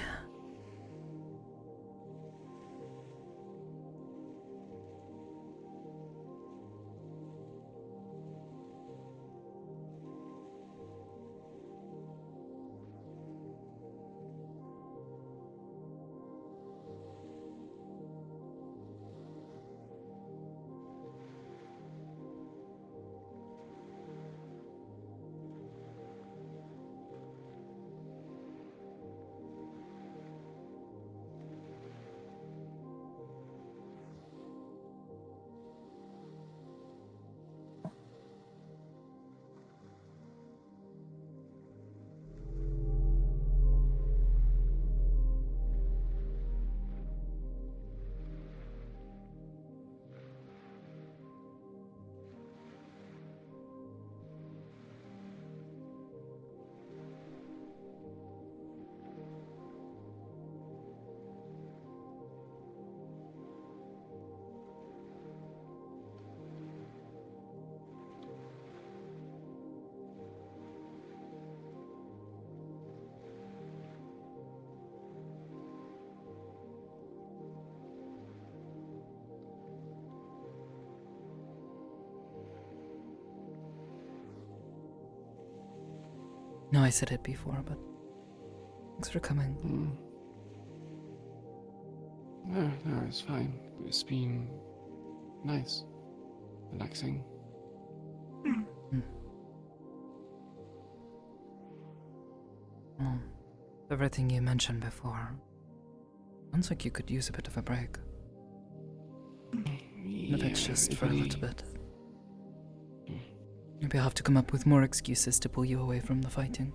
No, I said it before, but thanks for coming. No, it's fine. It's been nice. Relaxing. Well, everything you mentioned before. Sounds like you could use a bit of a break. If it's just for a little bit. Maybe I'll have to come up with more excuses to pull you away from the fighting.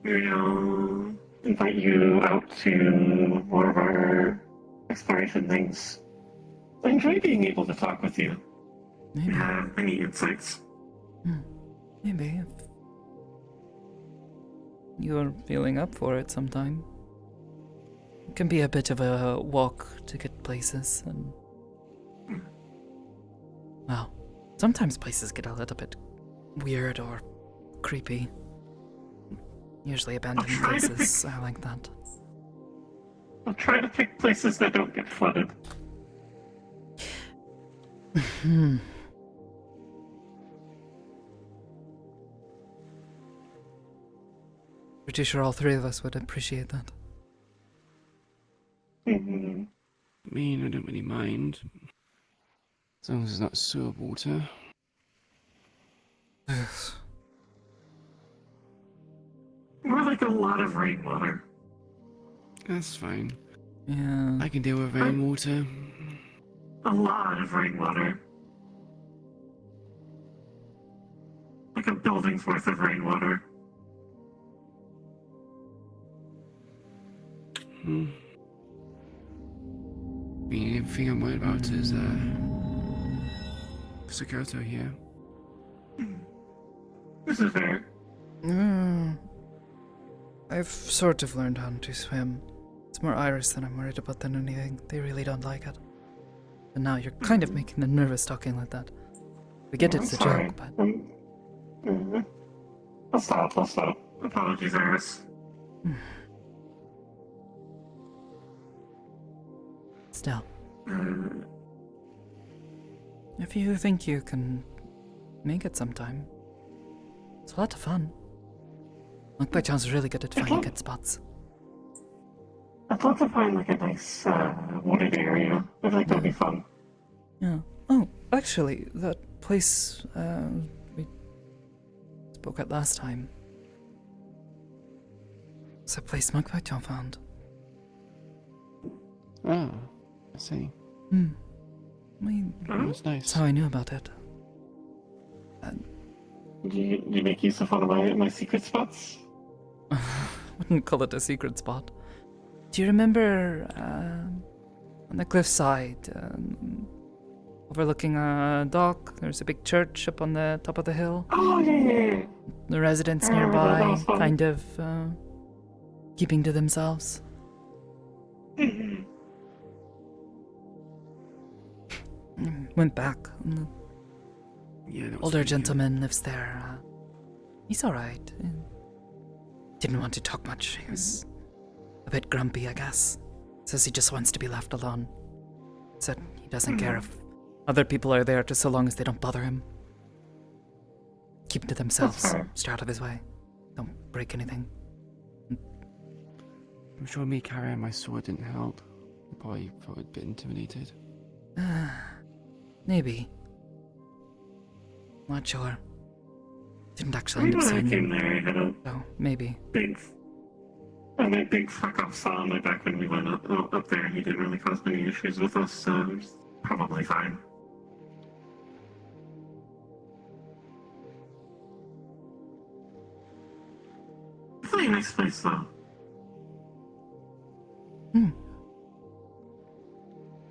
Maybe I'll invite you out to more of our exploration things. I enjoy being able to talk with you. Maybe. Have any insights. Maybe if you're feeling up for it sometime. It can be a bit of a walk to get places, and well, sometimes places get a little bit weird or creepy. Usually abandoned places are like that. I'll try to pick places that don't get flooded. Pretty sure all three of us would appreciate that. I mean, I don't really mind. As long as it's not sewer water. Yes. More like a lot of rainwater. That's fine. Yeah. I can deal with rainwater. A lot of rainwater. Like a building's worth of rainwater. The only thing I'm worried about is Sakoto here. This is fair. I've sort of learned how to swim. It's more Iris than I'm worried about than anything. They really don't like it. And now you're kind of making them nervous talking like that. We get it's a joke, but... I'll stop. Apologies, Iris. Still. If you think you can make it sometime, it's a lot of fun. Mukbai's really good at finding good spots. I'd love to find like a nice wooded area. I think that'd be fun. Yeah. Oh, actually, that place we spoke at last time. It's a place Mukbai found. Oh, I see. That's nice. That's how I knew about it. Do you make use of one of my secret spots? Wouldn't call it a secret spot. Do you remember on the cliffside, overlooking a dock? There's a big church up on the top of the hill. Oh yeah. The residents I remember that. That nearby, was fun. kind of keeping to themselves. Went back. Yeah, that was Older pretty gentleman lives there. He's alright. Didn't want to talk much. He was a bit grumpy, I guess. Says he just wants to be left alone. Said he doesn't care if other people are there just so long as they don't bother him. Keep to themselves. Stay out of his way. Don't break anything. I'm sure me carrying my sword didn't help. I probably felt a bit intimidated. Maybe. Not sure. Didn't actually end up When I seeing came him. there, I had a So, maybe. big fuck off saw on my back when we went up there. He didn't really cause any issues with us, so it's probably fine. Really nice place, though.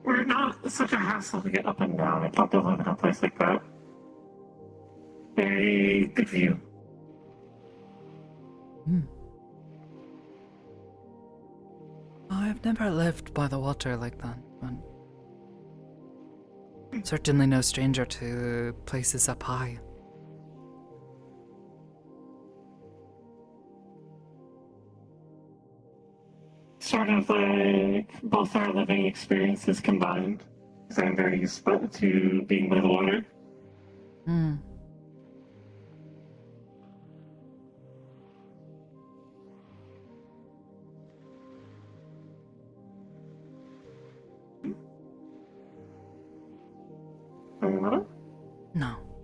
We're not such a hassle to get up and down. I'd love to live in a place like that. Very good view. I've never lived by the water like that, but certainly no stranger to places up high. Sort of like both our living experiences combined. Because I'm very used to being by the water.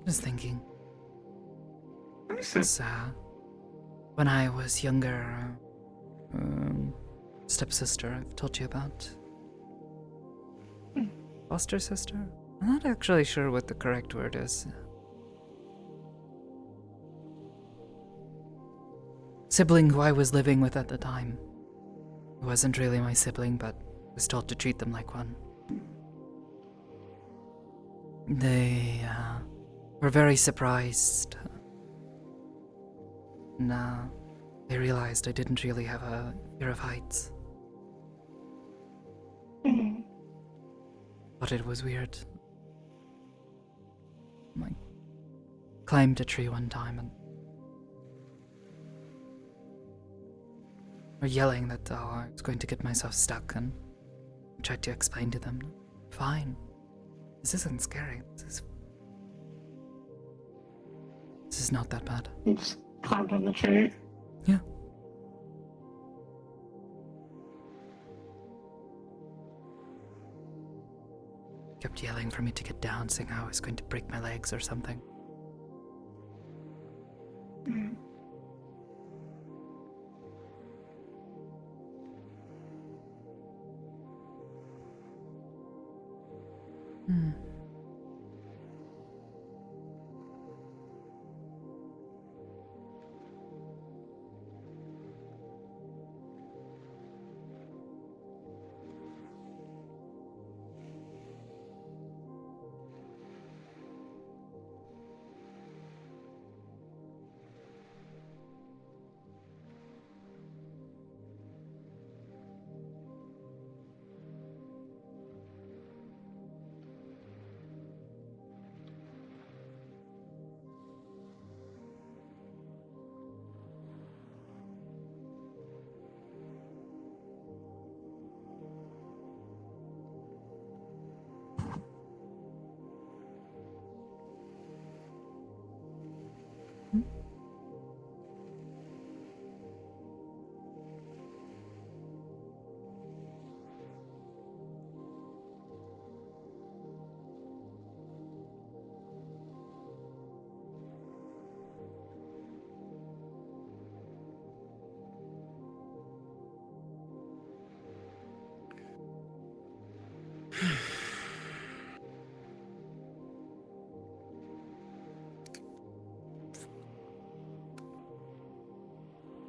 Just thinking. Because, when I was younger, stepsister I've told you about. Foster sister? I'm not actually sure what the correct word is. Sibling who I was living with at the time. Who wasn't really my sibling, but was told to treat them like one. They were very surprised. And they realized I didn't really have a fear of heights. Thought it was weird. I climbed a tree one time and were yelling that I was going to get myself stuck, and I tried to explain to them, fine, this isn't scary, this is not that bad. You just climbed on the tree? Yeah. Kept yelling for me to get down, saying I was going to break my legs or something.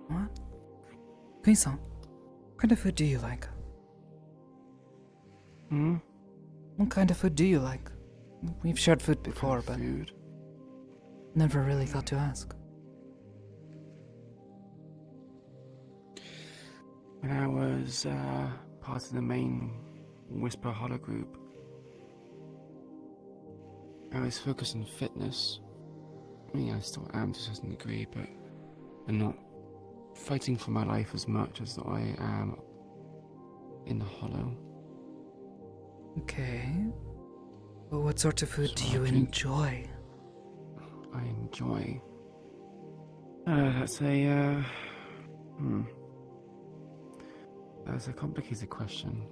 What? Queen-san, what kind of food do you like? What kind of food do you like? We've shared food before, but never really thought to ask. When I was part of the main Whisper Hollow group, I was focused on fitness. I mean, I still am to a certain degree, but I'm not fighting for my life as much as I am in the Hollow. Okay. Well, what sort of food do you enjoy? I enjoy. That's a That's a complicated question.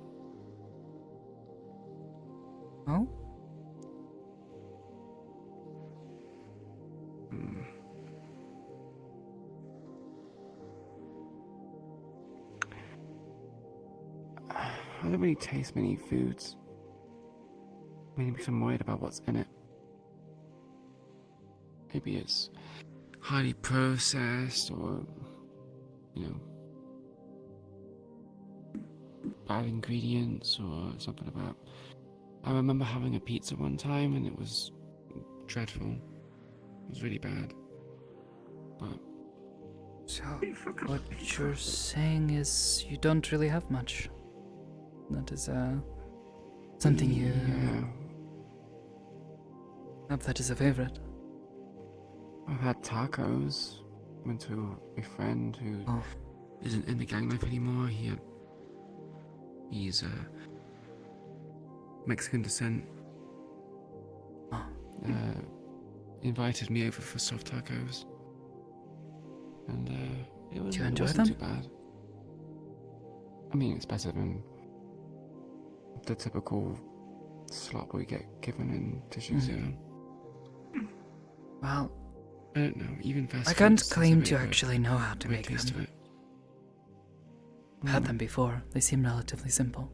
Oh? I don't really taste many foods. Maybe because I'm worried about what's in it. Maybe it's highly processed or, bad ingredients or something about. I remember having a pizza one time and it was dreadful. It was really bad. But so, what you're saying is you don't really have much. That is something you have that is a favorite. I've had tacos. Went to a friend who isn't in the gang life anymore. He's Mexican descent. Invited me over for soft tacos, and it was. Do you enjoy wasn't them? too bad. I mean, it's better than the typical slop we get given in Tissue Zero. Well, I don't know. Even fast I food can't just has a claim bit to of a actually know how to weird make taste to them. it. I've had them before. They seem relatively simple.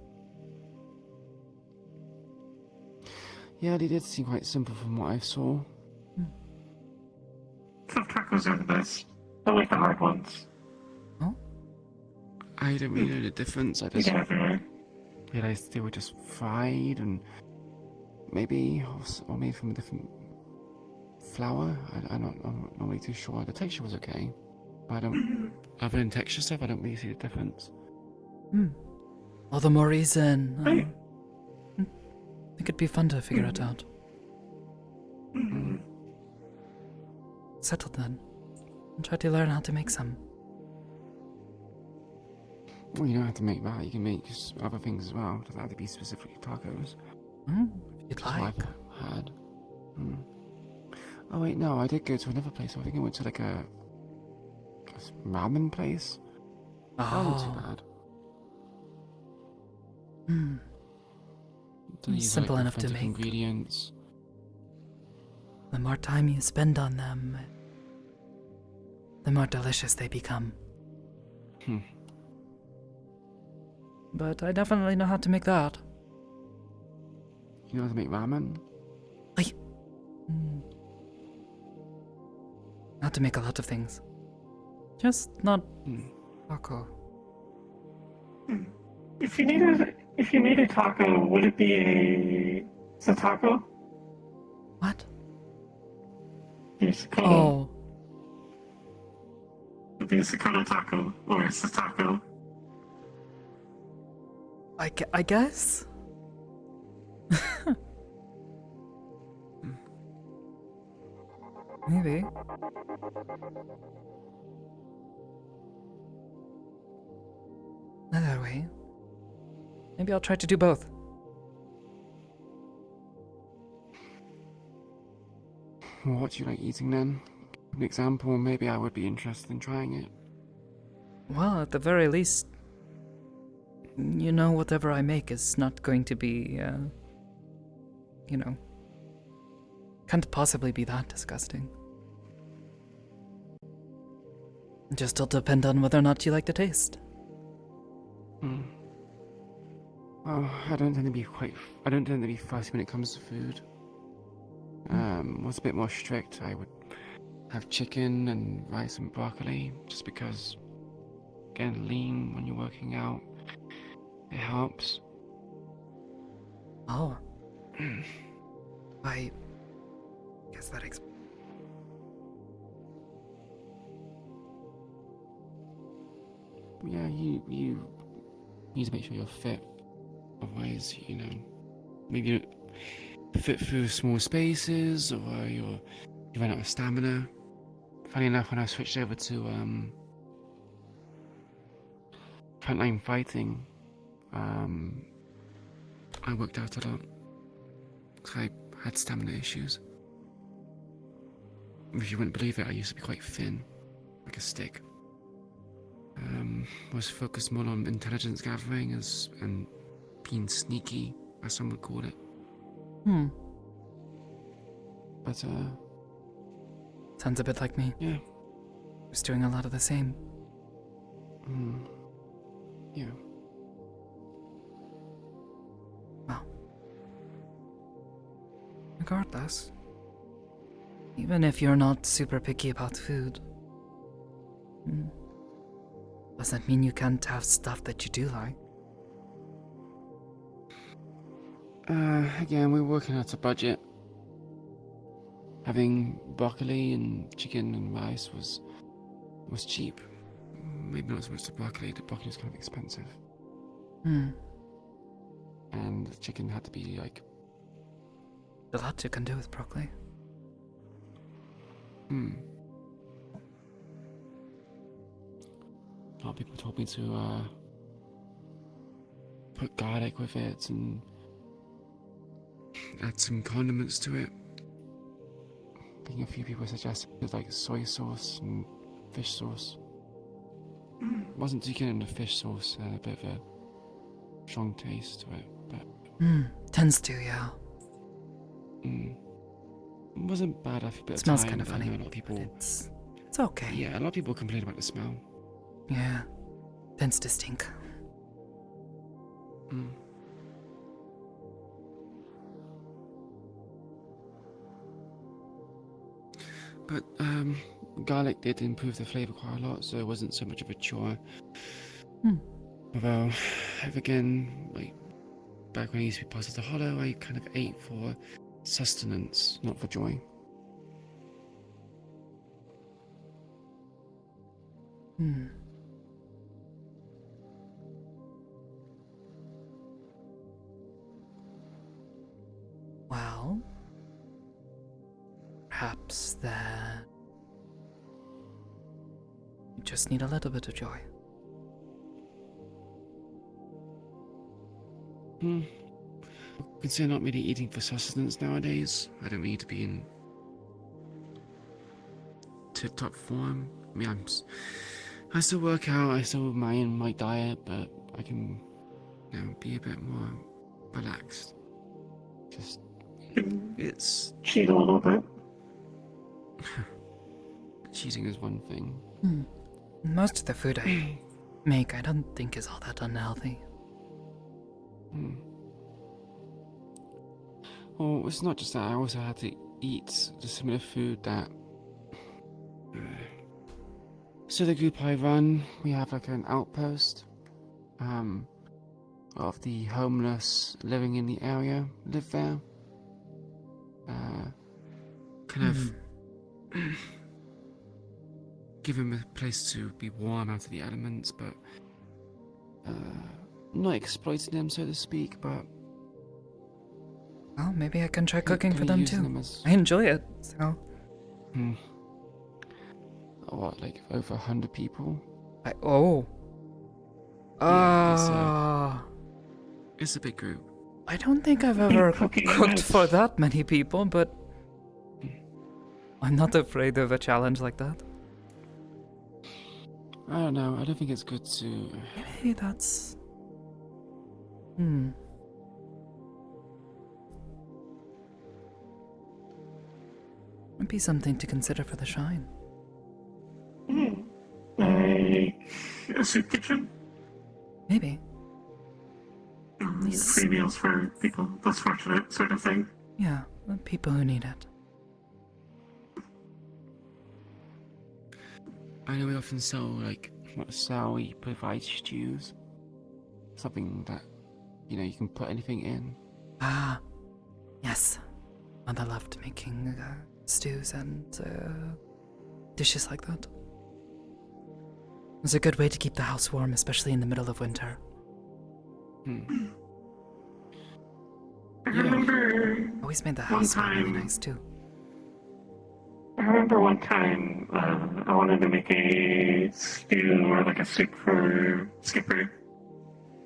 Yeah, they did seem quite simple from what I saw. Soft tacos are the best. I like the hard ones. I don't really know the difference. I You just get everywhere. realized they were just fried and maybe or made from a different flour. I'm not really too sure. The texture was okay, but I don't. Other than texture stuff, I don't really see the difference. All the more reason. I think it'd be fun to figure it out. Settled then. And try to learn how to make some. Well, you don't have to make that. You can make other things as well. It doesn't have to be specifically tacos. If you'd That's what like. I've had. Oh wait, no, I did go to another place. I think I went to like a ramen place. That wasn't too bad. They use, Simple like, enough to authentic make. Ingredients. The more time you spend on them, the more delicious they become. But I definitely know how to make that. You know how to make ramen? How to make a lot of things. Just not taco. If you made a taco, would it be a Sakoto? What? Yes, Sakoto. Oh. Would it be a Sakoto taco or a Satako? I guess? Maybe. Either way. Maybe I'll try to do both. What do you like eating then? An example, maybe I would be interested in trying it. Well, at the very least, you know, whatever I make is not going to be, can't possibly be that disgusting. Just will depend on whether or not you like the taste. Well, I don't tend to be fussy when it comes to food. Was a bit more strict. I would have chicken and rice and broccoli, just because getting lean when you're working out, it helps. Oh. I guess that explains. Yeah, you need to make sure you're fit. Otherwise, maybe you don't fit through small spaces, or you run out of stamina. Funny enough, when I switched over to frontline fighting, I worked out a lot because I had stamina issues. If you wouldn't believe it, I used to be quite thin, like a stick. Was focused more on intelligence gathering and being sneaky, as some would call it. But sounds a bit like me. Yeah. Was doing a lot of the same. Yeah. Well. Regardless, even if you're not super picky about food, doesn't mean you can't have stuff that you do like. Again, we're working out a budget. Having broccoli and chicken and rice was cheap. Maybe not so much the broccoli. The broccoli was kind of expensive. And the chicken had to be like... A lot you can do with broccoli. A lot of people told me to put garlic with it and add some condiments to it. I think a few people suggested like soy sauce and fish sauce. Wasn't too keen on the fish sauce, a bit of a strong taste to it, but... Tends to, yeah. wasn't bad after a bit It of smells time. kind of but I funny. know a lot of people. It's okay. Yeah, a lot of people complain about the smell. Yeah. Tends to stink. Mm. But garlic did improve the flavor quite a lot, so it wasn't so much of a chore. Although, again, like back when I used to be part of the Hollow, I kind of ate for sustenance, not for joy. Well, perhaps that you just need a little bit of joy. Consider not really eating for sustenance nowadays. I don't need to be in tip-top form. I mean, I still work out, I still mind my diet, but I can, be a bit more relaxed. Just, it's... Cheat a little bit. Cheating is one thing. Most of the food I make, I don't think is all that unhealthy. Well, it's not just that, I also had to eat the similar food that... So the group I run, we have like an outpost of the homeless living in the area, live there. Kind of give them a place to be warm out of the elements, but not exploiting them, so to speak, but... Well, maybe I can try cooking for them using too. them as- I enjoy it, so... What, like over 100 people? Yeah, It's a big group. I don't think I've ever cooked for that many people, but I'm not afraid of a challenge like that. I don't know, I don't think it's good to... Maybe that's... Might be something to consider for the shrine. A soup kitchen? Maybe. Free meals for people less fortunate, sort of thing. Yeah, the people who need it. I know we often we provide stews. Something that, you can put anything in. Ah, yes. Mother loved making stews and dishes like that. It's a good way to keep the house warm, especially in the middle of winter. I remember Always made the house smell really nice too. I remember one time I wanted to make a stew or like a soup for Skipper,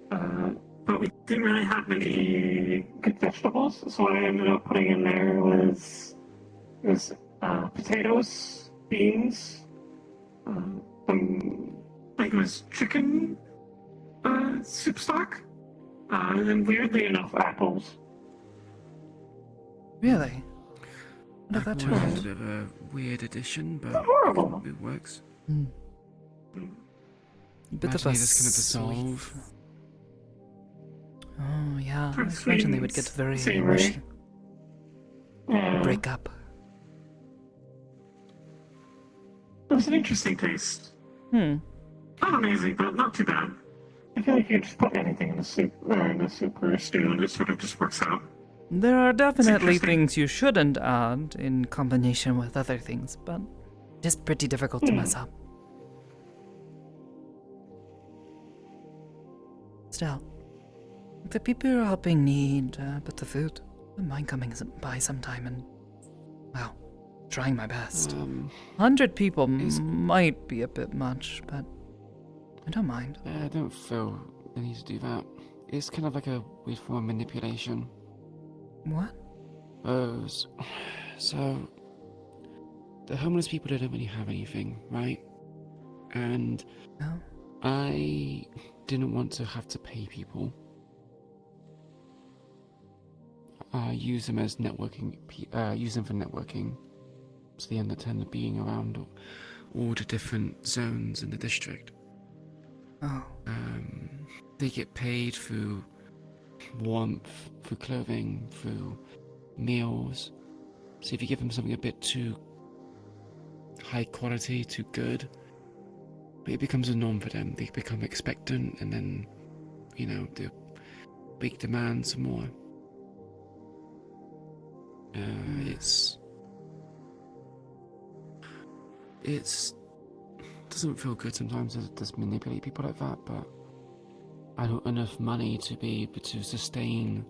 but we didn't really have many good vegetables, so what I ended up putting in there was potatoes, beans, I think it was chicken soup stock, and then weirdly enough, apples. Really? What did that turn Apple's out? a bit of a weird addition, but Not horrible. it works. A bit of Imagine a this kind of sweet... dissolve. Oh yeah, I Sort of imagine sweet they would get and very savory. mushy. Break up. It was an interesting taste. Not amazing, but not too bad. I feel like you can just put anything in the soup or a stew, and it sort of just works out. There are definitely things you shouldn't add in combination with other things, but it's pretty difficult to mess up. Still, if the people you're helping need a bit of food, I don't mind coming by sometime and, well, trying my best. 100 people might be a bit much, but I don't mind. I don't feel the need to do that. It's kind of like a weird form of manipulation. What? So, the homeless people don't really have anything, right? And I didn't want to have to pay people. use them as networking. Use them for networking. So they end up being around all the different zones in the district. Oh. They get paid through warmth, through clothing, through meals. So if you give them something a bit too high quality, too good, it becomes a norm for them. They become expectant, and then, the big demands for more. It's doesn't feel good sometimes to just manipulate people like that, but I don't have enough money to be able to sustain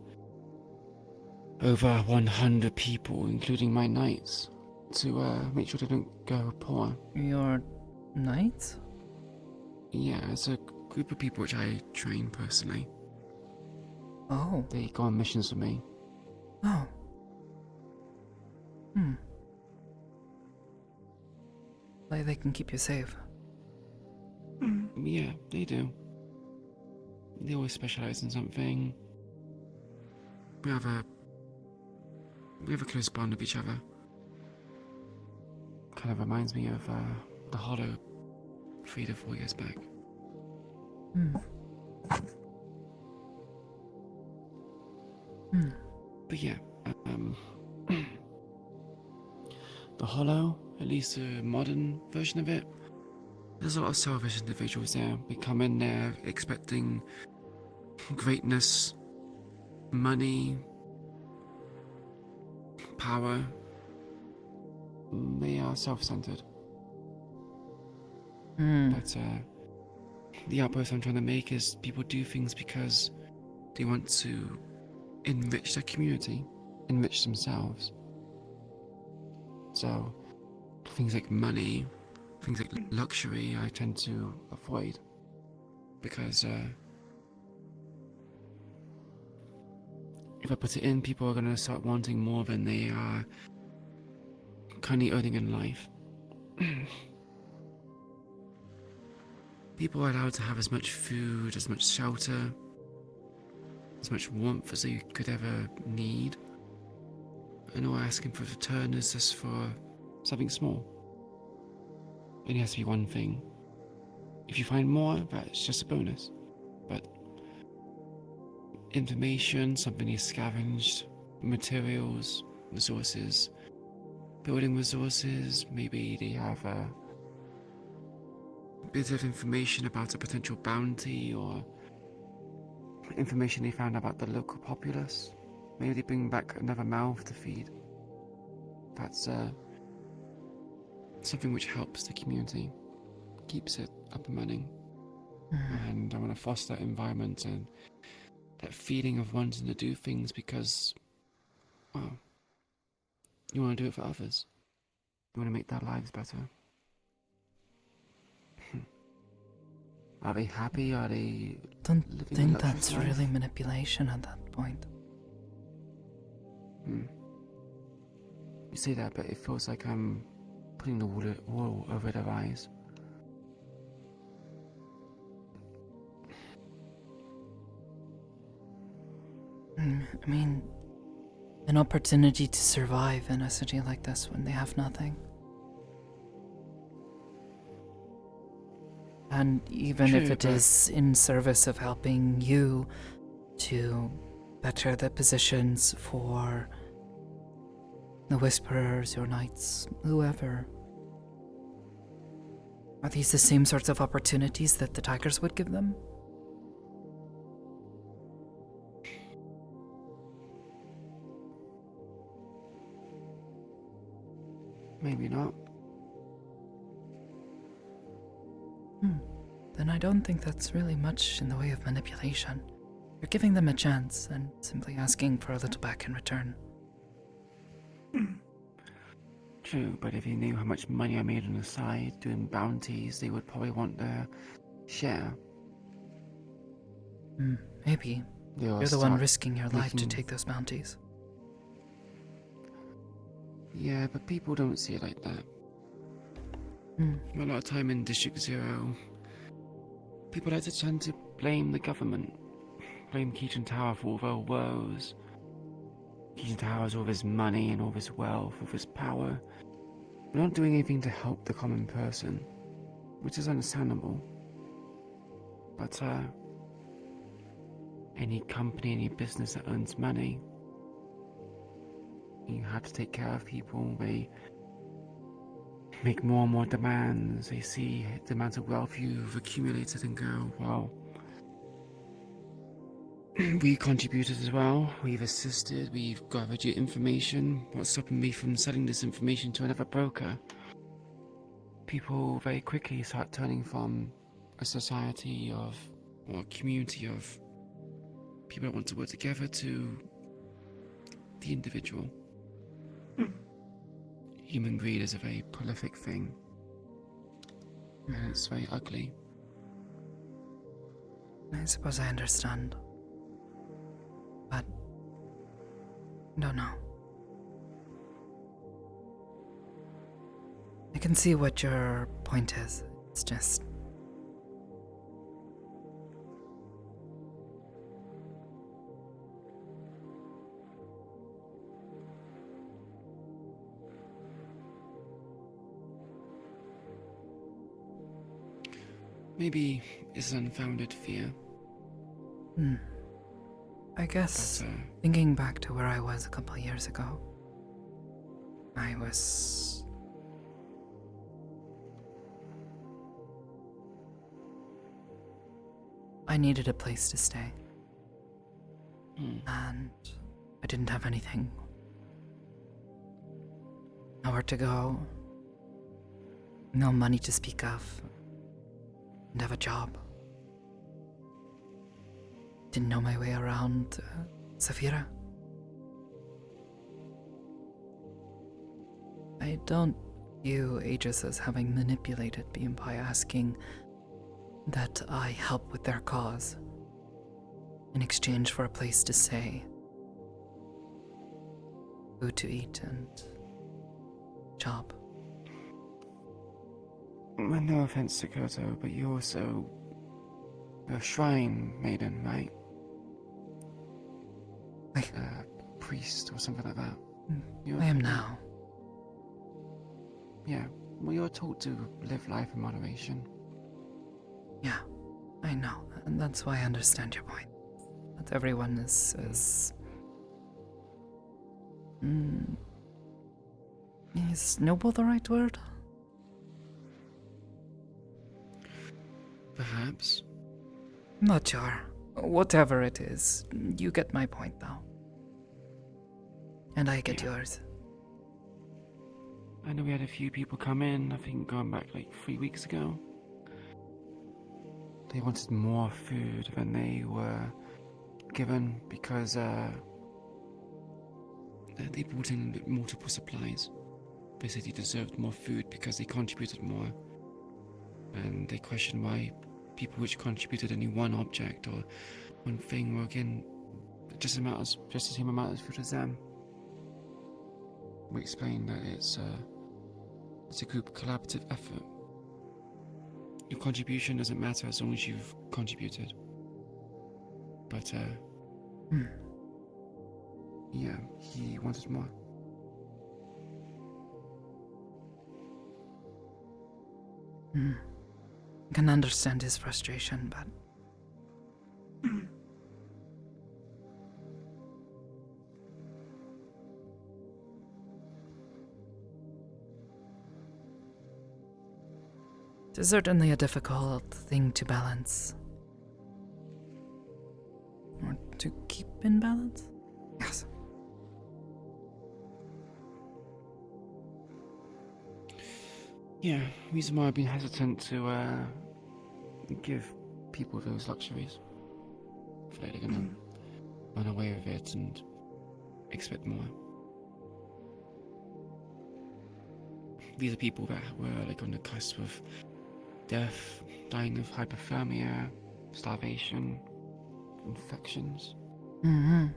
over 100 people, including my knights, to make sure they don't go poor. Your knights? Yeah, it's a group of people which I train personally. Oh. They go on missions for me. Oh. Like they can keep you safe. Yeah, they do. They always specialize in something. We have a close bond with each other. Kind of reminds me of the Hollow 3 to 4 years back. But yeah, the Hollow, at least a modern version of it, there's a lot of selfish individuals there. They come in there expecting greatness, money, power. They are self-centered. But the outpost I'm trying to make is people do things because they want to enrich their community, enrich themselves. So things like money, things like luxury, I tend to avoid because if I put it in, people are going to start wanting more than they are currently earning in life. People are allowed to have as much food, as much shelter, as much warmth as they could ever need. And all asking for return is just for something small. It only has to be one thing. If you find more, that's just a bonus. But information, something is scavenged, materials, resources, building resources, maybe they have a bit of information about a potential bounty or information they found about the local populace. Maybe they bring back another mouth to feed. That's something which helps the community, keeps it up and running. And I want to foster that environment and that feeling of wanting to do things because, well, you want to do it for others. You want to make their lives better. Are they happy? Are they Don't living think a luxurious that's life? really manipulation at that point. You say that, but it feels like I'm putting the wool over their eyes. I mean, an opportunity to survive in a city like this when they have nothing. And even if True, it but- is in service of helping you to better the positions for the Whisperers, your knights, whoever. Are these the same sorts of opportunities that the Tigers would give them? Maybe not. Then I don't think that's really much in the way of manipulation. You're giving them a chance and simply asking for a little back in return. True, but if they knew how much money I made on the side doing bounties, they would probably want their share. Maybe. They'll You're the one start risking your life to making- take those bounties. Yeah, but people don't see it like that. A lot of time in District Zero, people like to tend to blame the government, blame Keaton Tower for all their woes. He has all this money and all this wealth, all this power, but not doing anything to help the common person, which is understandable. But any company, any business that earns money, you have to take care of people. They make more and more demands. They see the amount of wealth you've accumulated and go, well, we contributed as well. We've assisted. We've gathered your information. What's stopping me from selling this information to another broker? People very quickly start turning from a society of, or a community of people that want to work together to the individual. Human greed is a very prolific thing, and it's very ugly. I suppose I understand. But I don't know. I can see what your point is. It's just maybe it's unfounded fear. I guess, thinking back to where I was a couple of years ago, I needed a place to stay. And I didn't have anything. Nowhere to go. No money to speak of. Didn't have a job. Didn't know my way around Saphira. I don't view Aegis as having manipulated me by asking that I help with their cause in exchange for a place to stay, food to eat, and job. Well, no offense, Sakoto, but you're also a shrine maiden, right? Like a priest or something like that. I am now. Yeah, well, you're taught to live life in moderation. Yeah, I know, and that's why I understand your point. That everyone is noble the right word? Perhaps. Not sure. Whatever it is, you get my point, though. And I get yours. I know we had a few people come in, I think going back like 3 weeks ago. They wanted more food than they were given because they brought in multiple supplies. They said they deserved more food because they contributed more. And they questioned why people which contributed only one object or one thing were again just the same amount as food as them. We explained that it's a group collaborative effort. Your contribution doesn't matter as long as you've contributed. But yeah, he wanted more. I can understand his frustration, but it is certainly a difficult thing to balance. Or to keep in balance? Yes. Yeah, reason why I've been hesitant to give people those luxuries. I feel like they're gonna run away with it and expect more. These are people that were like on the cusp of death, dying of hypothermia, starvation, infections. Mm-hmm.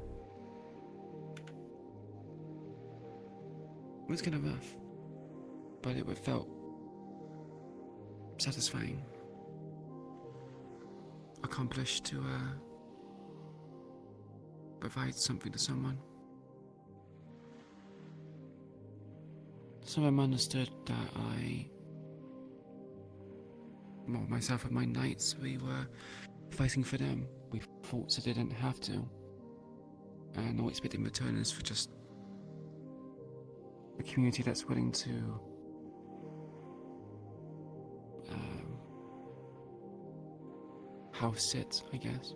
It was kind of rough, but it felt satisfying, accomplished to provide something to someone. some of them understood that myself and my knights, we were fighting for them. We fought so they didn't have to. And all expecting return is for just a community that's willing to house sit, I guess.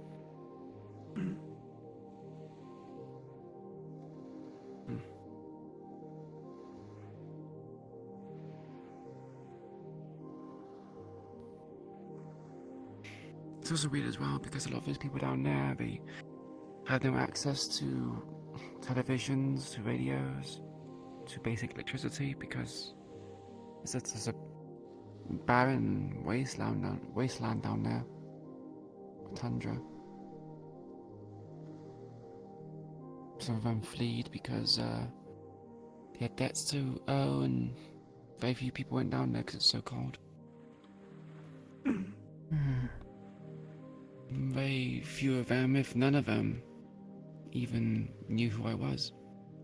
It's also weird as well because a lot of those people down there, they had no access to televisions, to radios, to basic electricity because it's a barren wasteland down there, tundra. Some of them fled because they had debts to owe, and very few people went down there because it's so cold. Very few of them, if none of them, even knew who I was.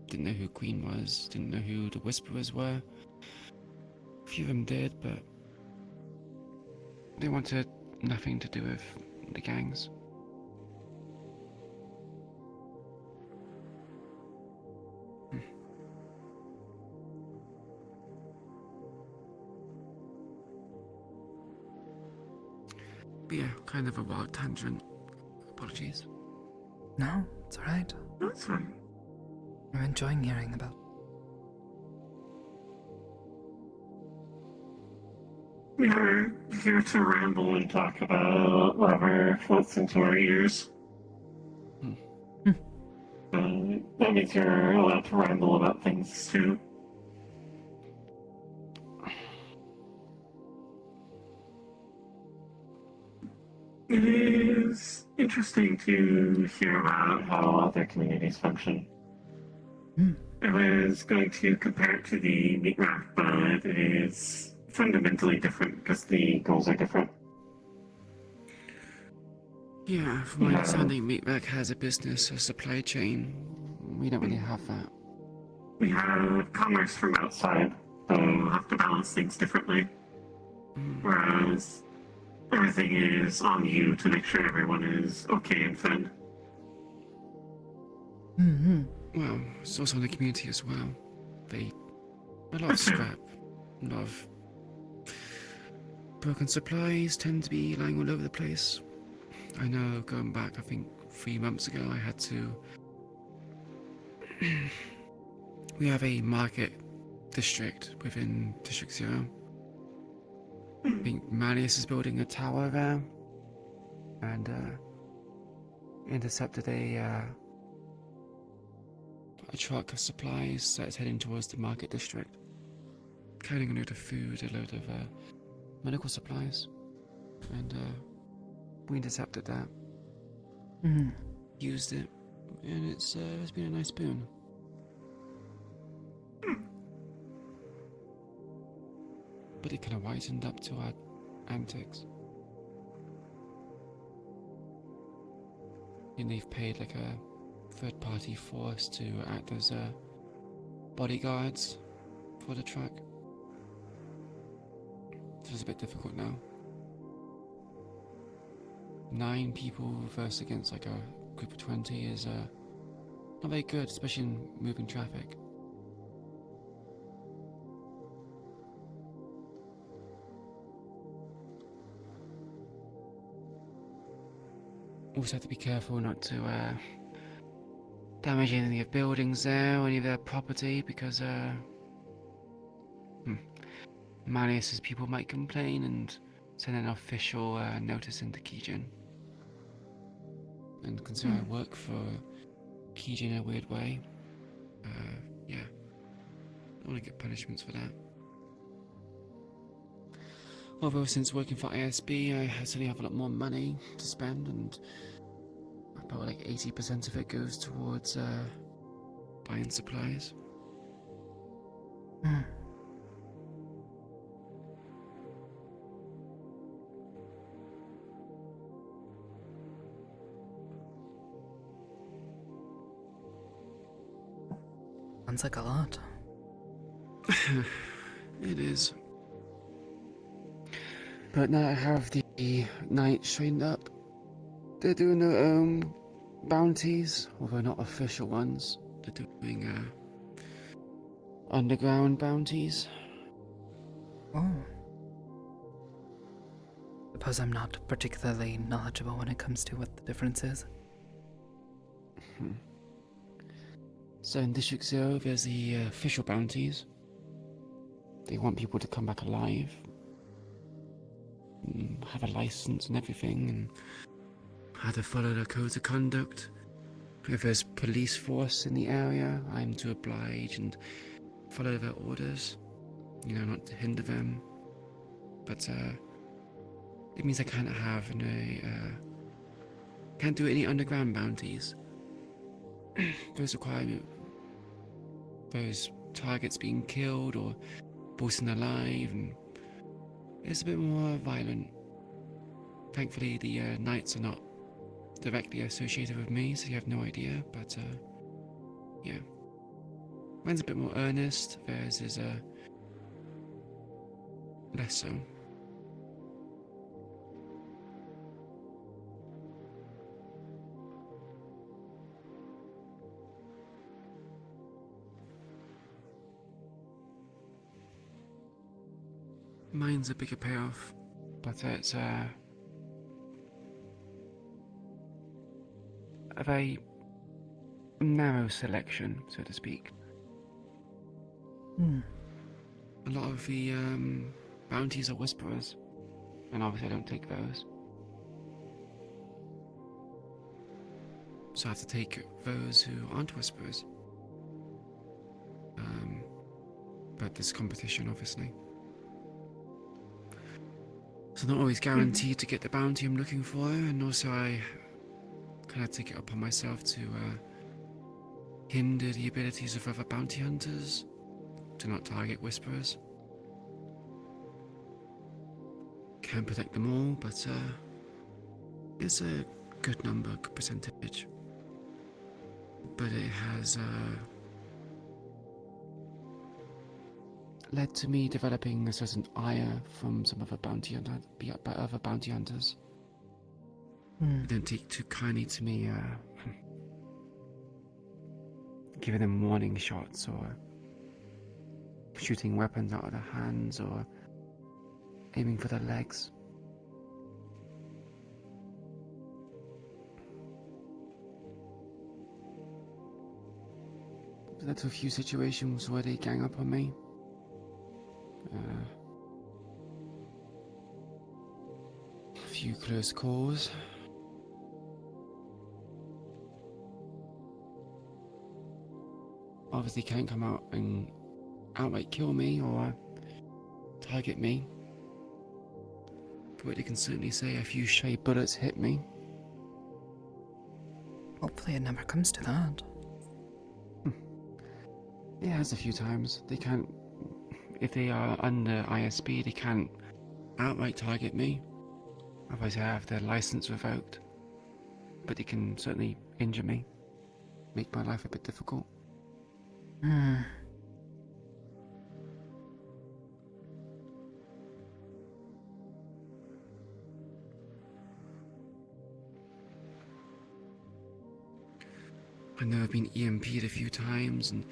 Didn't know who Queen was, didn't know who the Whisperers were. A few of them did, but they wanted nothing to do with the gangs. But yeah, kind of a wild tangent. Apologies. No, it's alright. That's fine. I'm enjoying hearing about. We are here to ramble and talk about whatever floats into our ears. That means you're allowed to ramble about things too. It is interesting to hear about how other communities function. I was going to compare it to the meat rack, but it is fundamentally different because the goals are different. Yeah, from my understanding, Meatbag has a business, a supply chain. We don't really have that. We have commerce from outside, so we'll have to balance things differently. Whereas everything is on you to make sure everyone is okay and fed. Well, it's also in the community as well. A lot of scrap, a lot of broken supplies tend to be lying all over the place. I know, going back, I think 3 months ago, I had to. We have a market district within District 0. I think Manius is building a tower there, and intercepted a truck of supplies that's heading towards the market district, carrying a load of food, a load of medical supplies, and we intercepted that, used it, and it's been a nice boon. But it kind of whitened up to our antics. And they've paid like a third-party force to act as bodyguards for the truck. So it's a bit difficult now. 9 people versus against like a group of 20 is not very good, especially in moving traffic. Also have to be careful not to damage any of the buildings there or any of their property because Manius's people might complain and send an official notice into Kijin. And considering I work for Kijin in a weird way, yeah, I want to get punishments for that. Although since working for ISB, I suddenly have a lot more money to spend, and about like 80% of it goes towards buying supplies. Sounds like a lot. It is. But now I have the knights trained up. They're doing their own bounties, although not official ones. They're doing underground bounties. Oh. Suppose I'm not particularly knowledgeable when it comes to what the difference is. So in District Zero, there's the official bounties. They want people to come back alive, have a license and everything, and have to follow the codes of conduct. If there's police force in the area, I'm to oblige and follow their orders. You know, not to hinder them. But it means I can't have can't do any underground bounties. Those require those targets being killed or boosting alive, and it's a bit more violent. Thankfully, the knights are not directly associated with me, so you have no idea. But yeah, mine's a bit more earnest. Theirs is less so. Mine's a bigger payoff, but it's a very narrow selection, so to speak. A lot of the bounties are whisperers, and obviously I don't take those. So I have to take those who aren't whisperers. But there's competition, obviously. So not always guaranteed to get the bounty I'm looking for, and also I kind of take it upon myself to hinder the abilities of other bounty hunters to not target whisperers. Can't protect them all, but it's a good number, good percentage. But it has led to me developing a certain ire from some other bounty hunters. They don't take too kindly to me giving them warning shots or shooting weapons out of their hands or aiming for their legs. Led to a few situations where they gang up on me. A few close calls. Obviously can't come out and outright kill me or target me, but they can certainly say a few stray bullets hit me. Hopefully it never comes to that. It has a few times. They can't, if they are under ISB, they can't outright target me. Otherwise I have their license revoked. But they can certainly injure me. Make my life a bit difficult. I know I've been EMP'd a few times and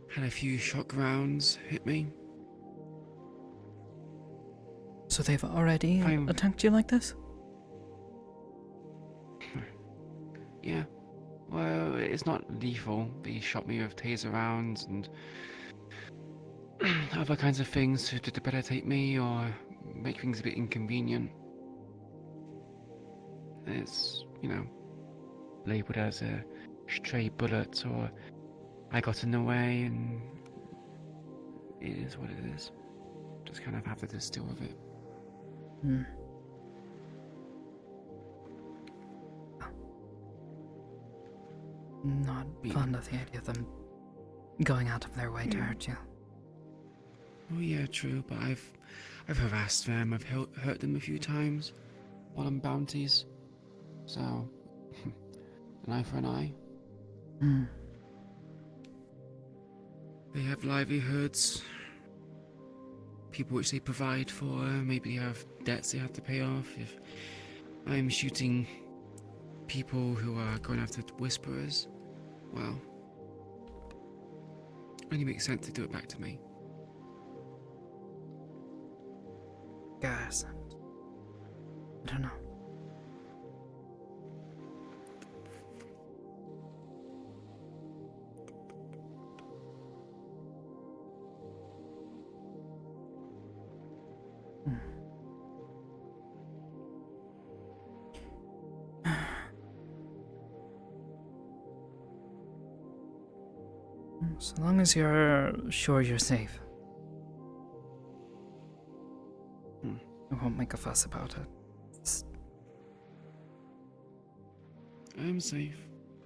had a few shock rounds hit me. So they've already attacked you like this? Yeah. Well, it's not lethal. They shot me with taser rounds and other kinds of things to debilitate me or make things a bit inconvenient. It's, labelled as a stray bullet or I got in the way, and it is what it is. Just kind of have to just deal with it. Not fond of the idea of them going out of their way to hurt you. Oh yeah, true, but I've harassed them, I've hurt them a few times while on bounties. So, an eye for an eye. They have livelihoods, people which they provide for, maybe they have debts they have to pay off. If I'm shooting people who are going after whisperers, well, it only makes sense to do it back to me. Guys, I don't know. So long as you're sure you're safe. I won't make a fuss about it. I'm safe.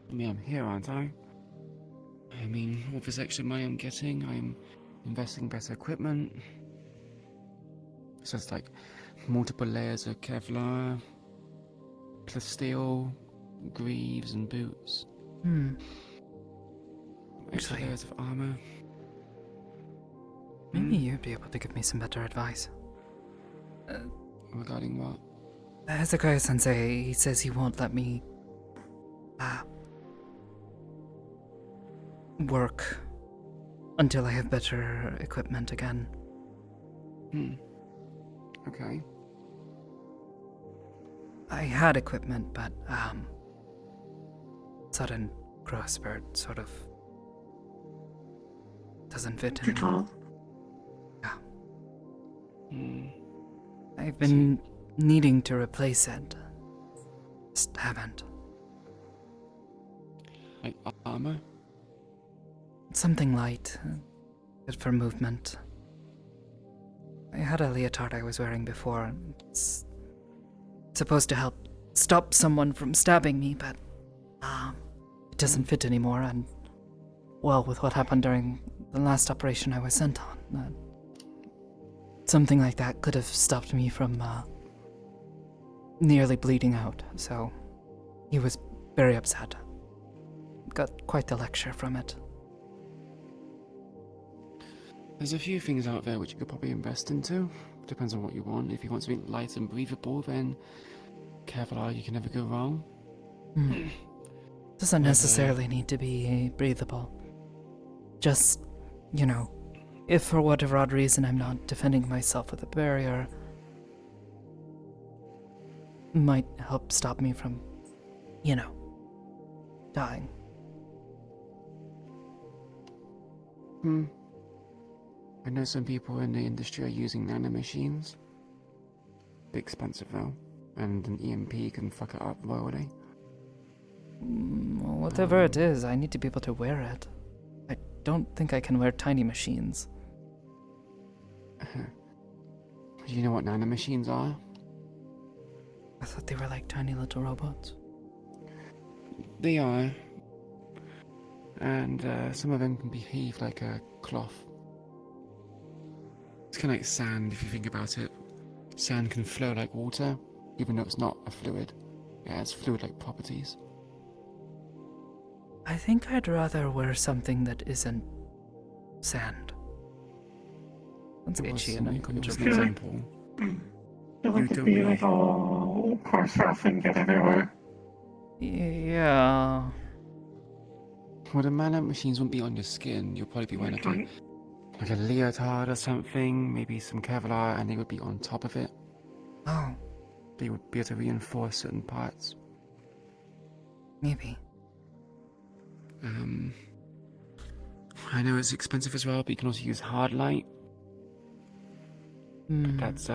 I mean, I'm here, aren't I? I mean, all this extra money I'm getting, I'm investing in better equipment. So it's like multiple layers of Kevlar, plus steel, greaves and boots. Extra Actually, layers of armor. maybe you'd be able to give me some better advice. Regarding what? Hezekiah-sensei, he says he won't let me work until I have better equipment again. Okay. I had equipment, but sudden growth spurt sort of doesn't fit anymore. Yeah. I've been needing to replace it. Just haven't. Like armor? Something light, good for movement. I had a leotard I was wearing before. It's supposed to help stop someone from stabbing me, but it doesn't fit anymore, and well, with what happened during the last operation I was sent on, something like that could have stopped me from nearly bleeding out, so he was very upset. Got quite the lecture from it. There's a few things out there which you could probably invest into. Depends on what you want. If you want something light and breathable, then Kevlar, you can never go wrong. Doesn't necessarily need to be breathable. Just, you know, if for whatever odd reason I'm not defending myself with a barrier, might help stop me from, you know, dying. I know some people in the industry are using nanomachines. Bit expensive though, and an EMP can fuck it up royally. Well, whatever it is, I need to be able to wear it. I don't think I can wear tiny machines. Do you know what nanomachines are? I thought they were like tiny little robots. They are. And some of them can behave like a cloth. It's kind of like sand if you think about it. Sand can flow like water, even though it's not a fluid. It has fluid-like properties. I think I'd rather wear something that isn't sand. That's itchy and uncomfortable. Example. It would be like all coarse rough and get everywhere. Yeah. Well, the nanomachines won't be on your skin. You'll probably be wearing like a leotard or something, maybe some Kevlar, and they would be on top of it. Oh. They would be able to reinforce certain parts. Maybe. I know it's expensive as well, but you can also use hard light. But that's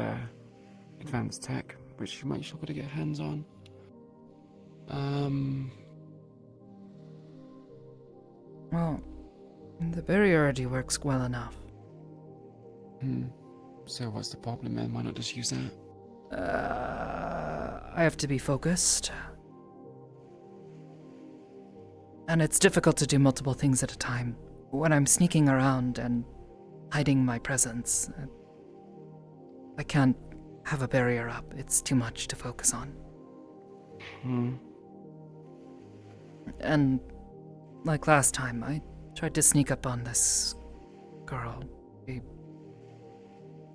advanced tech, which you might struggle to get hands on. Well, the barrier already works well enough. So what's the problem then? Why not just use that? I have to be focused. And it's difficult to do multiple things at a time. When I'm sneaking around and hiding my presence, I can't have a barrier up. It's too much to focus on. And like last time, I tried to sneak up on this girl.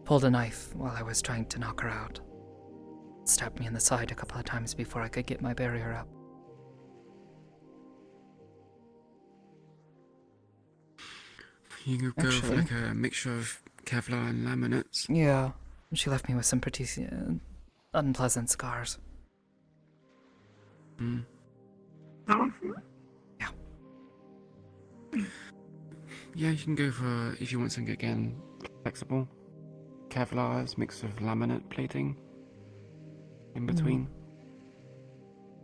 pulled a knife while I was trying to knock her out. Stabbed me in the side a couple of times before I could get my barrier up. You could go for like a mixture of Kevlar and laminates. Yeah, she left me with some pretty unpleasant scars. Mm. Yeah. Yeah, you can go for, if you want something again, flexible. Kevlar's mixed with laminate plating in between.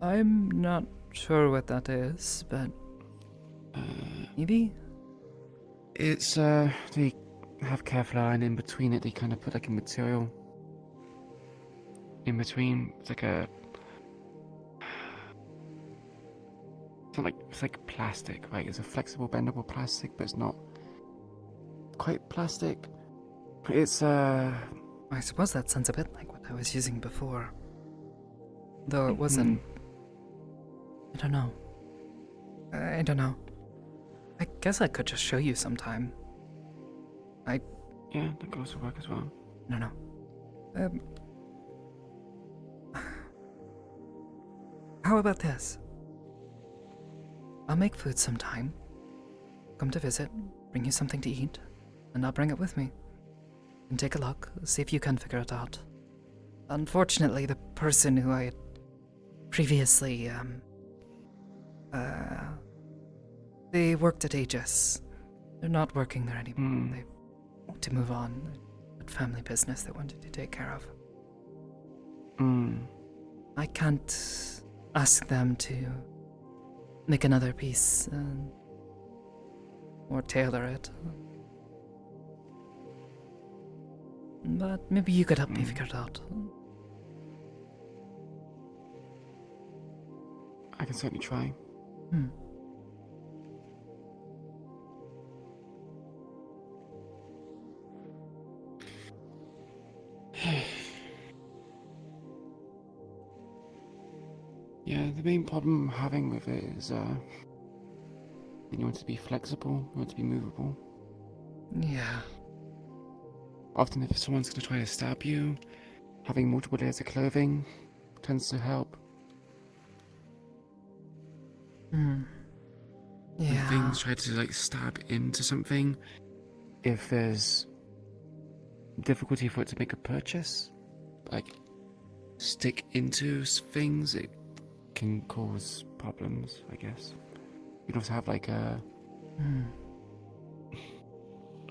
I'm not sure what that is, but maybe? It's, they have Kevlar, and in between it they kind of put like a material in between. It's like a... It's like plastic, right? It's a flexible, bendable plastic, but it's not quite plastic. It's, I suppose that sounds a bit like what I was using before. Though it wasn't... I don't know. I don't know. I guess I could just show you sometime. Yeah, that could also work as well. No. How about this? I'll make food sometime. Come to visit, bring you something to eat, and I'll bring it with me. And take a look, see if you can figure it out. Unfortunately, the person who I had previously, they worked at Aegis. They're not working there anymore. They want to move on. Had family business they wanted to take care of. I can't ask them to make another piece or tailor it. But maybe you could help me figure it out. I can certainly try. Yeah, the main problem I'm having with it is, you want to be flexible, you want to be movable. Yeah. Often if someone's going to try to stab you, having multiple layers of clothing tends to help. When things try to like stab into something, if there's difficulty for it to make a purchase, like stick into things, it can cause problems, I guess. You can also have like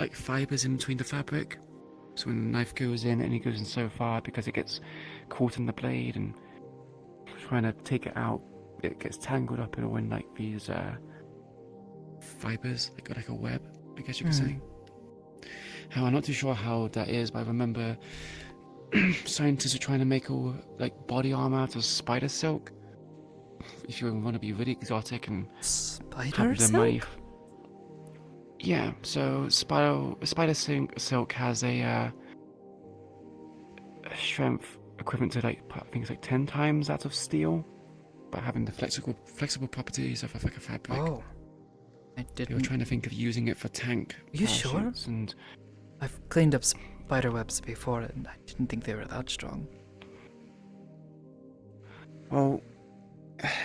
like fibers in between the fabric. So when the knife goes in, and it goes in so far because it gets caught in the blade, and trying to take it out, it gets tangled up in like these fibers, like a web, I guess you could say. How I'm not too sure how that is, but I remember scientists are trying to make all like body armor out of spider silk. If you want to be really exotic and spider the knife. Yeah, so spider silk has a strength equivalent to like I think it's like 10 times that of steel, by having the flexible properties of like a fabric. Oh, I didn't. They were trying to think of using it for tank. Are you sure? parachutes and I've cleaned up spider webs before, and I didn't think they were that strong. well,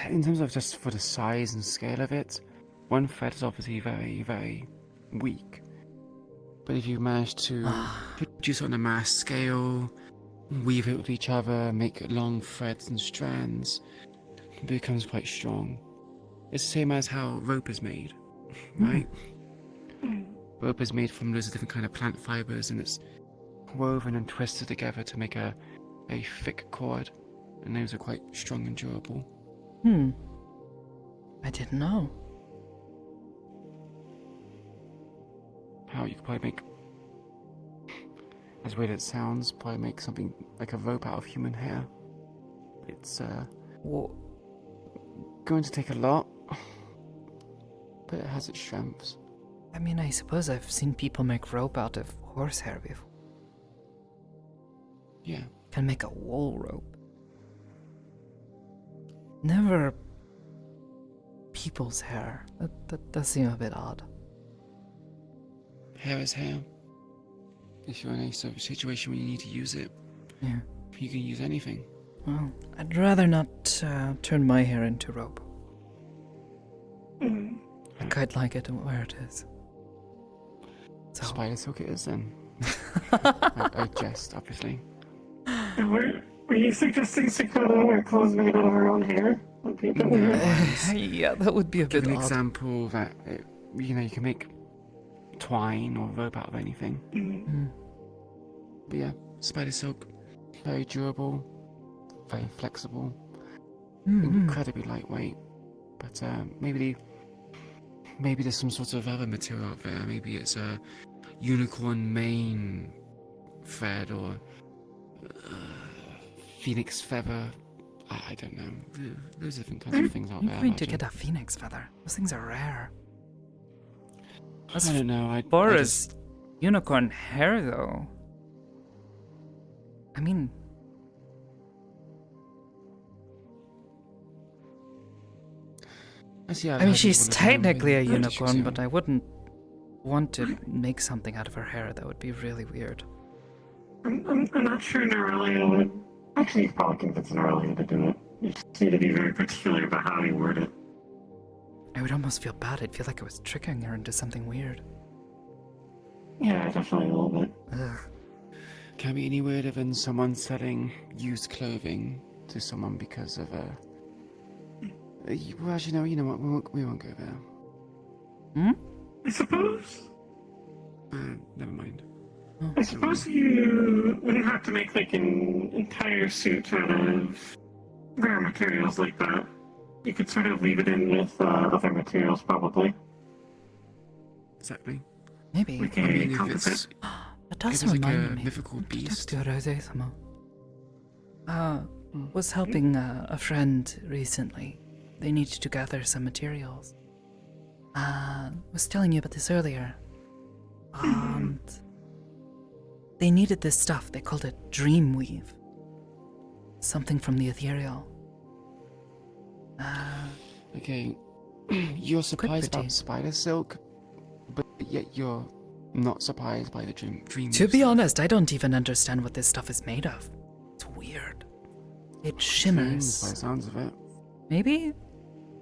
in terms of just for the size and scale of it, one thread is obviously very, very weak. But if you manage to produce it on a mass scale, weave it with each other, make long threads and strands, it becomes quite strong. It's the same as how rope is made, right? Rope is made from loads of different kind of plant fibers, and it's woven and twisted together to make a thick cord, and those are quite strong and durable. I didn't know. How you could probably make, as weird as it sounds, probably make something like a rope out of human hair. It's going to take a lot, but it has its strengths. I mean, I suppose I've seen people make rope out of horsehair before. Yeah. Can make a wool rope. Never people's hair. That does seem a bit odd. Hair is hair. if you're in a sort of situation where you need to use it, Yeah. you can use anything. Well, I'd rather not turn my hair into rope. I quite like it where it is. So. Spider silk it is then. I jest, obviously. Were you suggesting Sakoto wear clothes made out of her own hair? Yeah, that would be a bit Give an odd. example that, you can make twine or rope out of anything. But yeah, spider silk, very durable, very flexible, incredibly lightweight. But maybe there's some sort of other material out there. Maybe it's a unicorn mane thread or phoenix feather. I don't know. There's different kinds of things out there. I'm going to get a phoenix feather. Those things are rare. I don't know. As far as unicorn hair, though, I mean, she's technically a unicorn, but I wouldn't want to make something out of her hair. That would be really weird. I'm not sure Nerelia would. Actually, you probably convince Nerelia to do it. You just need to be very particular about how you word it. I would almost feel bad. I'd feel like I was tricking her into something weird. Yeah, definitely a little bit. Ugh. Can't be any weirder than someone selling used clothing to someone because of a. Well, actually, no. You know what? We won't go there. I suppose. Never mind. I suppose you wouldn't have to make like an entire suit out of rare materials like that. You could sort of leave it in with other materials, probably. Exactly. Maybe. Like I a mean, if composite. it's That does like remind a me. mythical beast. To Rose-sama. Was helping a friend recently. They needed to gather some materials. Was telling you about this earlier. And they needed this stuff. They called it Dreamweave. Something from the ethereal. Okay, you're surprised about spider silk, but yet you're not surprised by the dream. To be honest, I don't even understand what this stuff is made of. It's weird. It shimmers. By the sounds of it. Maybe?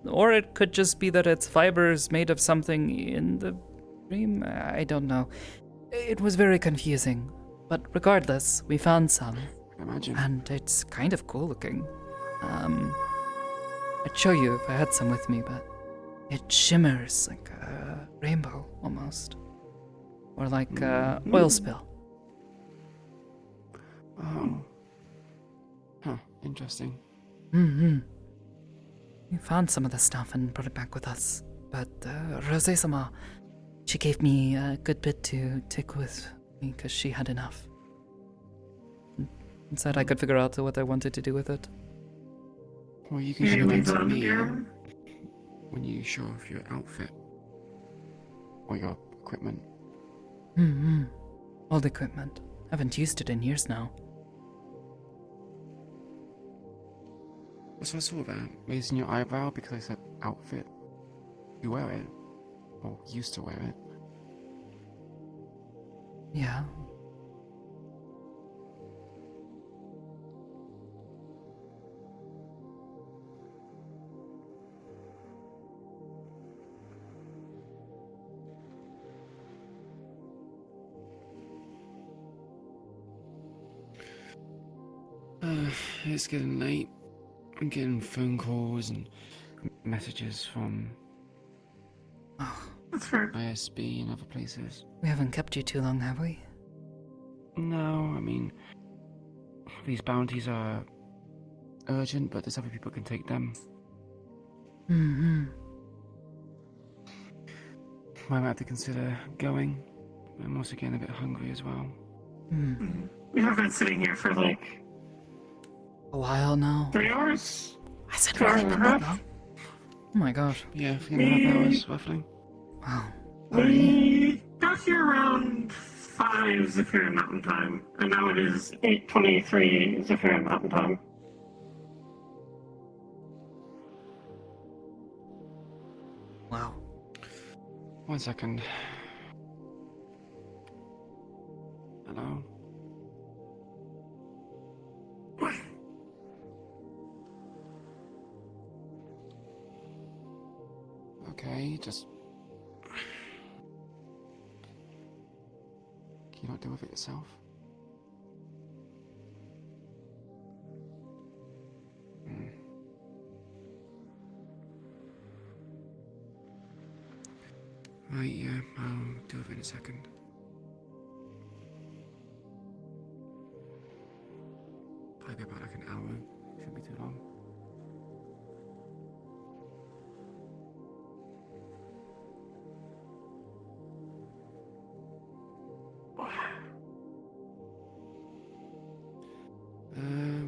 Or it could just be that it's fibers made of something in the dream. I don't know. It was very confusing. But regardless, we found some. Imagine. And it's kind of cool looking. I'd show you if I had some with me, but it shimmers like a rainbow almost. Or like oil spill. Oh. Huh, interesting. We found some of the stuff and brought it back with us. But Rose-sama, she gave me a good bit to take with me because she had enough. And said I could figure out what I wanted to do with it. Well, you can show it to me when you show off your outfit. Or your equipment. Old equipment. Haven't used it in years now. So I saw that. Raising your eyebrow because I said outfit. You wear it. Or used to wear it. Yeah. It's getting late. I'm getting phone calls and messages from ISB and other places. We haven't kept you too long, have we? No, I mean, these bounties are urgent, but there's other people who can take them. Might have to consider going. I'm also getting a bit hungry as well. We have been sitting here for like a while now. 3 hours? I said 2 hours and a half? Oh my gosh. Yeah, 3.5 hours, roughly. Wow. We got here around 5 Zephyrian Mountain Time, and now it is 8:23 Zephyrian Mountain Time. Wow. 1 second. Hello? Okay, just... Can you not deal with it yourself? Right, yeah, I'll do it in a second. Probably be about like an hour. Shouldn't be too long.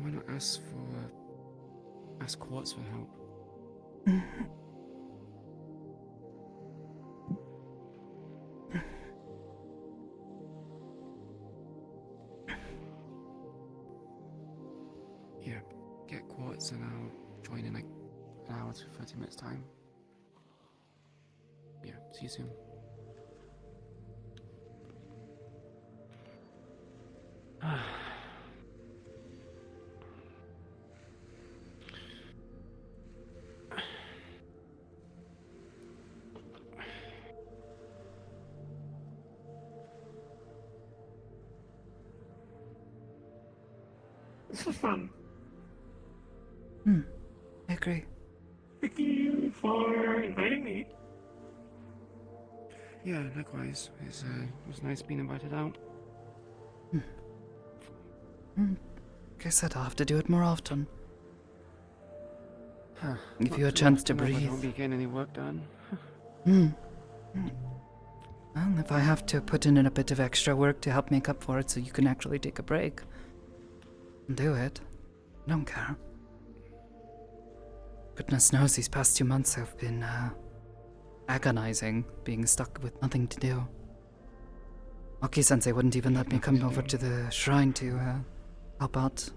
Why not ask Quartz for help? Yeah, get Quartz and I'll join in like an hour to 30 minutes time. Yeah, see you soon. This was fun. I agree. Thank you for inviting me. Yeah, likewise. It was nice being invited out. Guess I'd have to do it more often. Huh, Give not you a too chance to often, if I breathe. don't be getting any work done. Well, if I have to put in a bit of extra work to help make up for it so you can actually take a break, do it. I don't care. Goodness knows these past 2 months have been, agonizing, being stuck with nothing to do. Aki-sensei wouldn't even let me come over to the shrine to, help out.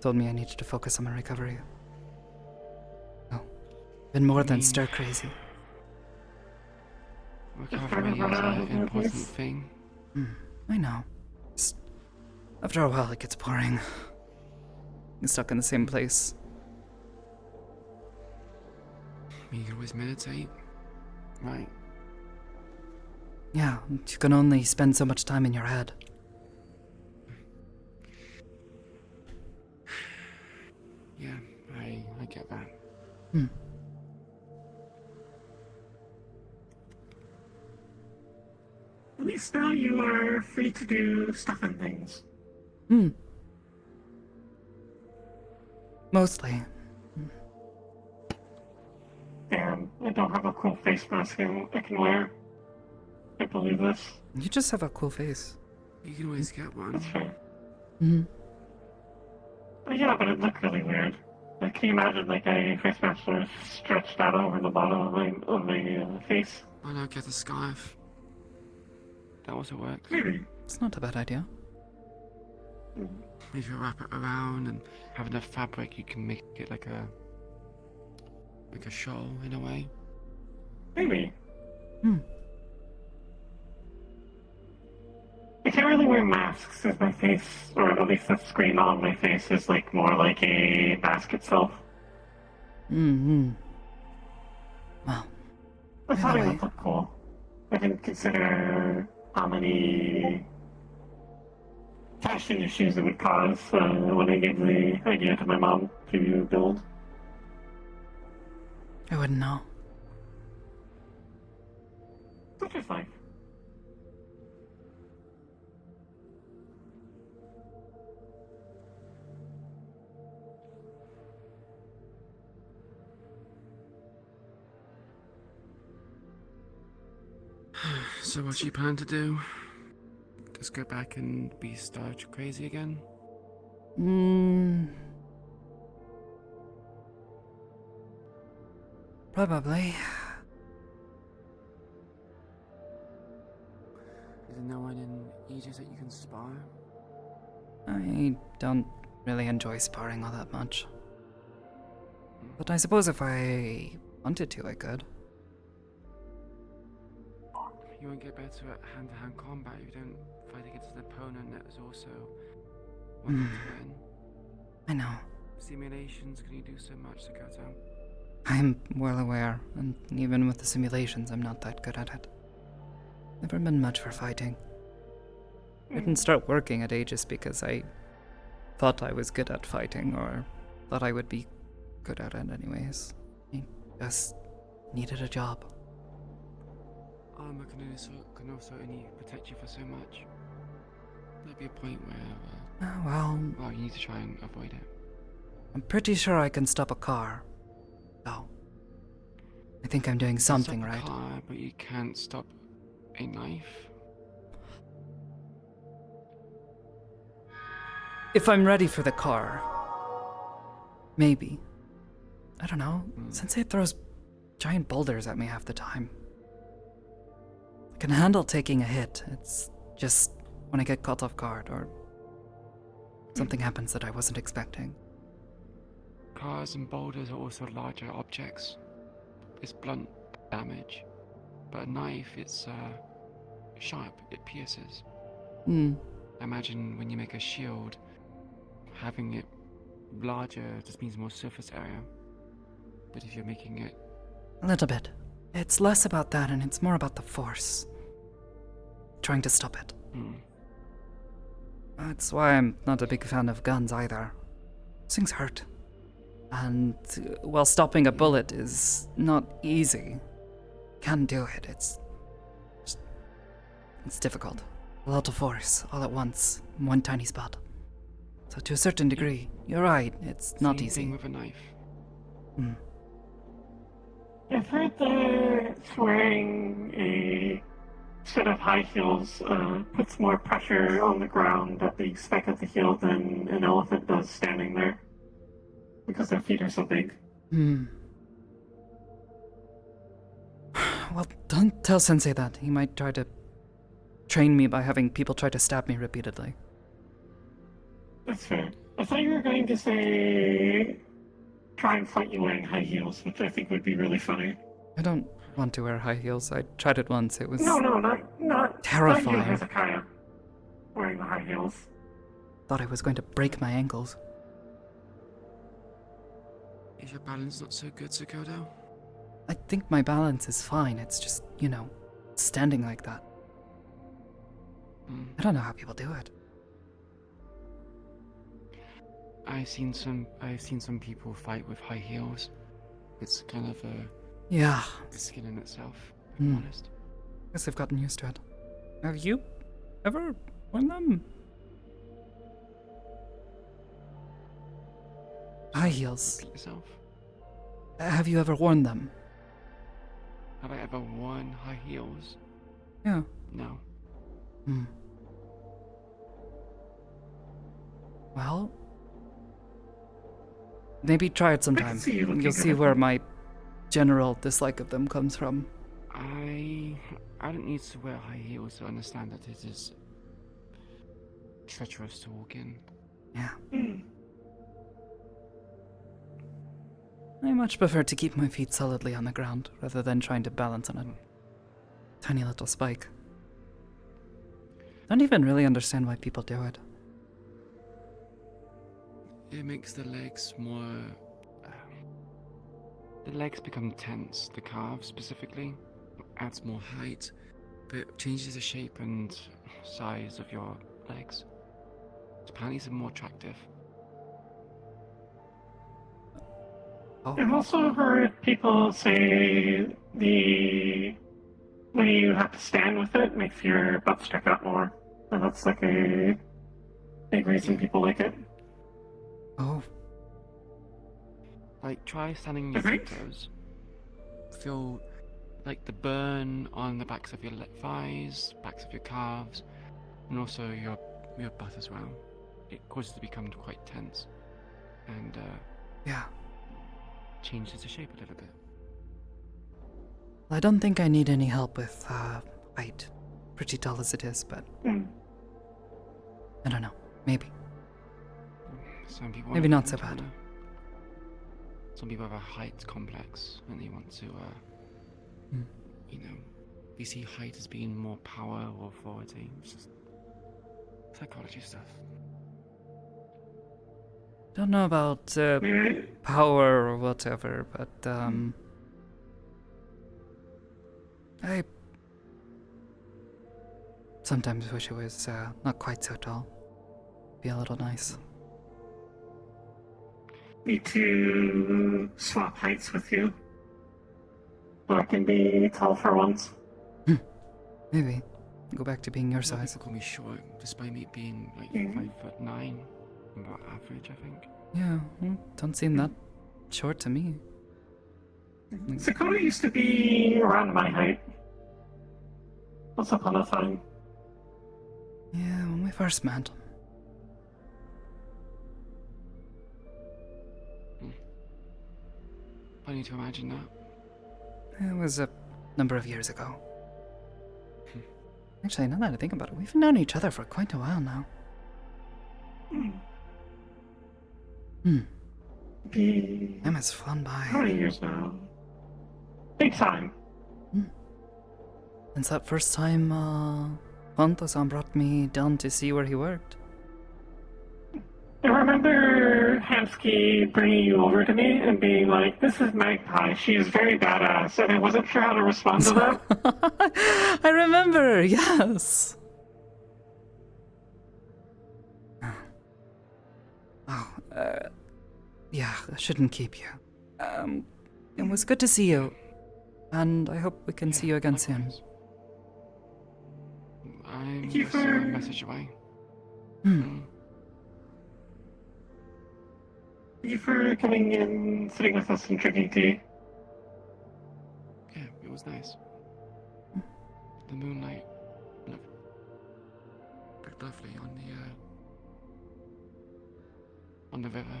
Told me I needed to focus on my recovery. Oh, been more than stir crazy. Recovery is an important thing. I know. Just, after a while, it gets boring. You're stuck in the same place. You can always meditate, right? Yeah, you can only spend so much time in your head. Yeah, I get that. At least now you are free to do stuff and things. Mostly. And I don't have a cool face mask I can wear. I believe this. You just have a cool face. You can always get one. That's fair. Yeah, but it looked really weird. Like, can you imagine like a face mask sort of stretched out over the bottom of my face? Why not get a scarf? That also works. Maybe. It's not a bad idea. If you wrap it around and have enough fabric, you can make it like a shawl in a way. Maybe. I can't really wear masks as my face, or at least the screen on my face is like more like a mask itself. Well. I thought it would look cool. I didn't consider how many fashion issues it would cause when I gave the idea to my mom to build. I wouldn't know. Such is life. So what you plan to do? Just go back and be star crazy again? Probably. Is there no one in Aegis that you can spar? I don't really enjoy sparring all that much. But I suppose if I wanted to, I could. you won't get better at hand-to-hand combat if you don't fight against an opponent that is also wanting to win. I know. Simulations can only do so much, Sakoto. I'm well aware, and even with the simulations, I'm not that good at it. Never been much for fighting. I didn't start working at Aegis because I thought I was good at fighting, or thought I would be good at it anyways. I just needed a job. Armor can also only protect you for so much. There'll be a point where, well, you need to try and avoid it. I'm pretty sure I can stop a car. Oh. I think I'm doing something right. Stop a car, but you can't stop a knife? If I'm ready for the car. Maybe. I don't know. Sensei throws giant boulders at me half the time. I can handle taking a hit. It's just when I get caught off guard or something happens that I wasn't expecting. Cars and boulders are also larger objects. It's blunt damage. But a knife, it's sharp. It pierces. Imagine when you make a shield, having it larger just means more surface area. But if you're making it... A little bit. It's less about that and it's more about the force. Trying to stop it. That's why I'm not a big fan of guns either. These things hurt. And while stopping a bullet is not easy, can do it. It's difficult. A lot of force all at once, in one tiny spot. So to a certain degree, you're right. It's not easy. Same thing with a knife. I've heard that wearing a set of high heels puts more pressure on the ground at the speck of the heel than an elephant does standing there. Because their feet are so big. Well, don't tell Sensei that. He might try to train me by having people try to stab me repeatedly. That's fair. I thought you were going to say try and fight you wearing high heels, which I think would be really funny. I don't want to wear high heels. I tried it once. It was not terrifying. Not you, Hezekiah, wearing the high heels. Thought I was going to break my ankles. Is your balance not so good, Sakoto? I think my balance is fine. It's just, standing like that. I don't know how people do it. I've seen some people fight with high heels. It's kind of a skill in itself, if I'm honest. Guess I've gotten used to it. Have you ever worn them? High heels. Yourself? Have you ever worn them? Have I ever worn high heels? Yeah. No. Well, maybe try it sometime. You'll see where my general dislike of them comes from. I don't need to wear high heels to understand that it is treacherous to walk in. Yeah. I much prefer to keep my feet solidly on the ground rather than trying to balance on a tiny little spike. I don't even really understand why people do it. It makes the legs more... the legs become tense, the calves specifically. Adds more height, but it changes the shape and size of your legs. Apparently it's more attractive. I've also heard people say when you have to stand with it, makes your butt stick out more. And that's like a big reason people like it. Oh. Like, try standing on your tiptoes. Feel like the burn on the backs of your thighs, backs of your calves, and also your butt as well. It causes it to become quite tense. And, changes the shape a little bit. I don't think I need any help with height. Pretty tall as it is, but I don't know. Maybe. Some people maybe not so bad. Some people have a height complex and they want to, we see height as being more power or authority. It's just psychology stuff. Don't know about power or whatever, but I sometimes wish it was not quite so tall. Be a little nice. Need to swap heights with you. So I can be tall for once. Maybe. Go back to being your size. People call me short, despite me being like 5'9", about average, I think. Yeah, don't seem that short to me. Sakoto used to be around my height. Once upon a time. Yeah, when we first met. Funny to imagine that. It was a number of years ago. Actually, now that I think about it, we've known each other for quite a while now. Time has flown by. How many years now? Big time. Since that first time, Fanto-san brought me down to see where he worked. I remember Hamsky bringing you over to me and being like, "This is Magpie. She is very badass," and I wasn't sure how to respond to that. I remember, yes. Yeah, I shouldn't keep you. It was good to see you, and I hope we can see you again soon. I'm just a message away. Thank you for coming in, sitting with us and drinking tea. Yeah, it was nice. The moonlight looked lovely on the river.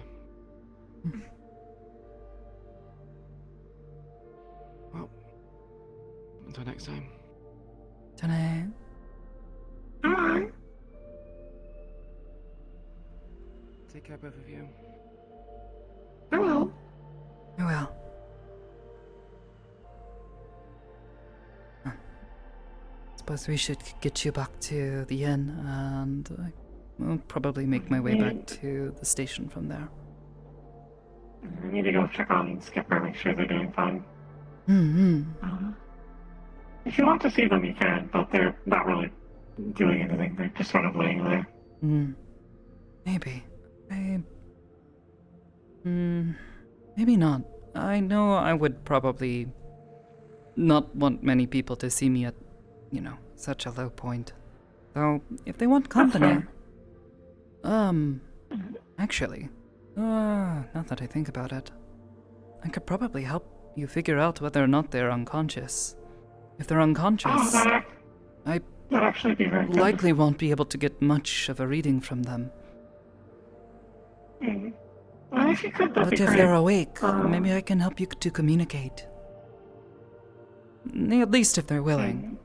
Well, until next time. Tonight. Bye. Take care, both of you. I will. I will. Suppose we should get you back to the inn, and I'll probably make my way back to the station from there. I need to go check on Skipper, make sure they're doing fine. If you want to see them, you can, but they're not really doing anything. They're just sort of laying there. Maybe. Maybe not. I know I would probably not want many people to see me at, such a low point. Though, if they want company... Actually, now that I think about it, I could probably help you figure out whether or not they're unconscious. If they're unconscious, I actually be very likely won't be able to get much of a reading from them. Well, if you could, that'd But be if great. they're awake, maybe I can help you to communicate. At least if they're willing.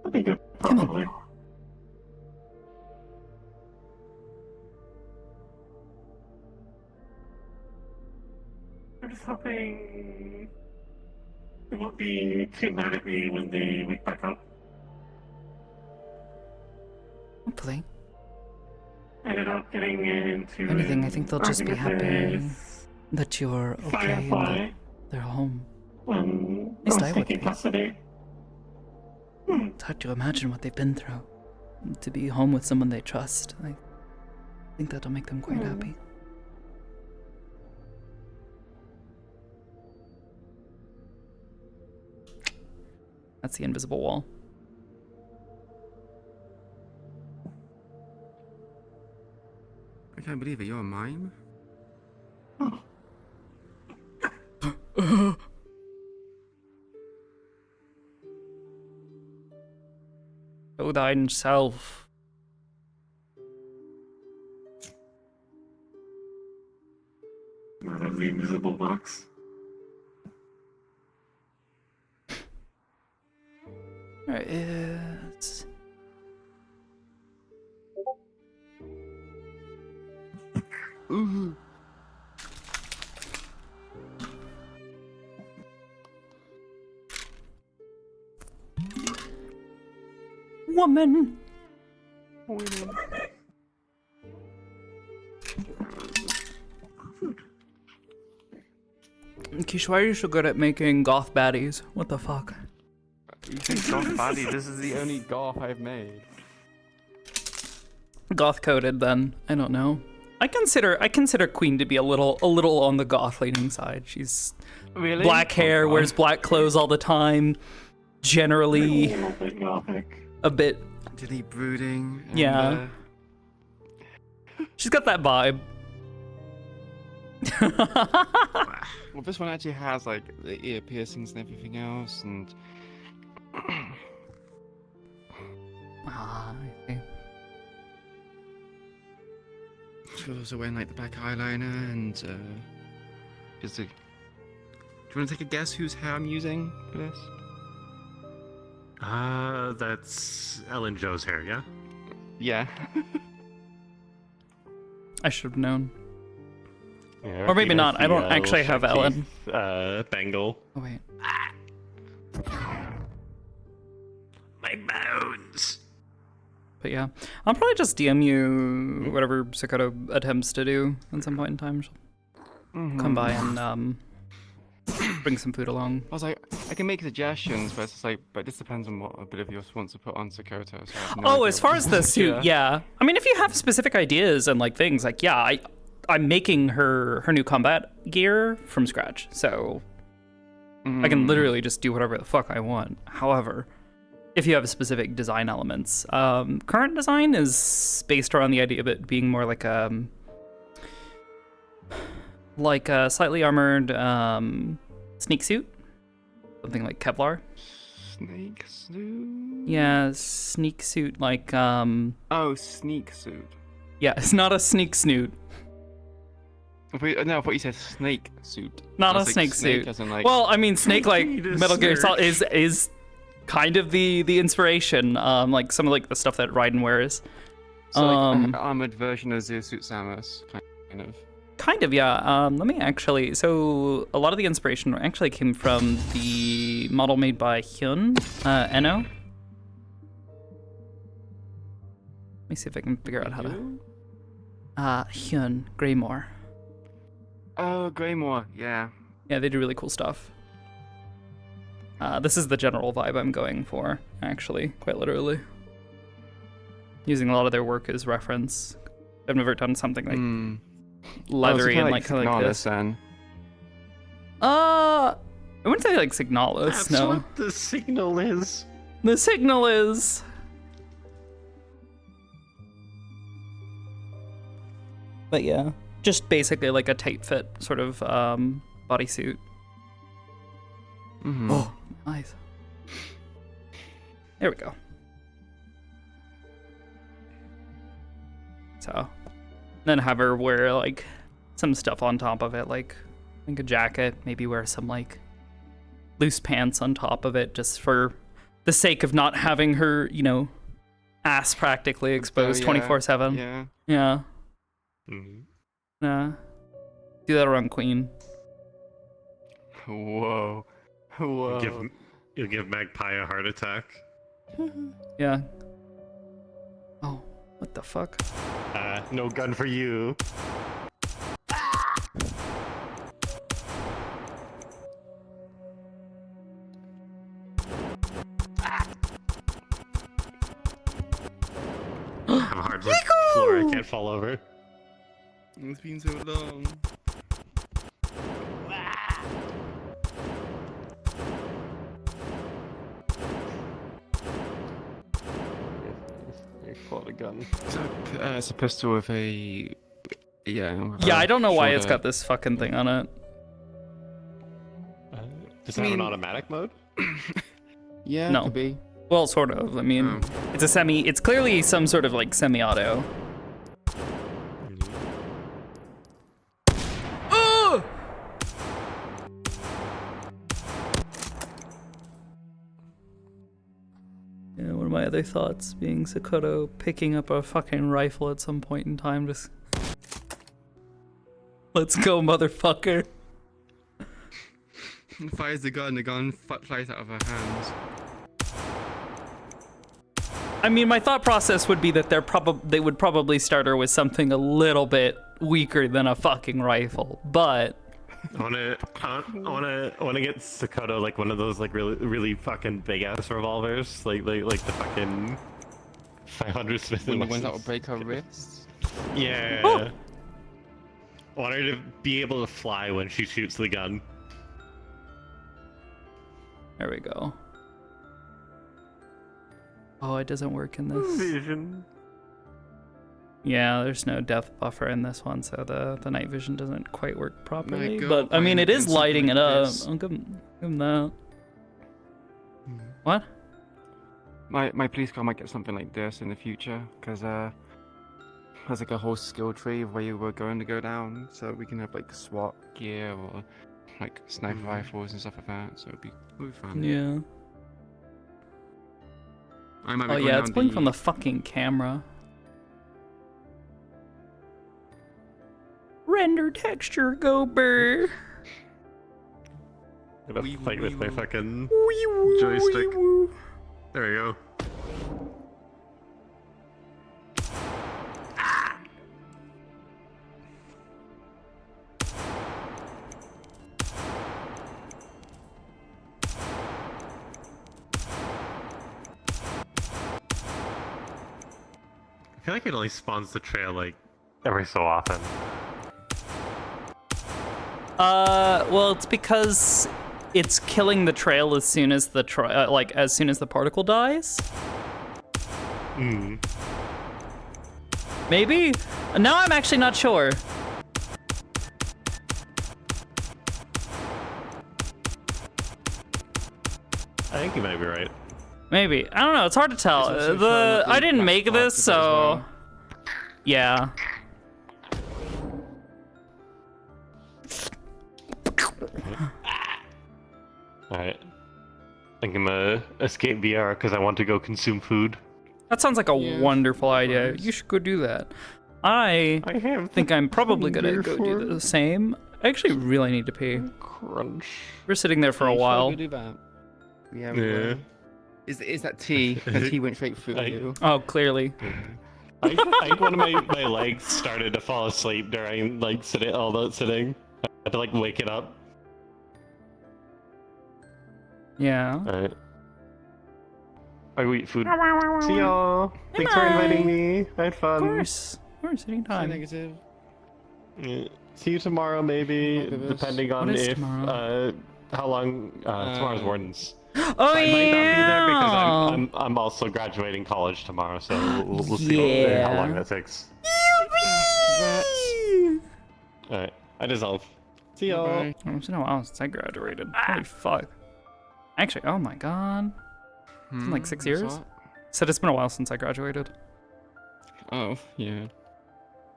That'd be good, Come probably. I'm just hoping they won't be too mad at me when they wake back up. Hopefully. Ended up getting into If anything, I think they'll just be happy with that you're okay and Firefly that they're home. when At least I I was would taking be. custody. It's hard to imagine what they've been through. To be home with someone they trust, I think that'll make them quite happy. That's the invisible wall. I can't believe it, you're a mime? Show thine self. Out of the invisible box. There is. woman. Kish, why are you so good at making goth baddies? What the fuck? You think goth baddie? This is the only goth I've made. Goth coded then. I don't know. I consider Queen to be a little on the goth leaning side. She's really black hair, wears black clothes all the time. Generally a bit Dilly brooding. And, yeah. She's got that vibe. Well, this one actually has like the ear piercings and everything else, and I see. she's also wearing like the black eyeliner and just a. Do you want to take a guess whose hair I'm using for this? That's Ellen Joe's hair, yeah? Yeah. I should have known. Yeah, Or maybe not. I don't the, actually have Ellen. Bangle. Oh wait. My bones. But yeah, I'll probably just DM you whatever Sakoto attempts to do at some point in time. She'll come by and bring some food along. I was like, I can make suggestions, but it's just like, but this depends on what a bit of yours wants to put on Sakoto. So I have no Oh, idea as far what as the suit, yeah. I mean, if you have specific ideas and like things, like yeah, I'm making her new combat gear from scratch, so I can literally just do whatever the fuck I want. However, if you have specific design elements, current design is based around the idea of it being more like a slightly armored sneak suit, something like Kevlar. Snake suit? Yeah, sneak suit like Oh, sneak suit. Yeah, it's not a sneak snoot. No, I thought you said snake suit. Not I a was like, snake suit. As in, like... Well, I mean, snake like Metal Gear search. Solid is kind of the inspiration. Like some of like the stuff that Raiden wears. So like an armored version of Zero Suit Samus, kind of. Kind of, yeah. Let me actually. So a lot of the inspiration actually came from the model made by Hyun Eno. Let me see if I can figure out how to. Hyun Greymore. Oh, Greymore, yeah. Yeah, they do really cool stuff. This is the general vibe I'm going for, actually, quite literally. Using a lot of their work as reference. I've never done something like leathery and like kind of like this. Then. I wouldn't say like Signalis, That's no. what the signal is. The signal is. But yeah, just basically like a tight fit sort of bodysuit. Oh, nice. There we go. So, then have her wear like some stuff on top of it, like a jacket, maybe wear some like loose pants on top of it, just for the sake of not having her, you know, ass practically exposed 24/7. Yeah. Yeah. Nah. Do that around Queen. Whoa. Whoa. You'll give Magpie a heart attack. Yeah. Oh, what the fuck? No gun for you. I'm hard with floor, I can't fall over. It's been so long. Pull out a gun. It's a pistol with a... Yeah, I don't know why it's got this fucking thing on it. Does it have an automatic mode? Yeah, No. could be. Well, sort of. I mean, it's clearly some sort of like semi-auto. Yeah, one of my other thoughts being Sakoto picking up a fucking rifle at some point in time, just... Let's go, motherfucker. Fires the gun flies out of her hands. I mean, my thought process would be that they would probably start her with something a little bit weaker than a fucking rifle, but I wanna get Sakoto like one of those like really fucking big ass revolvers, like the fucking 500 Smith & When Wessons. that will break her wrists. Yeah. Oh. I want her to be able to fly when she shoots the gun. there we go. Oh, it doesn't work in this. Vision. Yeah, there's no depth buffer in this one, so the night vision doesn't quite work properly. God, But I mean, it is something lighting like it up. this. I'll give him that. What? My police car might get something like this in the future, because there's like a whole skill tree of where you were going to go down, so we can have like SWAT gear or like sniper rifles and stuff like that. So it'll be fun. Yeah. I might be Oh going yeah, down it's playing from the fucking camera. Render texture, go burr. I'm gonna fight with my fucking Wee woo, joystick. wee woo. There we go. I feel like it only spawns the trail like every so often. Well, it's because it's killing the trail as soon as the as soon as the particle dies. Hmm. Maybe? Now I'm actually not sure. I think you might be right. Maybe. I don't know, it's hard to tell. It's also showing up I the didn't black make spots this, as so well. yeah. Alright. I think I'm gonna escape VR because I want to go consume food. That sounds like a wonderful idea. You should go do that. I think I'm probably gonna go do the same. I actually really need to pee. Crunch. We're sitting there for a while. Do that. Yeah. Yeah. Is that tea? The tea went straight through you. Oh, clearly. I think one of my legs started to fall asleep during like sitting. I had to like wake it up. Yeah. Alright. I will eat food. See y'all. Thanks for inviting me. I had fun. Of course. Anytime. Negative. Yeah. See you tomorrow, maybe, depending on What is if tomorrow? how long tomorrow's Wardens. Oh I might not be there because yeah. I'm also graduating college tomorrow, so we'll see how long that takes. Alright, I dissolve. See y'all. It's been a while since I graduated. Holy fuck. Actually, oh my god. It's been like 6 years. what? Said it's been a while since I graduated. Oh yeah.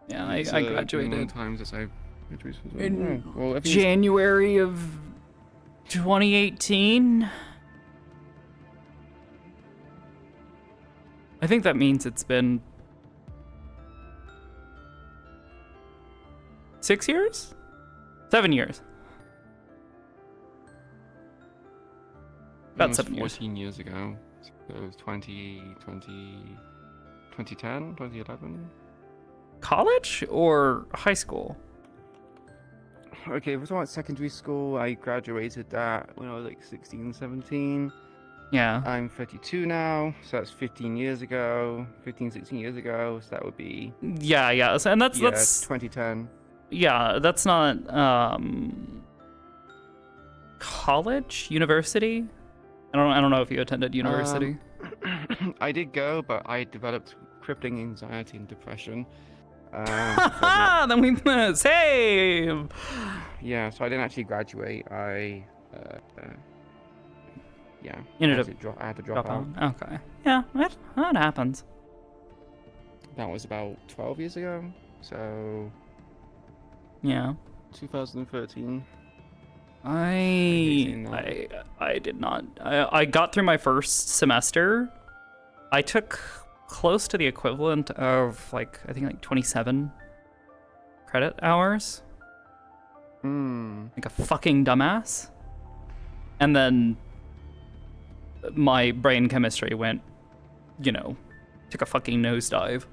Yeah, It's, I been a long graduated time since I graduated as well. in Oh, well, January of 2018. I think that means it's been 6 years? 7 years. About 7 years. 14 years ago. So it was 2010, 2011. College or high school? Okay, if we're talking about secondary school, I graduated that when I was like 16, 17. Yeah. I'm 32 now, so that's 15 years ago. 15, 16 years ago, so that would be... Yeah. So, and that's 2010. Yeah, that's not college, university. I don't know if you attended university. I did go, but I developed crippling anxiety and depression. Then we save. Yeah, so I didn't actually graduate. I Ended up I had to drop out. Okay. Yeah, that happens. That was about 12 years ago. So Yeah. 2013. I did not. I got through my first semester. I took close to the equivalent of I think 27 credit hours. Like a fucking dumbass. And then my brain chemistry went, took a fucking nosedive.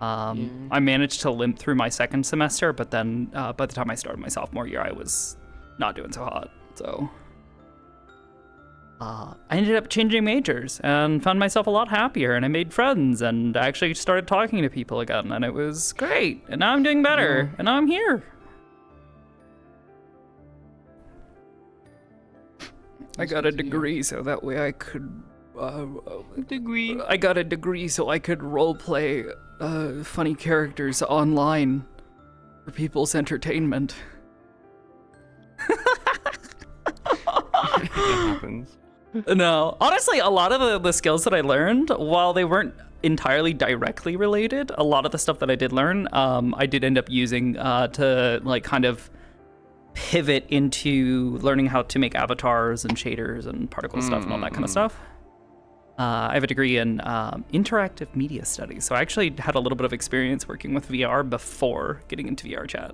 I managed to limp through my second semester, but then by the time I started my sophomore year, I was not doing so hot. So I ended up changing majors and found myself a lot happier, and I made friends and actually started talking to people again, and it was great. And now I'm doing better, and now I'm here. I got a degree so that way I could I got a degree so I could roleplay funny characters online for people's entertainment. It happens. No, honestly, a lot of the skills that I learned, while they weren't entirely directly related, a lot of the stuff that I did learn, I did end up using to like kind of pivot into learning how to make avatars and shaders and particle stuff and all that kind of stuff. I have a degree in interactive media studies, so I actually had a little bit of experience working with VR before getting into VR chat.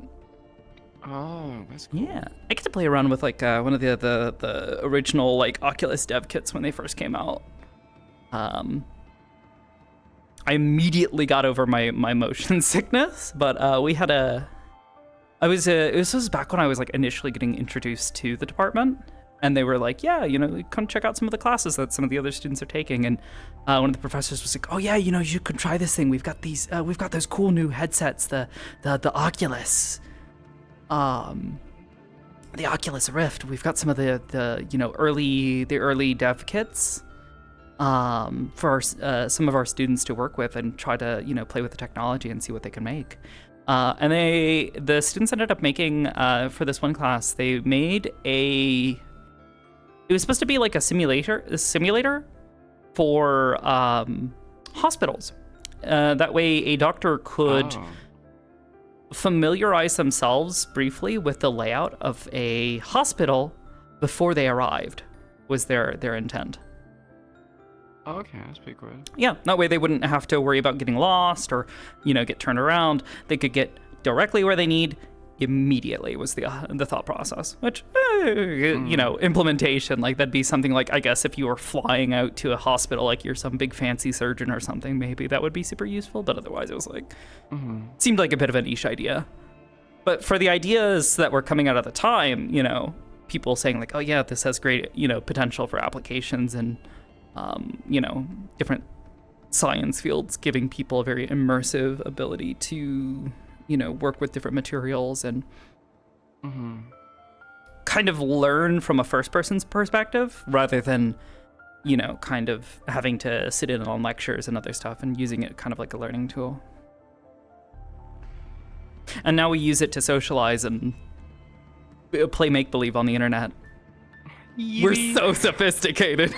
Oh, that's cool. Yeah, I get to play around with like one of the original like Oculus dev kits when they first came out. I immediately got over my motion sickness, but we had a. This was back when I was like initially getting introduced to the department, and they were like, yeah, come check out some of the classes that some of the other students are taking. And one of the professors was like, oh yeah, you could try this thing. We've got those cool new headsets, the Oculus, the Oculus Rift. We've got some of the early dev kits for some of our students to work with and try to play with the technology and see what they can make. And the students ended up making, for this one class, they made it was supposed to be like a simulator for hospitals. That way a doctor could familiarize themselves briefly with the layout of a hospital before they arrived, was their intent. Oh, okay, that's pretty good. Yeah, that way they wouldn't have to worry about getting lost or, get turned around. They could get directly where they need immediately was the thought process, which, implementation, like that'd be something like, I guess if you were flying out to a hospital, like you're some big fancy surgeon or something, maybe that would be super useful, but otherwise it was like, seemed like a bit of a niche idea. But for the ideas that were coming out at the time, people saying like, oh yeah, this has great, potential for applications and, different science fields, giving people a very immersive ability to, work with different materials and kind of learn from a first person's perspective rather than, kind of having to sit in on lectures and other stuff and using it kind of like a learning tool. And now we use it to socialize and play make-believe on the internet. We're so sophisticated.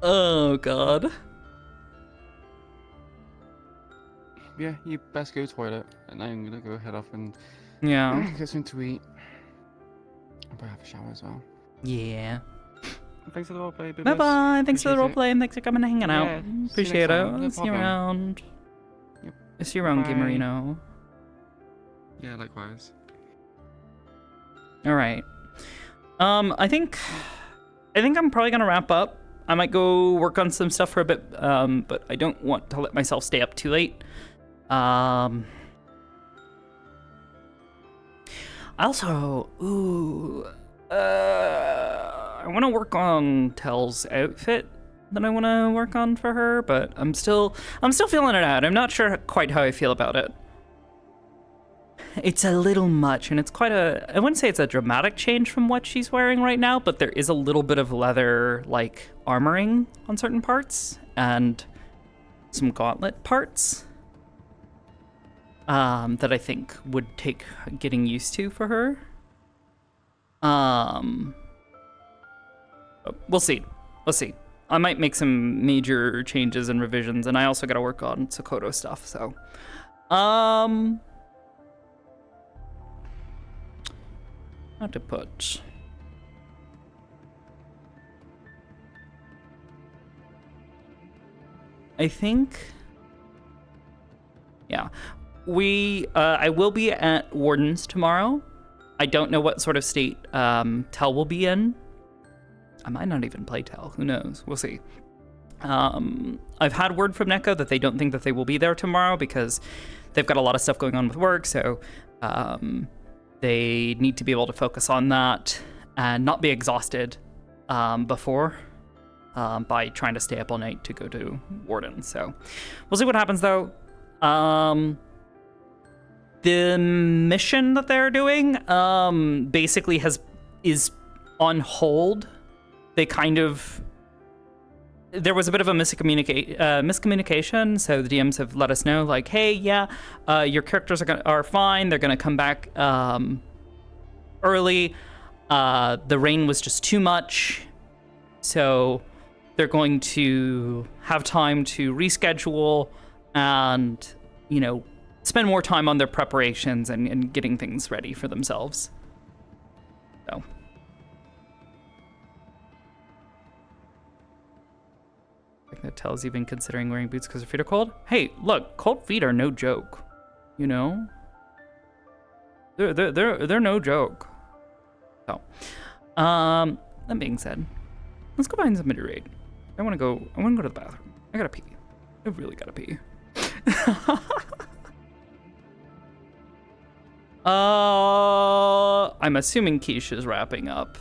Oh god. Yeah, you best go to the toilet, and I'm gonna go head off and get something to eat. I'll probably have a shower as well. Yeah. Thanks for the roleplay, Bibis. Bye bye. Thanks for the Appreciate roleplay and thanks for coming and hanging out. Yeah, Appreciate it. No See you problem. around. Yep. See you around, Bye. Gamerino. Yeah, likewise. All right. I think I'm probably gonna wrap up. I might go work on some stuff for a bit, but I don't want to let myself stay up too late. I also, I want to work on Tell's outfit that I want to work on for her, but I'm still feeling it out. I'm not sure quite how I feel about it. It's a little much, and it's quite I wouldn't say it's a dramatic change from what she's wearing right now, but there is a little bit of leather, like, armoring on certain parts, and some gauntlet parts, that I think would take getting used to for her. We'll see. I might make some major changes and revisions, and I also gotta work on Sakoto stuff, so. How to put... I think... Yeah. I will be at Warden's tomorrow. I don't know what sort of state Tell will be in. I might not even play Tell. Who knows? We'll see. I've had word from Neko that they don't think that they will be there tomorrow because they've got a lot of stuff going on with work, so they need to be able to focus on that and not be exhausted before by trying to stay up all night to go to Warden. So we'll see what happens, though. The mission that they're doing basically is on hold. There was a bit of a miscommunication, so the DMs have let us know, like, hey, yeah, your characters are fine. They're gonna come back early. The rain was just too much, so they're going to have time to reschedule and, spend more time on their preparations and getting things ready for themselves. So. That tells even considering wearing boots because their feet are cold. Hey, look, cold feet are no joke. They're no joke. So, that being said, let's go find somebody to raid. I want to go to the bathroom. I gotta pee. I really gotta pee. I'm assuming Keisha's wrapping up.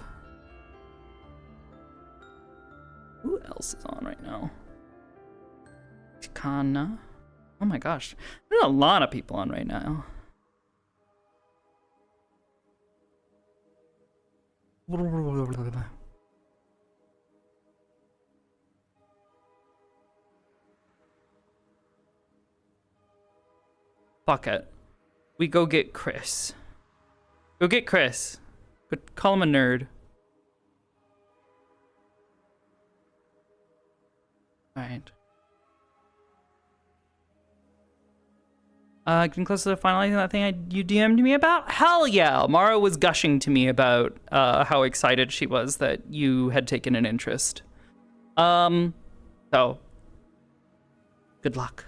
Who else is on right now? Kana. Oh my gosh. There's a lot of people on right now. Fuck it. We go get Chris. Go get Chris. But call him a nerd. Alright. Getting close to finalizing that thing you DM'd me about? Hell yeah! Mara was gushing to me about how excited she was that you had taken an interest. So, good luck.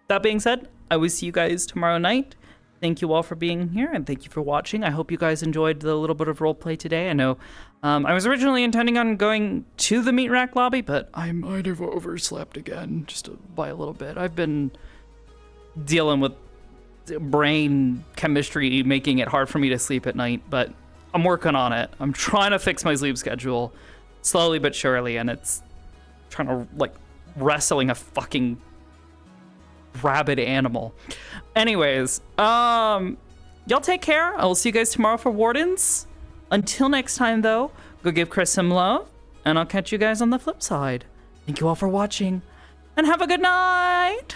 That being said, I will see you guys tomorrow night. Thank you all for being here, and thank you for watching. I hope you guys enjoyed the little bit of roleplay today. I know I was originally intending on going to the meat rack lobby, but I might have overslept again, just by a little bit. I've been dealing with brain chemistry making it hard for me to sleep at night, but I'm working on it. I'm trying to fix my sleep schedule slowly but surely, and it's trying to, wrestling a fucking rabid animal. Anyways, y'all take care. I will see you guys tomorrow for Wardens. Until next time, though, go give Chris some love, and I'll catch you guys on the flip side. Thank you all for watching, and have a good night.